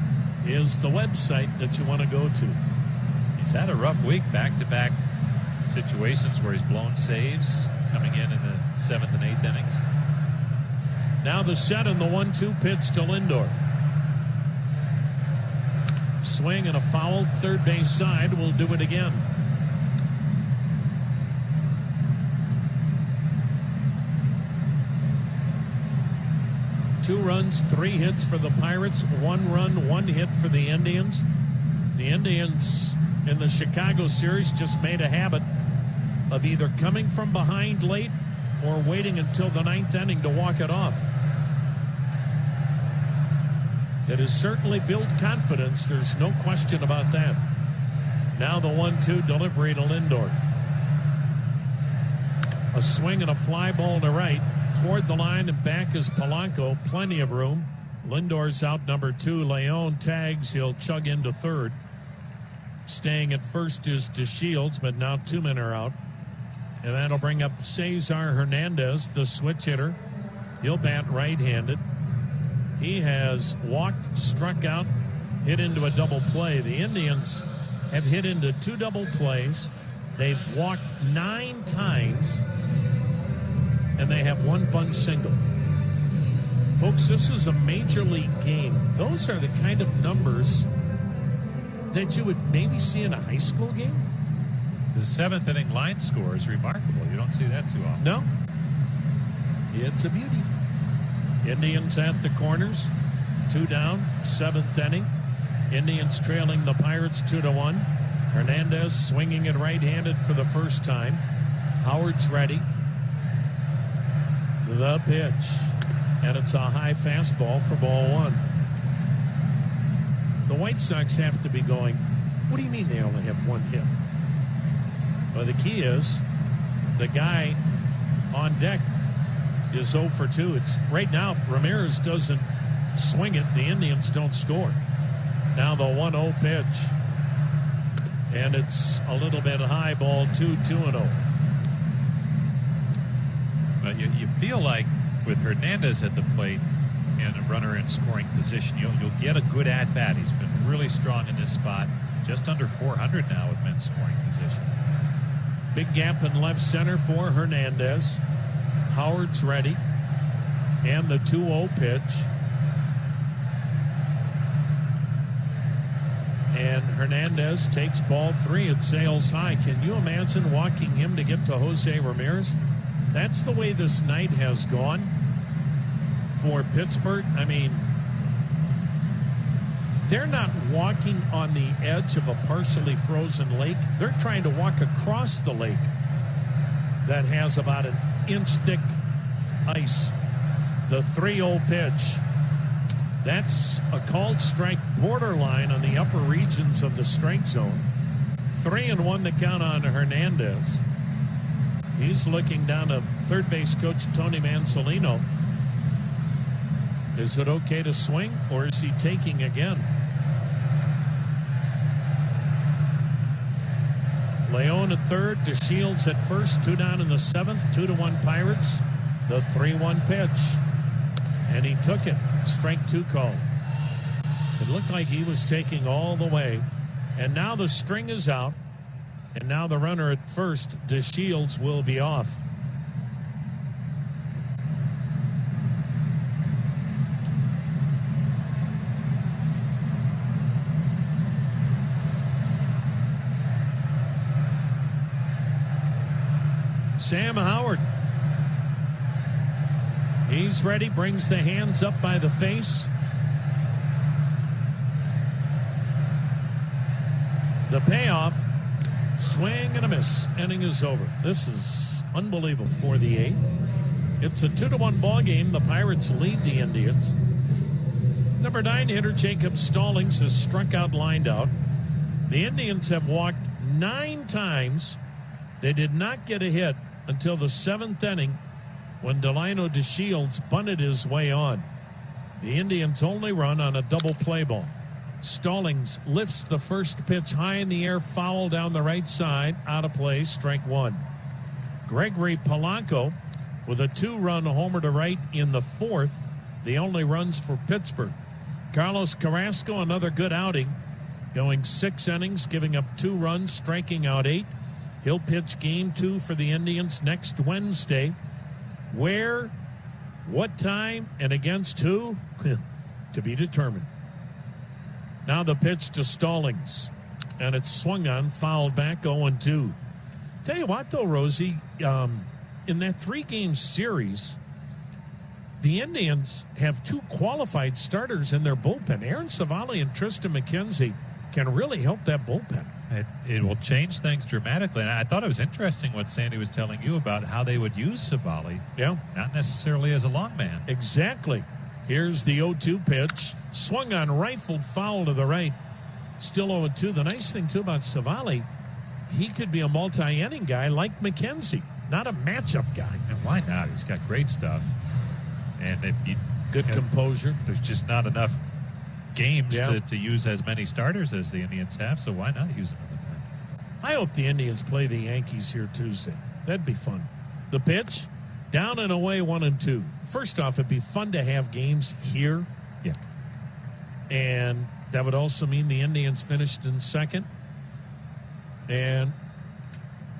is the website that you want to go to. He's had a rough week, back-to-back situations where he's blown saves coming in the 7th and 8th innings. Now the set and the 1-2 pitch to Lindor. Swing and a foul, third base side. Will do it again. Two runs, 3 hits for the Pirates. 1 run, 1 hit for the Indians. The Indians in the Chicago series just made a habit of either coming from behind late or waiting until the 9th inning to walk it off. It has certainly built confidence. There's no question about that. Now the 1-2 delivery to Lindor. A swing and a fly ball to right. Toward the line and back is Polanco. Plenty of room. Lindor's out number 2. Leon tags. He'll chug into third. Staying at first is DeShields, but now 2 men are out. And that'll bring up Cesar Hernandez, the switch hitter. He'll bat right-handed. He has walked, struck out, hit into a double play. The Indians have hit into 2 double plays. They've walked 9 times, and they have 1 bunt single. Folks, this is a major league game. Those are the kind of numbers that you would maybe see in a high school game. The 7th inning line score is remarkable. You don't see that too often. No. It's a beauty. Indians at the corners. 2 down, 7th inning. Indians trailing the Pirates 2-1. Hernandez swinging it right-handed for the first time. Howard's ready. The pitch. And it's a high fastball for ball 1. The White Sox have to be going, what do you mean they only have 1 hit? Well, the key is the guy on deck is 0 for 2. It's right now, if Ramirez doesn't swing it, the Indians don't score. Now the 1-0 pitch. And it's a little bit high, ball 2, 2-0. But you feel like with Hernandez at the plate and a runner in scoring position, you'll get a good at-bat. He's been really strong in this spot. Just under 400 now with men scoring position. Big gap in left center for Hernandez. Howard's ready. And the 2-0 pitch. And Hernandez takes ball 3. It sails high. Can you imagine walking him to get to Jose Ramirez? That's the way this night has gone for Pittsburgh. I mean, they're not walking on the edge of a partially frozen lake. They're trying to walk across the lake that has about an inch thick ice. The 3-0 pitch. That's a called strike, borderline on the upper regions of the strike zone. 3-1 the count on Hernandez. He's looking down to third base coach Tony Mansolino. Is it okay to swing, or is he taking again? Leon at third, DeShields at first, 2 down in the 7th, 2-1 Pirates. The 3-1 pitch. And he took it. Strike 2 call. It looked like he was taking all the way. And now the string is out. And now the runner at first, DeShields, will be off. Sam Howard He's ready, brings the hands up by the face. The payoff, swing and a miss. Inning is over. This is unbelievable for the eighth. It's a 2-1 ball game. The Pirates lead the Indians. Number 9 hitter Jacob Stallings has struck out, lined out. The Indians have walked 9 times. They did not get a hit until the 7th inning when Delino DeShields bunted his way on. The Indians' only run on a double play ball. Stallings lifts the first pitch high in the air, foul down the right side, out of play, strike 1. Gregory Polanco with a 2-run homer to right in the 4th, the only runs for Pittsburgh. Carlos Carrasco, another good outing, going 6 innings, giving up 2 runs, striking out 8. He'll pitch game 2 for the Indians next Wednesday. Where, what time, and against who? To be determined. Now the pitch to Stallings, and it's swung on, fouled back, 0-2. Tell you what, though, Rosie, in that 3-game series, the Indians have 2 qualified starters in their bullpen. Aaron Savali and Tristan McKenzie can really help that bullpen. It will change things dramatically. And I thought it was interesting what Sandy was telling you about how they would use Savali. Yeah. Not necessarily as a long man. Exactly. Here's the 0-2 pitch. Swung on, rifled foul to the right. Still 0-2. The nice thing, too, about Savali, he could be a multi-inning guy like McKenzie, not a matchup guy. And why not? He's got great stuff. And if you, good composure. There's just not enough games to use as many starters as the Indians have, so why not use them? I hope the Indians play the Yankees here Tuesday. That'd be fun. The pitch, down and away, 1-2. First off, it'd be fun to have games here. Yeah. And that would also mean the Indians finished in second. And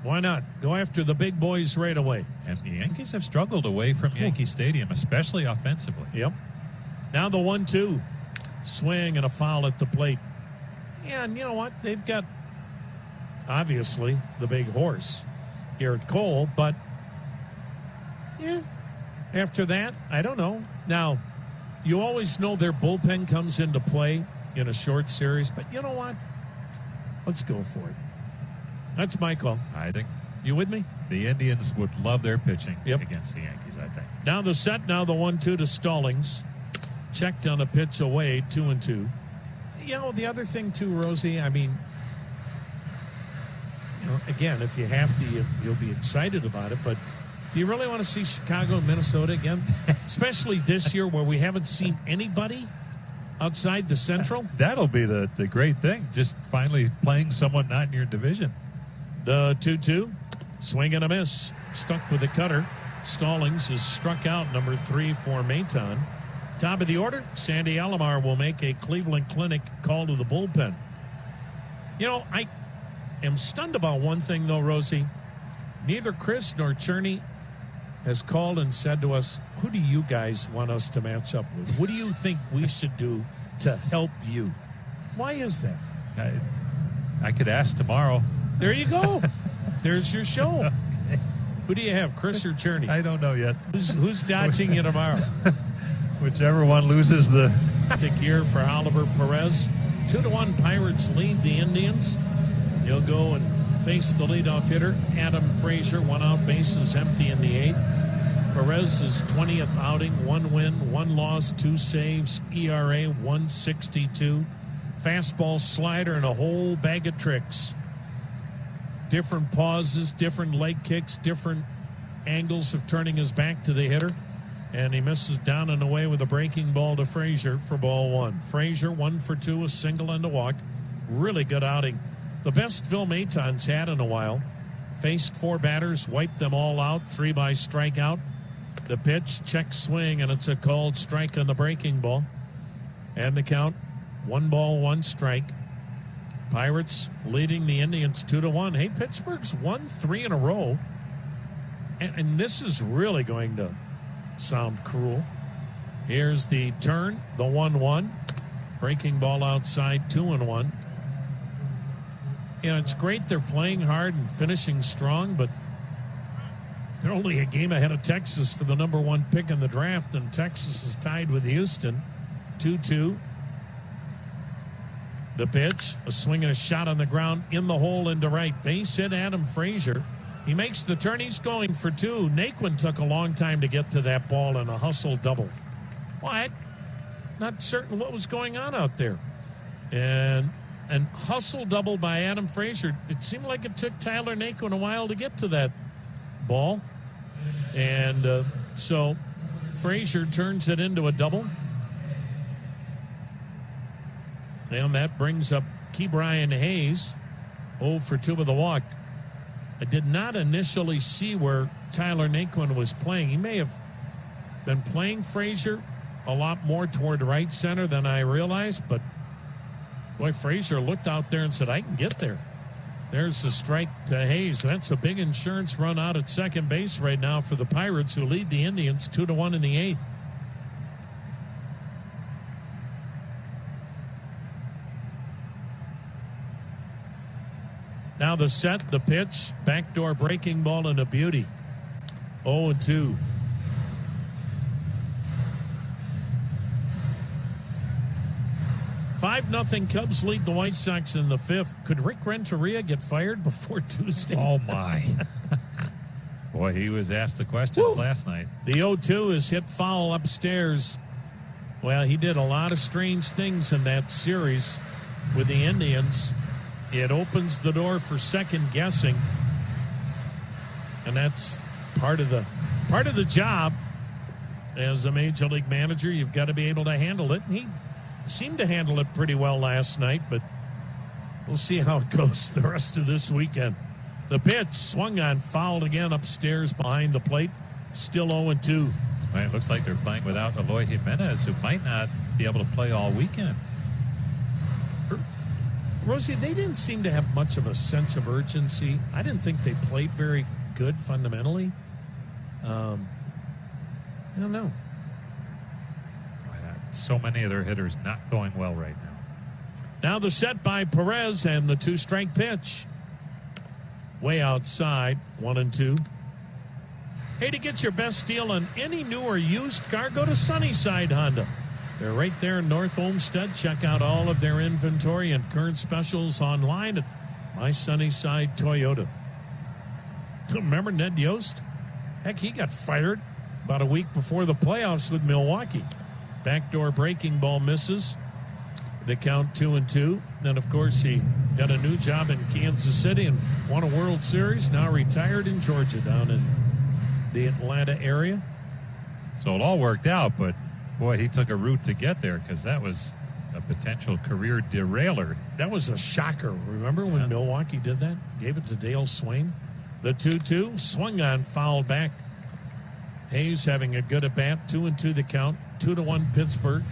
why not? Go after the big boys right away. And the Yankees have struggled away from Yankee Stadium, especially offensively. Yep. Now the 1-2. Swing and a foul at the plate. And you know what? They've got, obviously, the big horse, Garrett Cole. But, yeah, after that, I don't know. Now, you always know their bullpen comes into play in a short series. But you know what? Let's go for it. That's my call. I think. You with me? The Indians would love their pitching Yep. against the Yankees, I think. Now the set, now the 1-2 to Stallings. Checked on a pitch away, 2-2. You know, the other thing, too, Rosie, I mean, you know, again, if you have to, you'll be excited about it. But do you really want to see Chicago and Minnesota again? Especially this year where we haven't seen anybody outside the Central? That'll be the great thing, just finally playing someone not in your division. The 2-2, swing and a miss. Stuck with the cutter. Stallings is struck out, number 3 for Maton. Top of the order, Sandy Alomar will make a Cleveland Clinic call to the bullpen. You know, I am stunned about one thing, though, Rosie. Neither Chris nor Cherney has called and said to us, who do you guys want us to match up with? What do you think we should do to help you? Why is that? I could ask tomorrow. There you go. There's your show. Okay. Who do you have, Chris or Cherney? I don't know yet. Who's dodging you tomorrow? Whichever one loses the year for Oliver Perez. 2-1 Pirates lead the Indians. He'll go and face the leadoff hitter, Adam Frazier. 1 out, bases empty in the 8th. Perez's 20th outing, 1 win, 1 loss, 2 saves, ERA 1.62. Fastball, slider, and a whole bag of tricks. Different pauses, different leg kicks, different angles of turning his back to the hitter. And he misses down and away with a breaking ball to Frazier for ball 1. Frazier 1 for 2, a single and a walk. Really good outing. The best Phil Maton's had in a while. Faced 4 batters, wiped them all out, 3 by strikeout. The pitch, check swing, and it's a called strike on the breaking ball. And the count, 1 ball, 1 strike. Pirates leading the Indians 2-1. Hey, Pittsburgh's won 3 in a row. And this is really going to sound cruel. Here's the turn, the 1-1. Breaking ball outside, 2-1. You know, it's great they're playing hard and finishing strong, but They're only a game ahead of Texas for the number 1 pick in the draft, and Texas is tied with Houston. 2-2. The pitch, a swing and a shot on the ground in the hole into right. Base hit Adam Frazier. He makes the turn. He's going for 2. Naquin took a long time to get to that ball in a hustle double. What? Not certain what was going on out there. And hustle double by Adam Frazier. It seemed like it took Tyler Naquin a while to get to that ball. And so Frazier turns it into a double. And that brings up Ke'Bryan Hayes, 0 for 2 with a walk. I did not initially see where Tyler Naquin was playing. He may have been playing Frazier a lot more toward right center than I realized, but boy, Frazier looked out there and said, I can get there. There's the strike to Hayes. That's a big insurance run out at second base right now for the Pirates, who lead the Indians 2-1 in the 8th. Now the set, the pitch, backdoor breaking ball, and a beauty. 0-2. $5-0 Cubs lead the White Sox in the 5th. Could Rick Renteria get fired before Tuesday? Oh, my. Boy, he was asked the questions last night. The 0-2 is hit foul upstairs. Well, he did a lot of strange things in that series with the Indians. It opens the door for second guessing, and that's part of the job as a major league manager. You've got to be able to handle it. And he seemed to handle it pretty well last night, but we'll see how it goes the rest of this weekend. The pitch swung on, fouled again upstairs behind the plate. Still 0-2. Well, it looks like they're playing without Eloy Jimenez, who might not be able to play all weekend. Rosie, they didn't seem to have much of a sense of urgency. I didn't think they played very good fundamentally. I don't know. So many of their hitters not going well right now. Now the set by Perez and the 2-strike pitch. Way outside, 1-2. Hey, to get your best deal on any new or used car, go to Sunnyside Honda. They're right there in North Olmsted. Check out all of their inventory and current specials online at My Sunnyside Toyota. Remember Ned Yost? Heck, he got fired about a week before the playoffs with Milwaukee. Backdoor breaking ball misses. The count 2-2. Then, of course, he got a new job in Kansas City and won a World Series. Now retired in Georgia down in the Atlanta area. So it all worked out, but boy, he took a route to get there because that was a potential career derailer. That was a shocker. Remember when Milwaukee did that? Gave it to Dale Swain. The 2-2 swung on, fouled back. Hayes having a good at-bat. 2-2 the count. 2-1 Pittsburgh.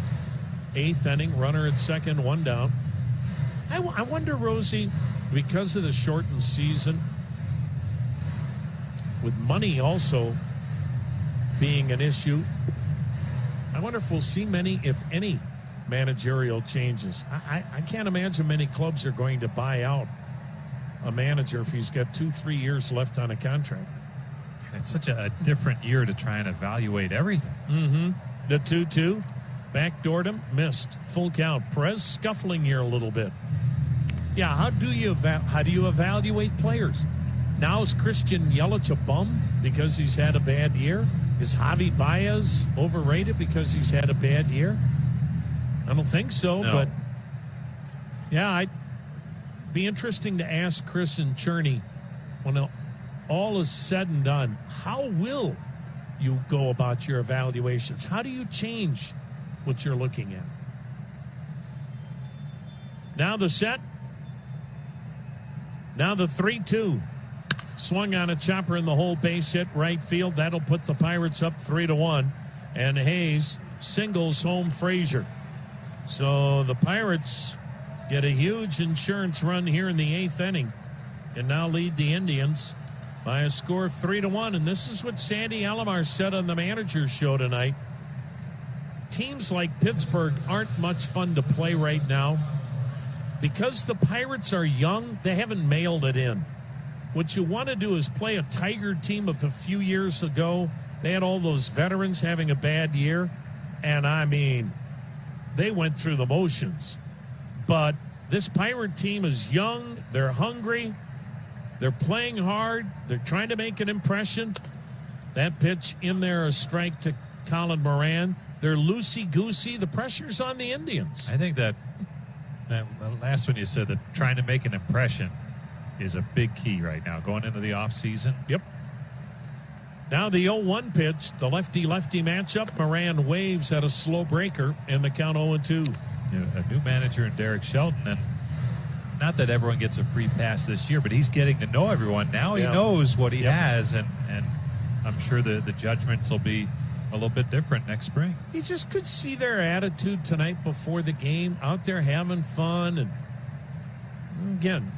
8th inning. Runner at second, 1 down. I wonder, Rosie, because of the shortened season, with money also being an issue, I wonder if we'll see many, if any, managerial changes. I can't imagine many clubs are going to buy out a manager if he's got 2-3 years left on a contract. It's such a different year to try and evaluate everything. Mm-hmm. The 2-2, backdoored him, missed. Full count. Perez scuffling here a little bit. Yeah, how do you evaluate players? Now is Christian Yelich a bum because he's had a bad year? Is Javi Baez overrated because he's had a bad year? I don't think so, no. But yeah, it'd be interesting to ask Chris and Cherney when all is said and done, how will you go about your evaluations? How do you change what you're looking at? Now the set. Now the 3-2. Swung on a chopper in the hole, base hit right field. That'll put the Pirates up 3-1. And Hayes singles home Frazier. So the Pirates get a huge insurance run here in the 8th inning and now lead the Indians by a score of 3-1. And this is what Sandy Alomar said on the manager's show tonight. Teams like Pittsburgh aren't much fun to play right now. Because the Pirates are young, they haven't mailed it in. what you want to do is play a Tiger team of a few years ago. They had all those veterans having a bad year. And, I mean, they went through the motions. But this Pirate team is young. They're hungry. They're playing hard. They're trying to make an impression. That pitch in there, a strike to Colin Moran. They're loosey-goosey. The pressure's on the Indians. I think that last one you said, that trying to make an impression is a big key right now going into the offseason. Yep. Now the 0-1 pitch, the lefty-lefty matchup. Moran waves at a slow breaker, and the count 0-2. A new manager in Derek Shelton, and not that everyone gets a free pass this year, but he's getting to know everyone. Now he knows what he has, and I'm sure the judgments will be a little bit different next spring. You just could see their attitude tonight before the game, out there having fun. And again,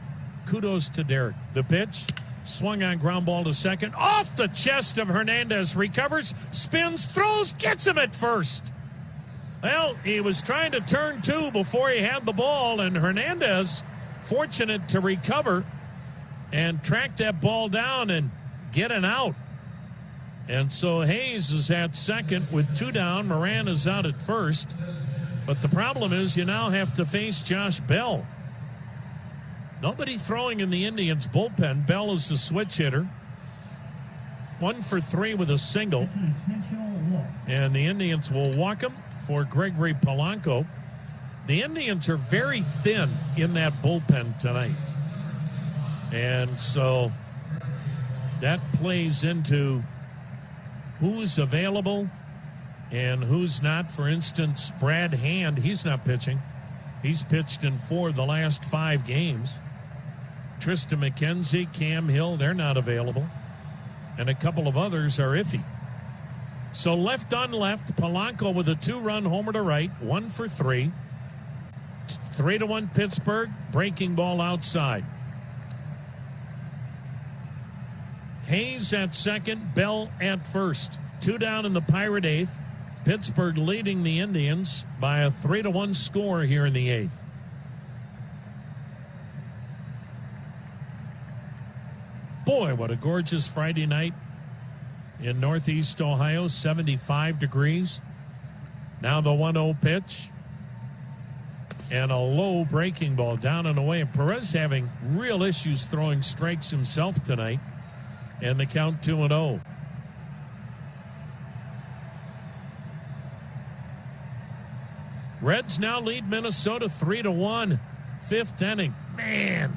kudos to Derek. The pitch, swung on ground ball to second. Off the chest of Hernandez, recovers, spins, throws, gets him at first. Well, he was trying to turn two before he had the ball, and Hernandez, fortunate to recover and track that ball down and get an out. And so Hayes is at second with two down. Moran is out at first. But the problem is you now have to face Josh Bell. Nobody throwing in the Indians' bullpen. Bell is the switch hitter. 1 for 3 with a single. And the Indians will walk him for Gregory Polanco. The Indians are very thin in that bullpen tonight. And so that plays into who's available and who's not. For instance, Brad Hand, he's not pitching. He's pitched in 4 of the last 5 games. Tristan McKenzie, Cam Hill, they're not available. And a couple of others are iffy. So left on left, Polanco with a 2-run homer to right, 1 for 3. 3-1 Pittsburgh, breaking ball outside. Hayes at second, Bell at first. 2 down in the Pirate 8th. Pittsburgh leading the Indians by a 3-1 score here in the 8th. Boy, what a gorgeous Friday night in Northeast Ohio, 75 degrees. Now the 1-0 pitch. And a low breaking ball down and away. And Perez having real issues throwing strikes himself tonight. And the count 2-0. Reds now lead Minnesota 3-1. 5th inning. Man.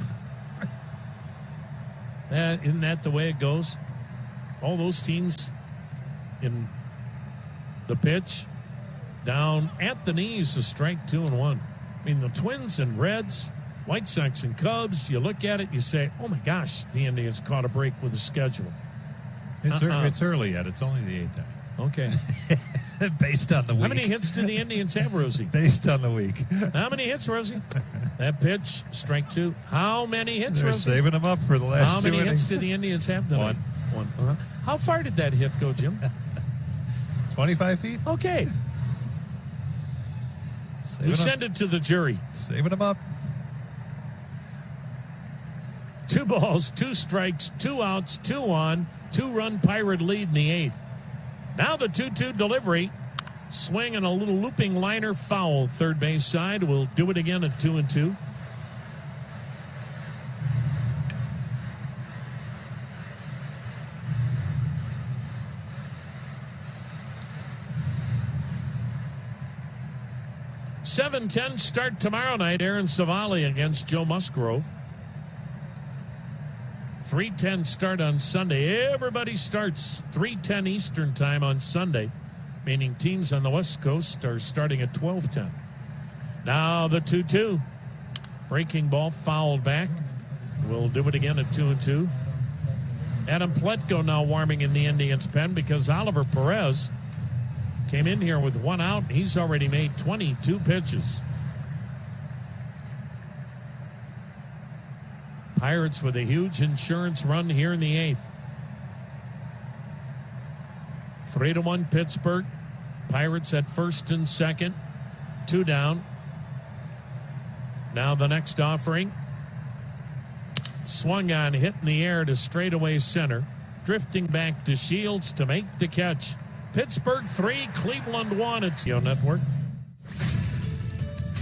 Isn't that the way it goes? All those teams in the pitch down at the knees, a strike 2-1. I mean, the Twins and Reds, White Sox and Cubs, you look at it, you say, oh my gosh, the Indians caught a break with the schedule. It's early yet. It's only the 8th inning. Okay. Based on the week. How many hits do the Indians have, Rosie? Based on the week. How many hits, Rosie? That pitch, strike 2. How many hits, They're Rosie? saving them up for the last 2 innings. How many hits did the Indians have tonight? 1. Uh-huh. How far did that hit go, Jim? 25 feet. Okay. We send it to the jury. Saving them up. 2 balls, 2 strikes, 2 outs, 2 on, 2-run Pirate lead in the 8th. Now the 2-2 delivery. Swing and a little looping liner foul. Third base side. We'll do it again at 2-2. $7:10 start tomorrow night. Aaron Savali against Joe Musgrove. 3:10 start on Sunday. Everybody starts 3:10 Eastern time on Sunday, meaning teams on the West Coast are starting at 12:10. Now the 2-2. Breaking ball fouled back. We'll do it again at 2-2. Adam Pletko now warming in the Indians' pen because Oliver Perez came in here with 1 out. He's already made 22 pitches. Pirates with a huge insurance run here in the 8th. 3-1 Pittsburgh. Pirates at first and second. 2 down. Now the next offering. Swung on, hit in the air to straightaway center. Drifting back to Shields to make the catch. Pittsburgh 3, Cleveland 1. It's the Network.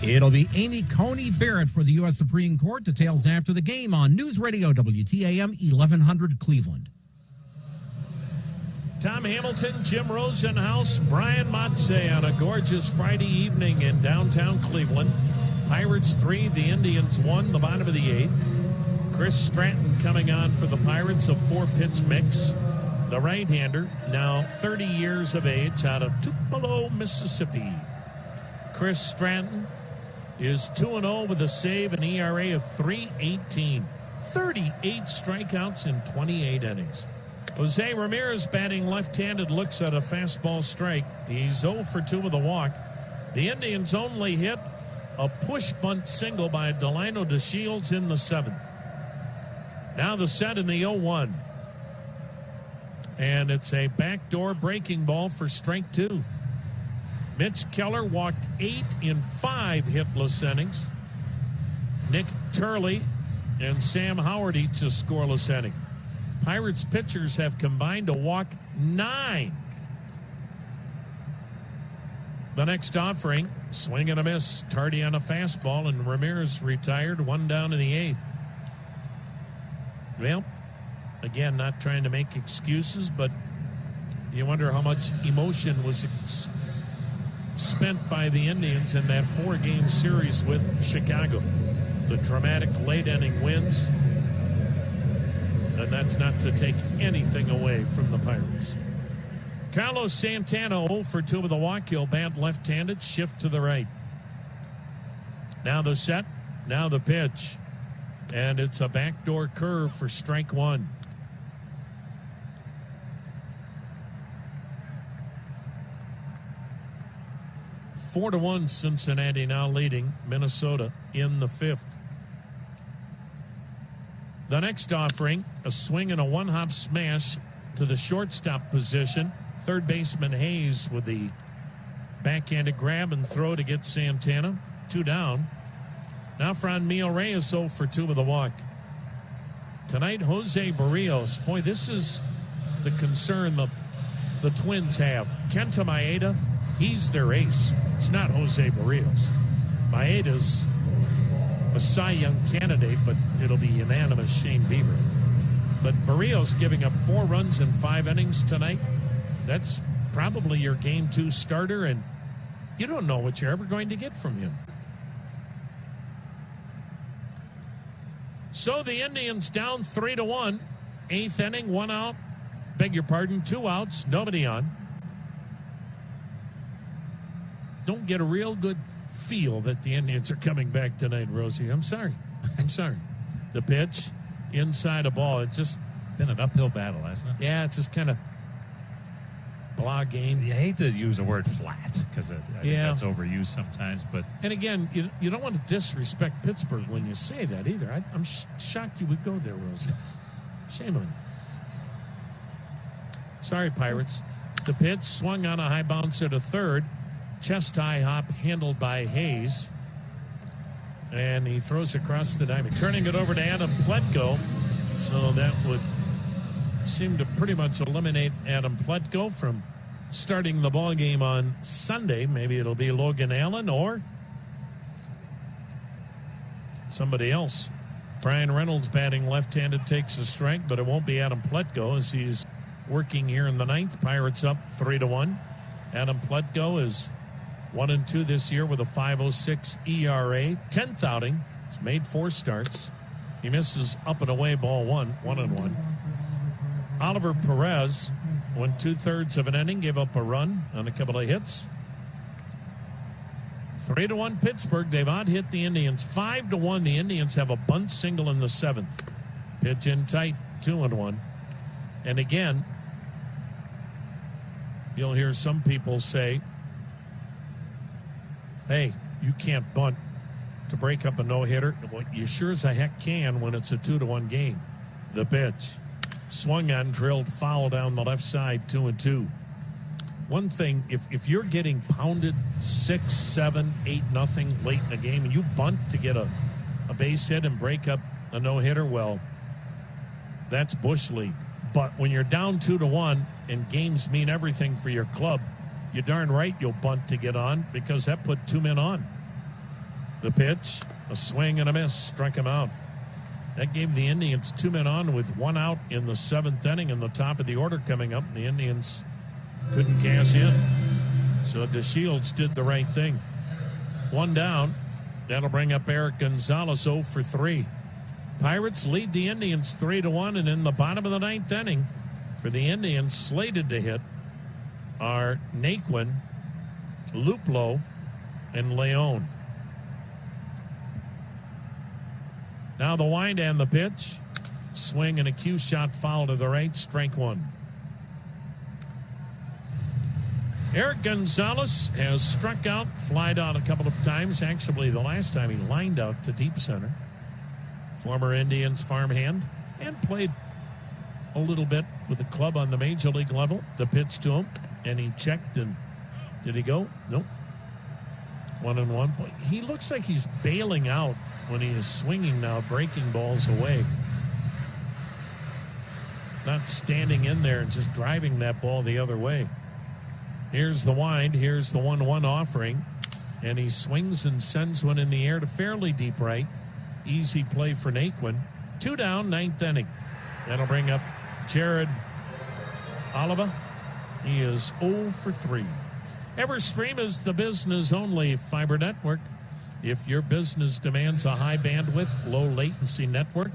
It'll be Amy Coney Barrett for the U.S. Supreme Court. Details after the game on News Radio WTAM 1100 Cleveland. Tom Hamilton, Jim Rosenhaus, Brian Motze on a gorgeous Friday evening in downtown Cleveland. Pirates 3, the Indians 1, the bottom of the 8th. Chris Stratton coming on for the Pirates, a 4-pitch mix. The right-hander, now 30 years of age, out of Tupelo, Mississippi. Chris Stratton is 2-0 with a save, an ERA of 3.18. 38 strikeouts in 28 innings. Jose Ramirez batting left-handed, looks at a fastball strike. He's 0 for 2 with a walk. The Indians only hit a push bunt single by Delino DeShields in the 7th. Now the set in the 0-1. And it's a backdoor breaking ball for strike 2. Mitch Keller walked 8 in 5 hitless innings. Nick Turley and Sam Howard each a scoreless inning. Pirates pitchers have combined to walk 9. The next offering, swing and a miss. Tardy on a fastball, and Ramirez retired, 1 down in the 8th. Well, again, not trying to make excuses, but you wonder how much emotion was spent by the Indians in that 4-game series with Chicago. The dramatic late-inning wins, and that's not to take anything away from the Pirates. Carlos Santana 0 for 2 with a walk. He'll bat left-handed, shift to the right. Now the set, now the pitch. And it's a backdoor curve for strike 1. Four to 1, Cincinnati now leading Minnesota in the 5th. The next offering, a swing and a one-hop smash to the shortstop position. Third baseman Hayes with the backhanded grab and throw to get Santana. 2 down. Now Franmil Reyes 0 for 2 with a walk. Tonight, Jose Barrios. Boy, this is the concern the Twins have. Kenta Maeda, he's their ace. It's not Jose Barrios. Maeda's a Cy Young candidate, but it'll be unanimous Shane Bieber. But Barrios giving up 4 runs in 5 innings tonight. That's probably your Game 2 starter, and you don't know what you're ever going to get from him. So the Indians down 3-1. 8th inning, 1 out. Beg your pardon, 2 outs, nobody on. Don't get a real good feel that the Indians are coming back tonight, Rosie. I'm sorry. The pitch, inside a ball. It's just been an uphill battle, hasn't it? Yeah, it's just kind of blah game. You hate to use the word flat because I think that's overused sometimes. But and again, you don't want to disrespect Pittsburgh when you say that either. I'm shocked you would go there, Rosie. Shame on you. Sorry, Pirates. The pitch swung on a high bouncer to third. Chest high hop handled by Hayes. And he throws across the diamond. Turning it over to Adam Pletko. So that would seem to pretty much eliminate Adam Pletko from starting the ball game on Sunday. Maybe it'll be Logan Allen or somebody else. Brian Reynolds batting left-handed takes a strike, but it won't be Adam Pletko as he's working here in the 9th. Pirates up 3-1. Adam Pletko is 1-2 this year with a 5.06 ERA. 10th outing. He's made 4 starts. He misses up and away ball 1-1. Oliver Perez went 2/3 of an inning, gave up a run on a couple of hits. 3-1 Pittsburgh. They've out-hit the Indians. 5-1. The Indians have a bunt single in the 7th. Pitch in tight, 2-1. And again, you'll hear some people say, hey, you can't bunt to break up a no-hitter. Well, you sure as a heck can when it's a 2-1 game. The pitch. Swung on, drilled, foul down the left side, 2-2. One thing, if you're getting pounded 6, 7, 8-0 late in the game and you bunt to get a base hit and break up a no-hitter, well, that's Bush League. But when you're down 2-1 and games mean everything for your club, you're darn right you'll bunt to get on because that put 2 men on. The pitch, a swing and a miss, struck him out. That gave the Indians 2 men on with 1 out in the 7th inning and the top of the order coming up. The Indians couldn't cash in. So DeShields did the right thing. 1 down. That'll bring up Eric Gonzalez 0 for 3. Pirates lead the Indians 3-1, and in the bottom of the 9th inning for the Indians slated to hit are Naquin, Luplow, and Leon. Now the wind and the pitch. Swing and a cue shot foul to the right, strike 1. Eric Gonzalez has struck out, flied out a couple of times. Actually, the last time he lined out to deep center. Former Indians farmhand and played a little bit with the club on the major league level. The pitch to him, and he checked, and did he go? Nope. 1-1. He looks like he's bailing out when he is swinging now, breaking balls away. Not standing in there and just driving that ball the other way. Here's the wind. Here's the 1-1 offering. And he swings and sends one in the air to fairly deep right. Easy play for Naquin. 2 down, 9th inning. That'll bring up Jared Oliva. He is 0 for 3. Everstream is the business-only fiber network. If your business demands a high bandwidth, low latency network,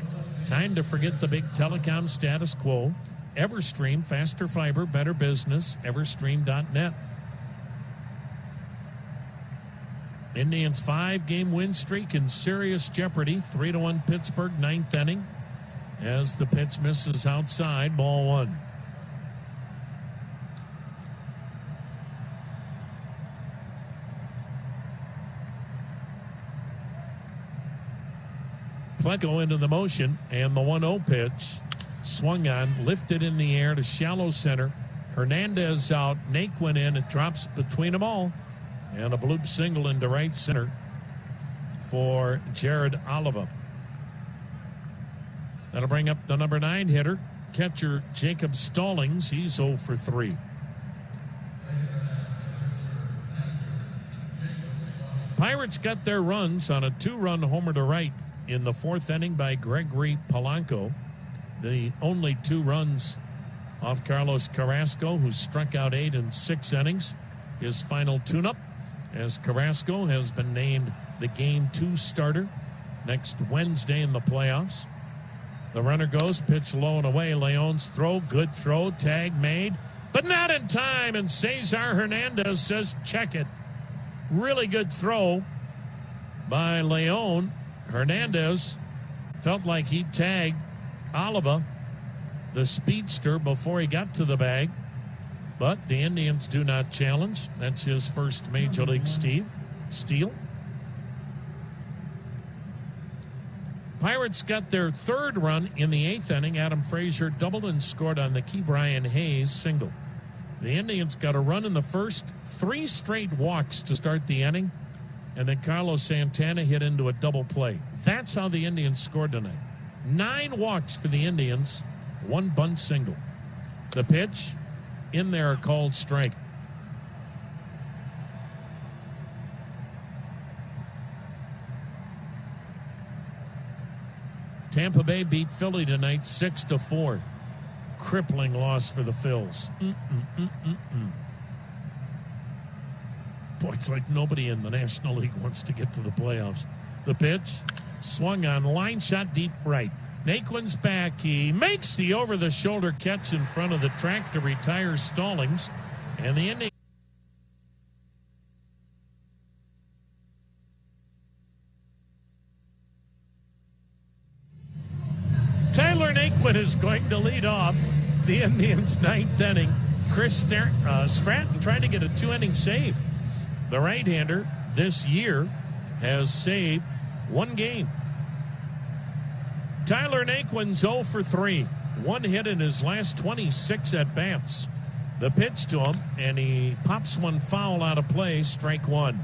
time to forget the big telecom status quo. Everstream, faster fiber, better business, everstream.net. Indians 5-game win streak in serious jeopardy. 3-1 Pittsburgh, 9th inning. As the pitch misses outside, ball 1. Pleco into the motion, and the 1-0 pitch swung on, lifted in the air to shallow center. Hernandez out, Naquin in, it drops between them all. And a bloop single into right center for Jared Oliva. That'll bring up the number 9 hitter, catcher Jacob Stallings. He's 0 for 3. Pirates got their runs on a 2-run homer to right in the 4th inning by Gregory Polanco. The only 2 runs off Carlos Carrasco, who struck out 8 in 6 innings. His final tune-up, as Carrasco has been named the Game 2 starter next Wednesday in the playoffs. The runner goes, pitch low and away. Leon's throw, good throw, tag made, but not in time, and Cesar Hernandez says check it. Really good throw by Leon. Hernandez felt like he tagged Oliva, the speedster, before he got to the bag. But the Indians do not challenge. That's his first Major League steal. Pirates got their 3rd run in the 8th inning. Adam Frazier doubled and scored on the Key Brian Hayes single. The Indians got a run in the first, 3 straight walks to start the inning, and then Carlos Santana hit into a double play. That's how the Indians scored tonight. 9 walks for the Indians, 1 bunt single. The pitch in there, a called strike. Tampa Bay beat Philly tonight 6-4. Crippling loss for the Phils. Boy, it's like nobody in the National League wants to get to the playoffs. The pitch swung on, line shot deep right. Naquin's back. He makes the over-the-shoulder catch in front of the track to retire Stallings. And the Indians. Tyler Naquin is going to lead off the Indians' 9th inning. Chris Stratton trying to get a 2-inning save. The right-hander this year has saved 1 game. Tyler Naquin's 0 for 3. 1 hit in his last 26 at-bats. The pitch to him, and he pops one foul out of play, strike 1.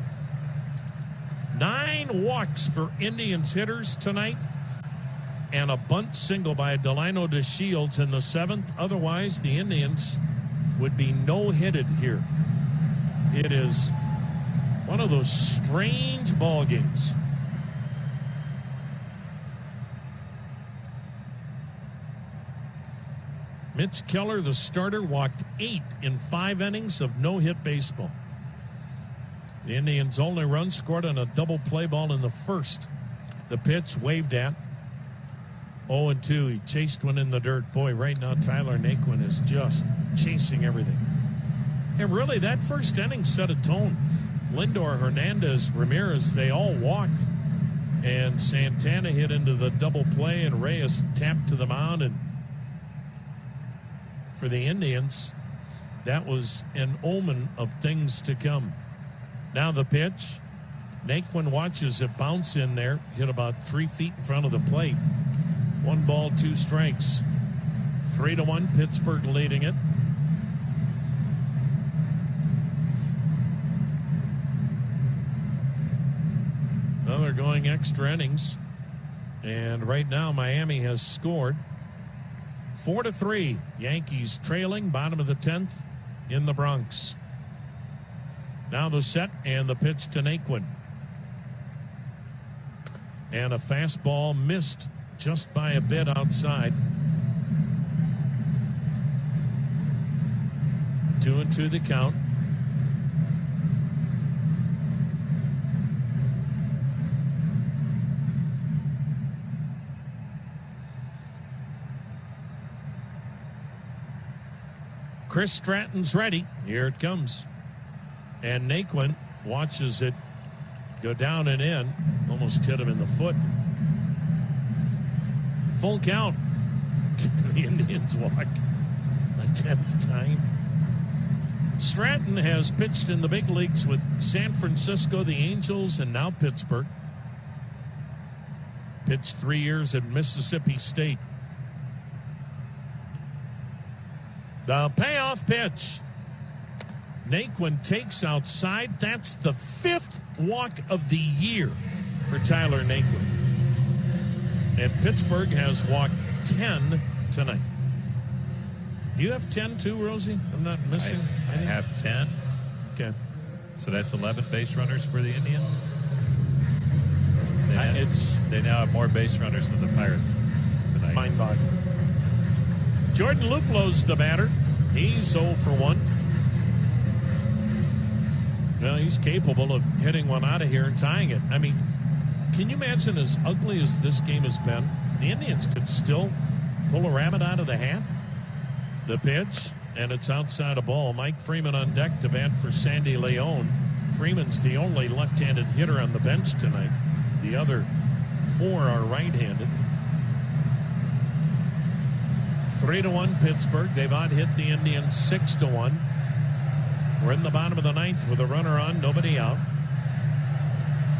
9 walks for Indians hitters tonight. and a bunt single by Delano DeShields in the 7th. Otherwise, the Indians would be no-hitted here. It is one of those strange ball games. Mitch Keller, the starter, walked 8 in 5 innings of no-hit baseball. The Indians' only run scored on a double play ball in the 1st. The pitch waved at. 0-2. He chased one in the dirt. Boy, right now Tyler Naquin is just chasing everything. And really, that 1st inning set a tone. Lindor, Hernandez, Ramirez, they all walked. And Santana hit into the double play, and Reyes tapped to the mound. And for the Indians, that was an omen of things to come. Now the pitch. Naquin watches it bounce in there, hit about 3 feet in front of the plate. 1 ball, 2 strikes. 3-1, Pittsburgh leading it. Well, they're going extra innings. And right now, Miami has scored 4-3. Yankees trailing, bottom of the 10th in the Bronx. Now the set and the pitch to Naquin. And a fastball missed just by a bit outside. 2-2 the count. Chris Stratton's ready. Here it comes. And Naquin watches it go down and in. Almost hit him in the foot. Full count. The Indians walk a 10th time. Stratton has pitched in the big leagues with San Francisco, the Angels, and now Pittsburgh. Pitched 3 years at Mississippi State. The payoff pitch. Naquin takes outside. That's the 5th walk of the year for Tyler Naquin. And Pittsburgh has walked 10 tonight. Do you have 10 too, Rosie? I'm not missing I have 10. Okay. So that's 11 base runners for the Indians. They now have more base runners than the Pirates tonight. Mind-boggling. Jordan Luplow's the batter. He's 0 for 1. Well, he's capable of hitting one out of here and tying it. I mean, can you imagine, as ugly as this game has been, the Indians could still pull a rabbit out of the hat? The pitch, and it's outside a ball. Mike Freeman on deck to bat for Sandy Leon. Freeman's the only left-handed hitter on the bench tonight. The other 4 are right-handed. 3-1 Pittsburgh. They've out-hit the Indians 6-1. We're in the bottom of the 9th with a runner on, nobody out.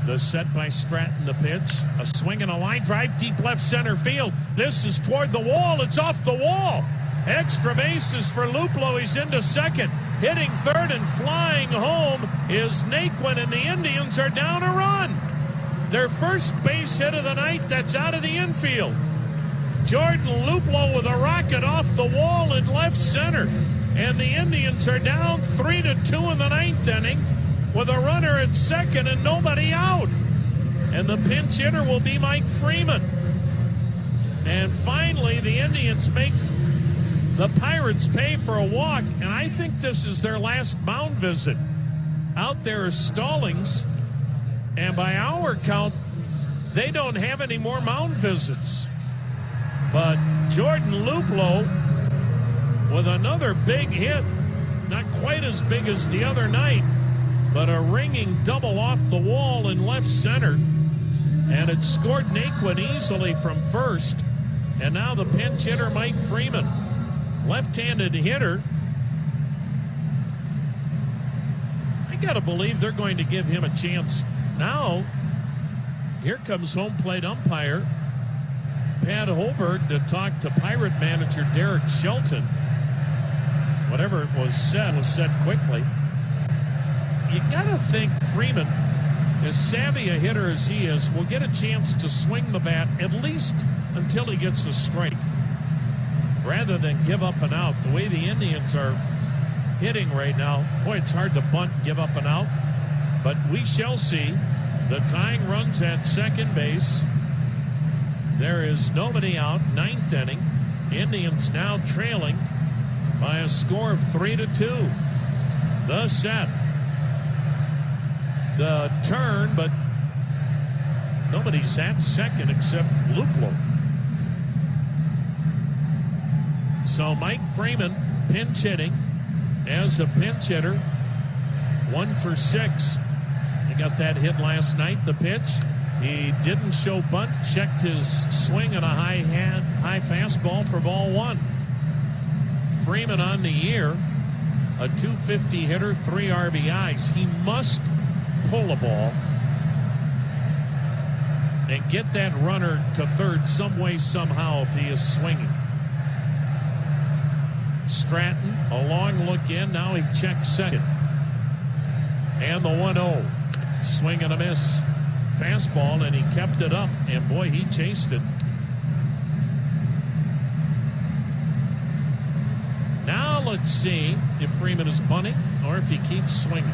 The set by Stratton, the pitch. A swing and a line drive, deep left center field. This is toward the wall. It's off the wall. Extra bases for Luplow. He's into second. Hitting third and flying home is Naquin, and the Indians are down a run. Their first base hit of the night, that's out of the infield. Jordan Luplow with a rocket off the wall in left center. And the Indians are down 3-2 in the 9th inning with a runner at second and nobody out. And the pinch hitter will be Mike Freeman. And finally, the Indians make the Pirates pay for a walk. And I think this is their last mound visit. Out there is Stallings. And by our count, they don't have any more mound visits. But Jordan Luplow with another big hit, not quite as big as the other night, but a ringing double off the wall in left center. And it scored Naquin easily from first. And now the pinch hitter, Mike Freeman. Left-handed hitter. I got to believe they're going to give him a chance. Now, here comes home plate umpire Pat Holberg to talk to Pirate manager Derek Shelton. Whatever was said quickly. You got to think Freeman, as savvy a hitter as he is, will get a chance to swing the bat at least until he gets a strike rather than give up and out. The way the Indians are hitting right now, boy, it's hard to bunt and give up and out. But we shall see. The tying runs at second base. There is nobody out. Ninth inning. Indians now trailing by a score of 3-2. The set. The turn, but nobody's at second except Luplow. So Mike Freeman pinch hitting as a pinch hitter. 1 for 6. He got that hit last night, the pitch. He didn't show bunt, checked his swing on a high fastball for ball 1. Freeman on the year, a .250 hitter, 3 RBIs. He must pull a ball and get that runner to third some way, somehow, if he is swinging. Stratton, a long look in. Now he checks second. And the 1-0. Swing and a miss. Fastball, and he kept it up. And boy, he chased it. Now let's see if Freeman is bunting or if he keeps swinging.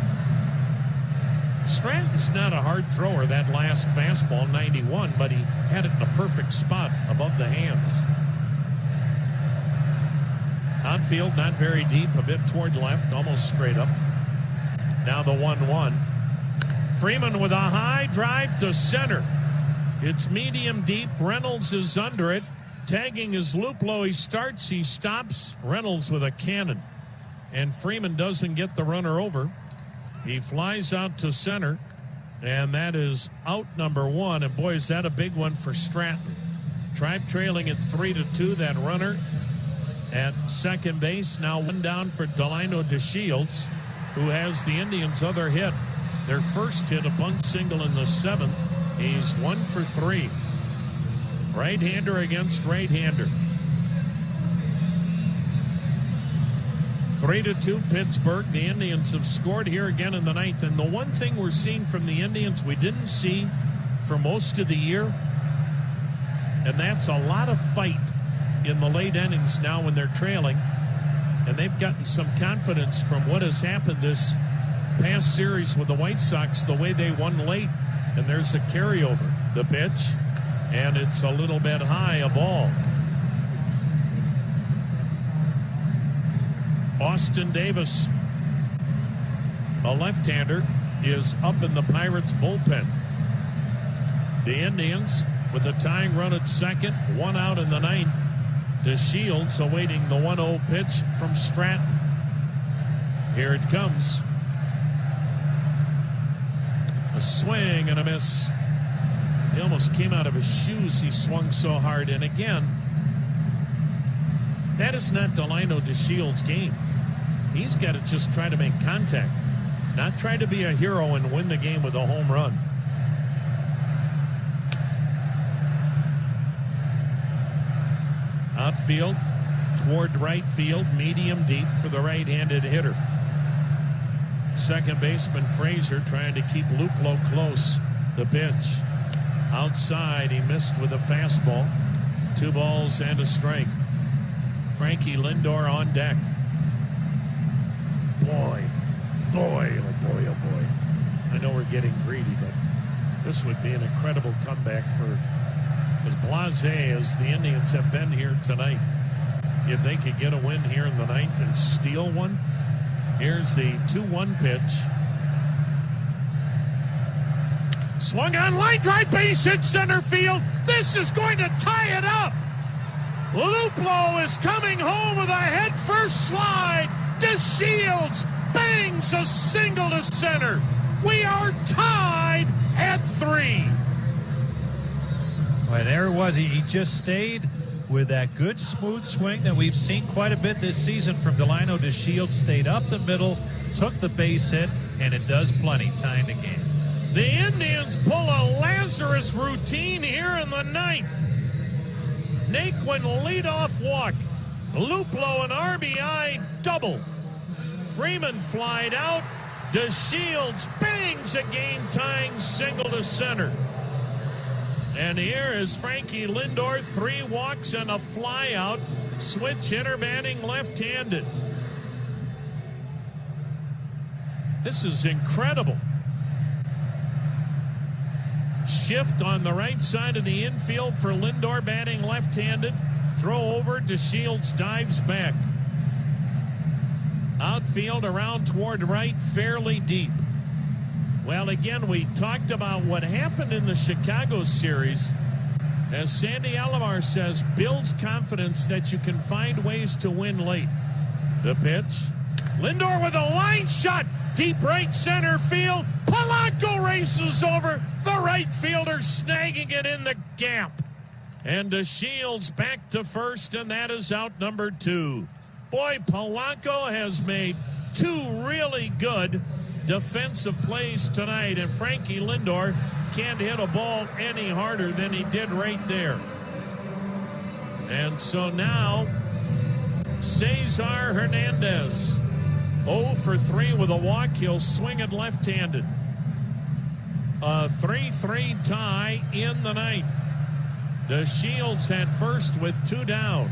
Stratton's not a hard thrower, that last fastball, 91, but he had it in a perfect spot above the hands. Outfield not very deep, a bit toward left, almost straight up. Now the 1-1. Freeman with a high drive to center. It's medium deep. Reynolds is under it. Tagging is Luplow. He starts, he stops. Reynolds with a cannon. And Freeman doesn't get the runner over. He flies out to center. And that is out number 1. And boy, is that a big one for Stratton. Tribe trailing at 3-2. That runner at second base. Now 1 down for Delino DeShields, who has the Indians' other hit. Their first hit, a bunt single in the 7th. He's 1 for 3. Right-hander against right-hander. 3-2 Pittsburgh. The Indians have scored here again in the 9th. And the one thing we're seeing from the Indians we didn't see for most of the year, and that's a lot of fight in the late innings now when they're trailing. And they've gotten some confidence from what has happened this past series with the White Sox, the way they won late. And there's a carryover. The pitch, and it's a little bit high, a ball. Austin Davis, a left-hander, is up in the Pirates bullpen. The Indians with a tying run at second, 1 out in the 9th. DeShields awaiting the 1-0 pitch from Stratton. Here it comes. A swing and a miss. He almost came out of his shoes. He swung so hard. And again, that is not Delino DeShields' game. He's got to just try to make contact, not try to be a hero and win the game with a home run. Outfield toward right field, medium deep for the right-handed hitter. Second baseman Frazier trying to keep Luplow close. The pitch. Outside, he missed with a fastball. 2 balls and a strike. Frankie Lindor on deck. Boy, oh boy. I know we're getting greedy, but this would be an incredible comeback for as blasé as the Indians have been here tonight. If they could get a win here in the 9th and steal one. Here's the 2-1 pitch. Swung on, line drive, base hit center field. This is going to tie it up. Luplow is coming home with a head-first slide. DeShields bangs a single to center. We are tied at 3. Well, there it was. He just stayed with that good smooth swing that we've seen quite a bit this season from Delino DeShields. Stayed up the middle, took the base hit, and it does plenty, tying the game. The Indians pull a Lazarus routine here in the 9th. Naquin leadoff walk. Luplow an RBI double. Freeman flied out. DeShields bangs a game-tying single to center. And here is Frankie Lindor, 3 walks and a fly out. Switch hitter batting left-handed. This is incredible. Shift on the right side of the infield for Lindor batting left-handed. Throw over, DeShields dives back. Outfield around toward right, fairly deep. Well, again, we talked about what happened in the Chicago series. As Sandy Alomar says, builds confidence that you can find ways to win late. The pitch. Lindor with a line shot. Deep right center field. Polanco races over. The right fielder snagging it in the gap. And DeShields back to first, and that is out number 2. Boy, Polanco has made 2 really good defensive plays tonight, and Frankie Lindor can't hit a ball any harder than he did right there. And so now, Cesar Hernandez, 0 for 3 with a walk. He'll swing it left-handed. A 3-3 tie in the 9th. DeShields at first with 2 down.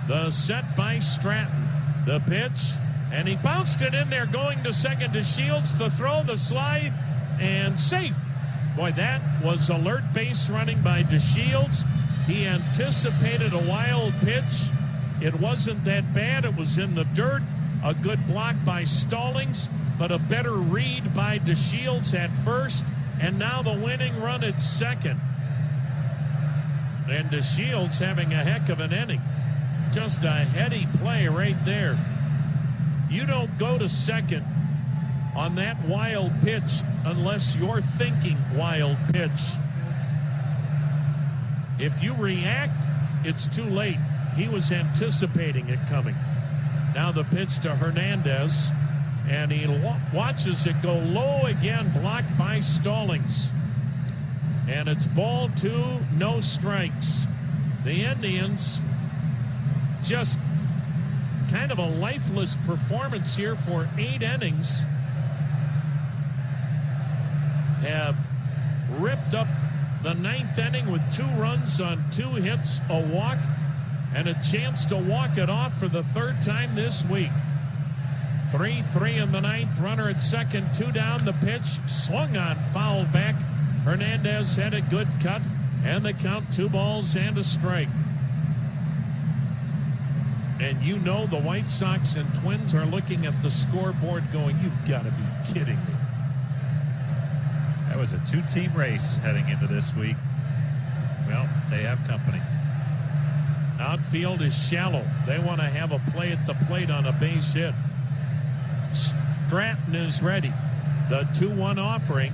The set by Stratton. The pitch, and he bounced it in there going to second. DeShields, the throw, the slide, and safe. Boy, that was alert base running by DeShields. He anticipated a wild pitch. It wasn't that bad. It was in the dirt. A good block by Stallings, but a better read by DeShields at first. And now the winning run at second. And DeShields having a heck of an inning. Just a heady play right there. You don't go to second on that wild pitch unless you're thinking wild pitch. If you react, it's too late. He was anticipating it coming. Now the pitch to Hernandez, and he watches it go low again, blocked by Stallings. And it's ball 2, no strikes. The Indians, just kind of a lifeless performance here for 8 innings, have ripped up the 9th inning with 2 runs on 2 hits, a walk, and a chance to walk it off for the 3rd time this week. 3-3 in the 9th, runner at second, 2 down. The pitch swung on, fouled back. Hernandez had a good cut, and the count 2 balls and a strike. And you know the White Sox and Twins are looking at the scoreboard going, you've got to be kidding me. That was a 2-team race heading into this week. Well, they have company. Outfield is shallow. They want to have a play at the plate on a base hit. Stratton is ready. The 2-1 offering.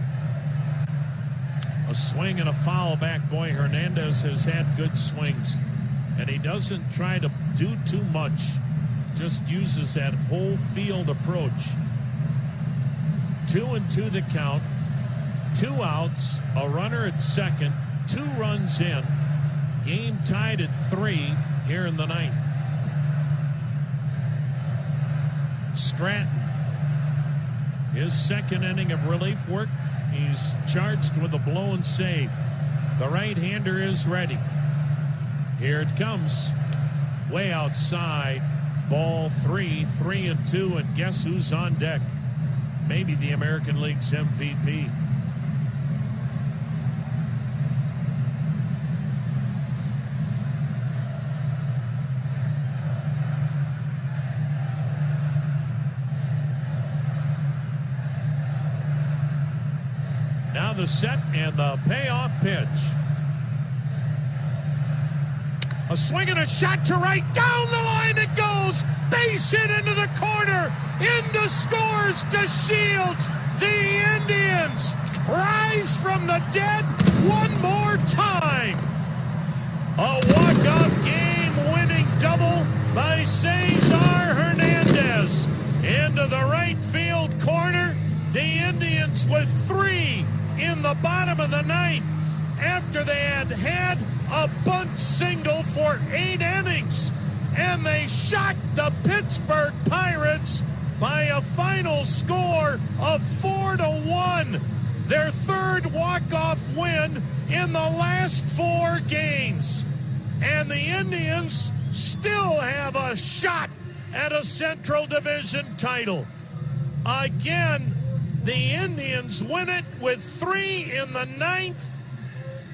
A swing and a foul back. Boy, Hernandez has had good swings. And he doesn't try to do too much. Just uses that whole field approach. 2-2 the count. 2 outs. A runner at second. 2 runs in. Game tied at 3 here in the 9th. Stratton, his 2nd inning of relief work. He's charged with a blown save. The right-hander is ready. Here it comes. Way outside. Ball 3, 3-2, and guess who's on deck? Maybe the American League's MVP. Now the set and the payoff pitch. A swing and a shot to right. Down the line it goes. Base hit into the corner. Into scores DeShields. The Indians rise from the dead one more time. A walk-off game-winning double by Cesar Hernandez. Into the right field corner. The Indians with 3 in the bottom of the 9th after they had a bunt single for 8 innings. And they shocked the Pittsburgh Pirates by a final score of 4-1. Their 3rd walk-off win in the last 4 games. And the Indians still have a shot at a Central Division title. Again, the Indians win it with 3 in the 9th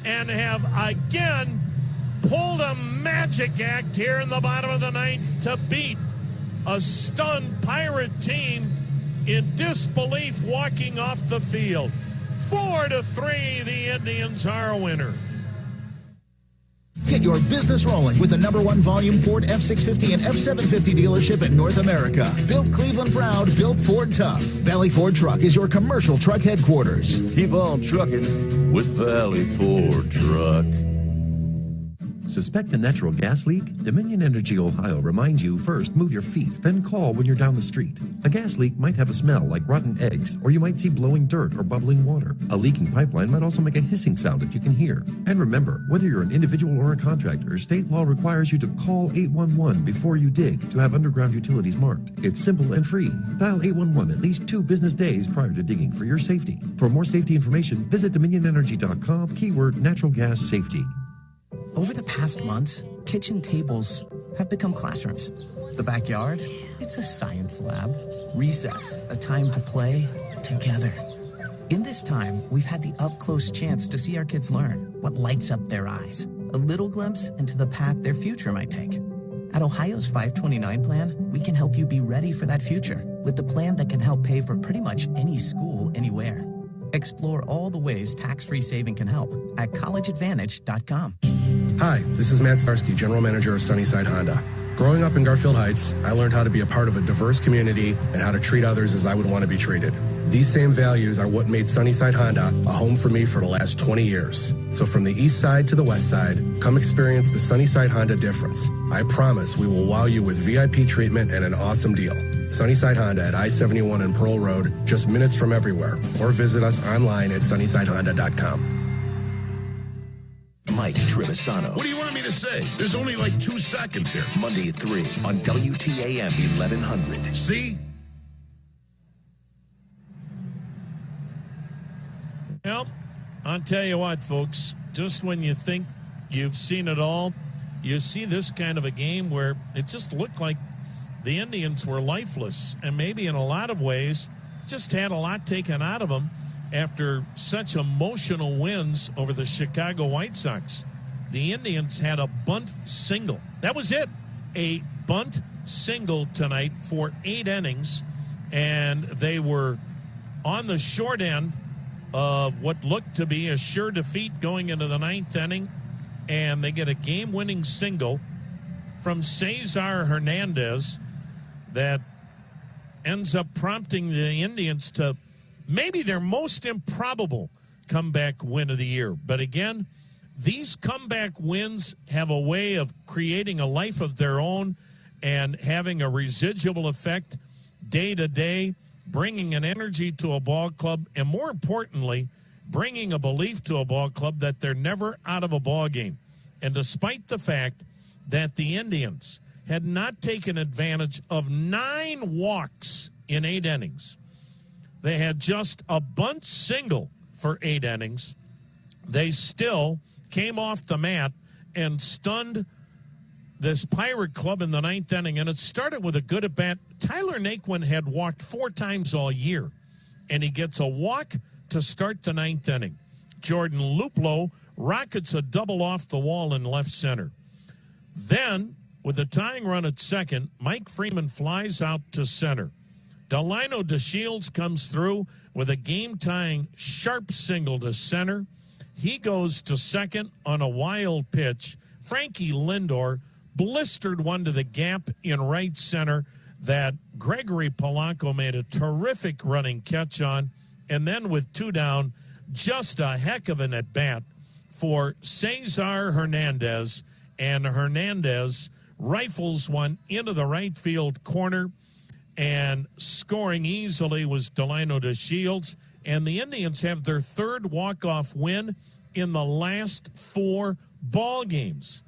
and have again pulled a magic act here in the bottom of the 9th to beat a stunned Pirate team in disbelief walking off the field. 4-3, the Indians are a winner. Get your business rolling with the #1 volume Ford F-650 and F-750 dealership in North America. Built Cleveland proud, built Ford tough. Valley Ford Truck is your commercial truck headquarters. Keep on trucking with Valley Ford Truck. Suspect a natural gas leak? Dominion Energy Ohio reminds you first move your feet, then call when you're down the street. A gas leak might have a smell like rotten eggs, or you might see blowing dirt or bubbling water. A leaking pipeline might also make a hissing sound that you can hear. And remember, whether you're an individual or a contractor, state law requires you to call 811 before you dig to have underground utilities marked. It's simple and free. Dial 811 at least 2 business days prior to digging for your safety. For more safety information, visit dominionenergy.com, keyword natural gas safety. Over the past months, kitchen tables have become classrooms. The backyard, it's a science lab. Recess, a time to play together. In this time, we've had the up-close chance to see our kids learn what lights up their eyes, a little glimpse into the path their future might take. At Ohio's 529 plan, we can help you be ready for that future with the plan that can help pay for pretty much any school anywhere. Explore all the ways tax-free saving can help at collegeadvantage.com. Hi, this is Matt Starsky, General Manager of Sunnyside Honda. Growing up in Garfield Heights, I learned how to be a part of a diverse community and how to treat others as I would want to be treated. These same values are what made Sunnyside Honda a home for me for the last 20 years. So from the east side to the west side, come experience the Sunnyside Honda difference. I promise we will wow you with VIP treatment and an awesome deal. Sunnyside Honda at I-71 and Pearl Road, just minutes from everywhere. Or visit us online at sunnysidehonda.com. Mike Trevisano. What do you want me to say? There's only like 2 seconds here. Monday at 3 on WTAM 1100. See? Well, I'll tell you what, folks. Just when you think you've seen it all, you see this kind of a game where it just looked like the Indians were lifeless. And maybe in a lot of ways, just had a lot taken out of them after such emotional wins over the Chicago White Sox. The Indians had a bunt single. That was it. A bunt single tonight for 8 innings. And they were on the short end of what looked to be a sure defeat going into the 9th inning. And they get a game-winning single from Cesar Hernandez that ends up prompting the Indians to maybe their most improbable comeback win of the year. But again, these comeback wins have a way of creating a life of their own and having a residual effect day to day, bringing an energy to a ball club, and more importantly, bringing a belief to a ball club that they're never out of a ball game. And despite the fact that the Indians had not taken advantage of 9 walks in 8 innings, they had just a bunt single for 8 innings. They still came off the mat and stunned this Pirate club in the 9th inning. And it started with a good at-bat. Tyler Naquin had walked 4 times all year, and he gets a walk to start the 9th inning. Jordan Luplow rockets a double off the wall in left center. Then, with a tying run at second, Mike Freeman flies out to center. Delino DeShields comes through with a game-tying sharp single to center. He goes to second on a wild pitch. Frankie Lindor blistered one to the gap in right center that Gregory Polanco made a terrific running catch on. And then with 2 down, just a heck of an at-bat for Cesar Hernandez. And Hernandez rifles one into the right field corner. And scoring easily was Delino DeShields. And the Indians have their 3rd walk-off win in the last 4 ball games.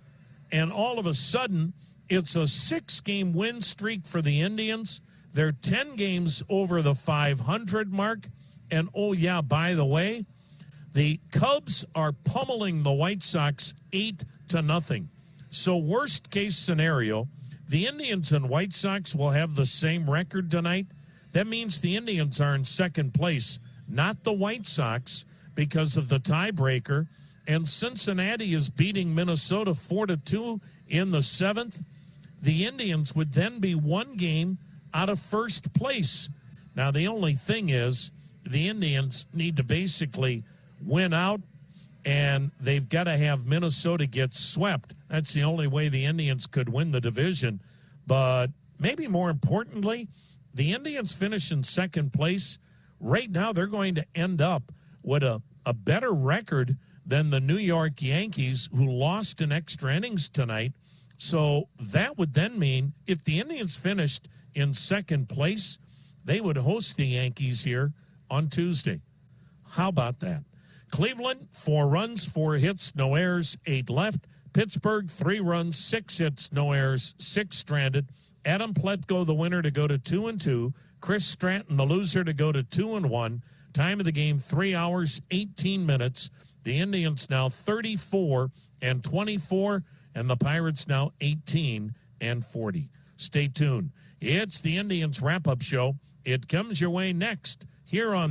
And all of a sudden, it's a 6-game win streak for the Indians. They're 10 games over the 500 mark. And, oh, yeah, by the way, The Cubs are pummeling the White Sox 8-0. So worst case scenario, the Indians and White Sox will have the same record tonight. That means the Indians are in second place, not the White Sox, because of the tiebreaker. And Cincinnati is beating Minnesota 4-2 in the seventh. The Indians would then be one game out of first place. Now, the only thing is the Indians need to basically win out, and they've got to have Minnesota get swept. That's the only way the Indians could win the division. But maybe more importantly, the Indians finish in second place. Right now, they're going to end up with a better record than the New York Yankees, who lost in extra innings tonight. So that would then mean if the Indians finished in second place, they would host the Yankees here on Tuesday. How about that? Cleveland, 4 runs, 4 hits, no errors, 8 left. Pittsburgh, 3 runs, 6 hits, no errors, 6 stranded. Adam Plutko, the winner, to go to 2-2. Chris Stratton, the loser, to go to 2-1. Time of the game, 3 hours, 18 minutes. The Indians now 34-24, and the Pirates now 18-40. Stay tuned. It's the Indians wrap-up show. It comes your way next here on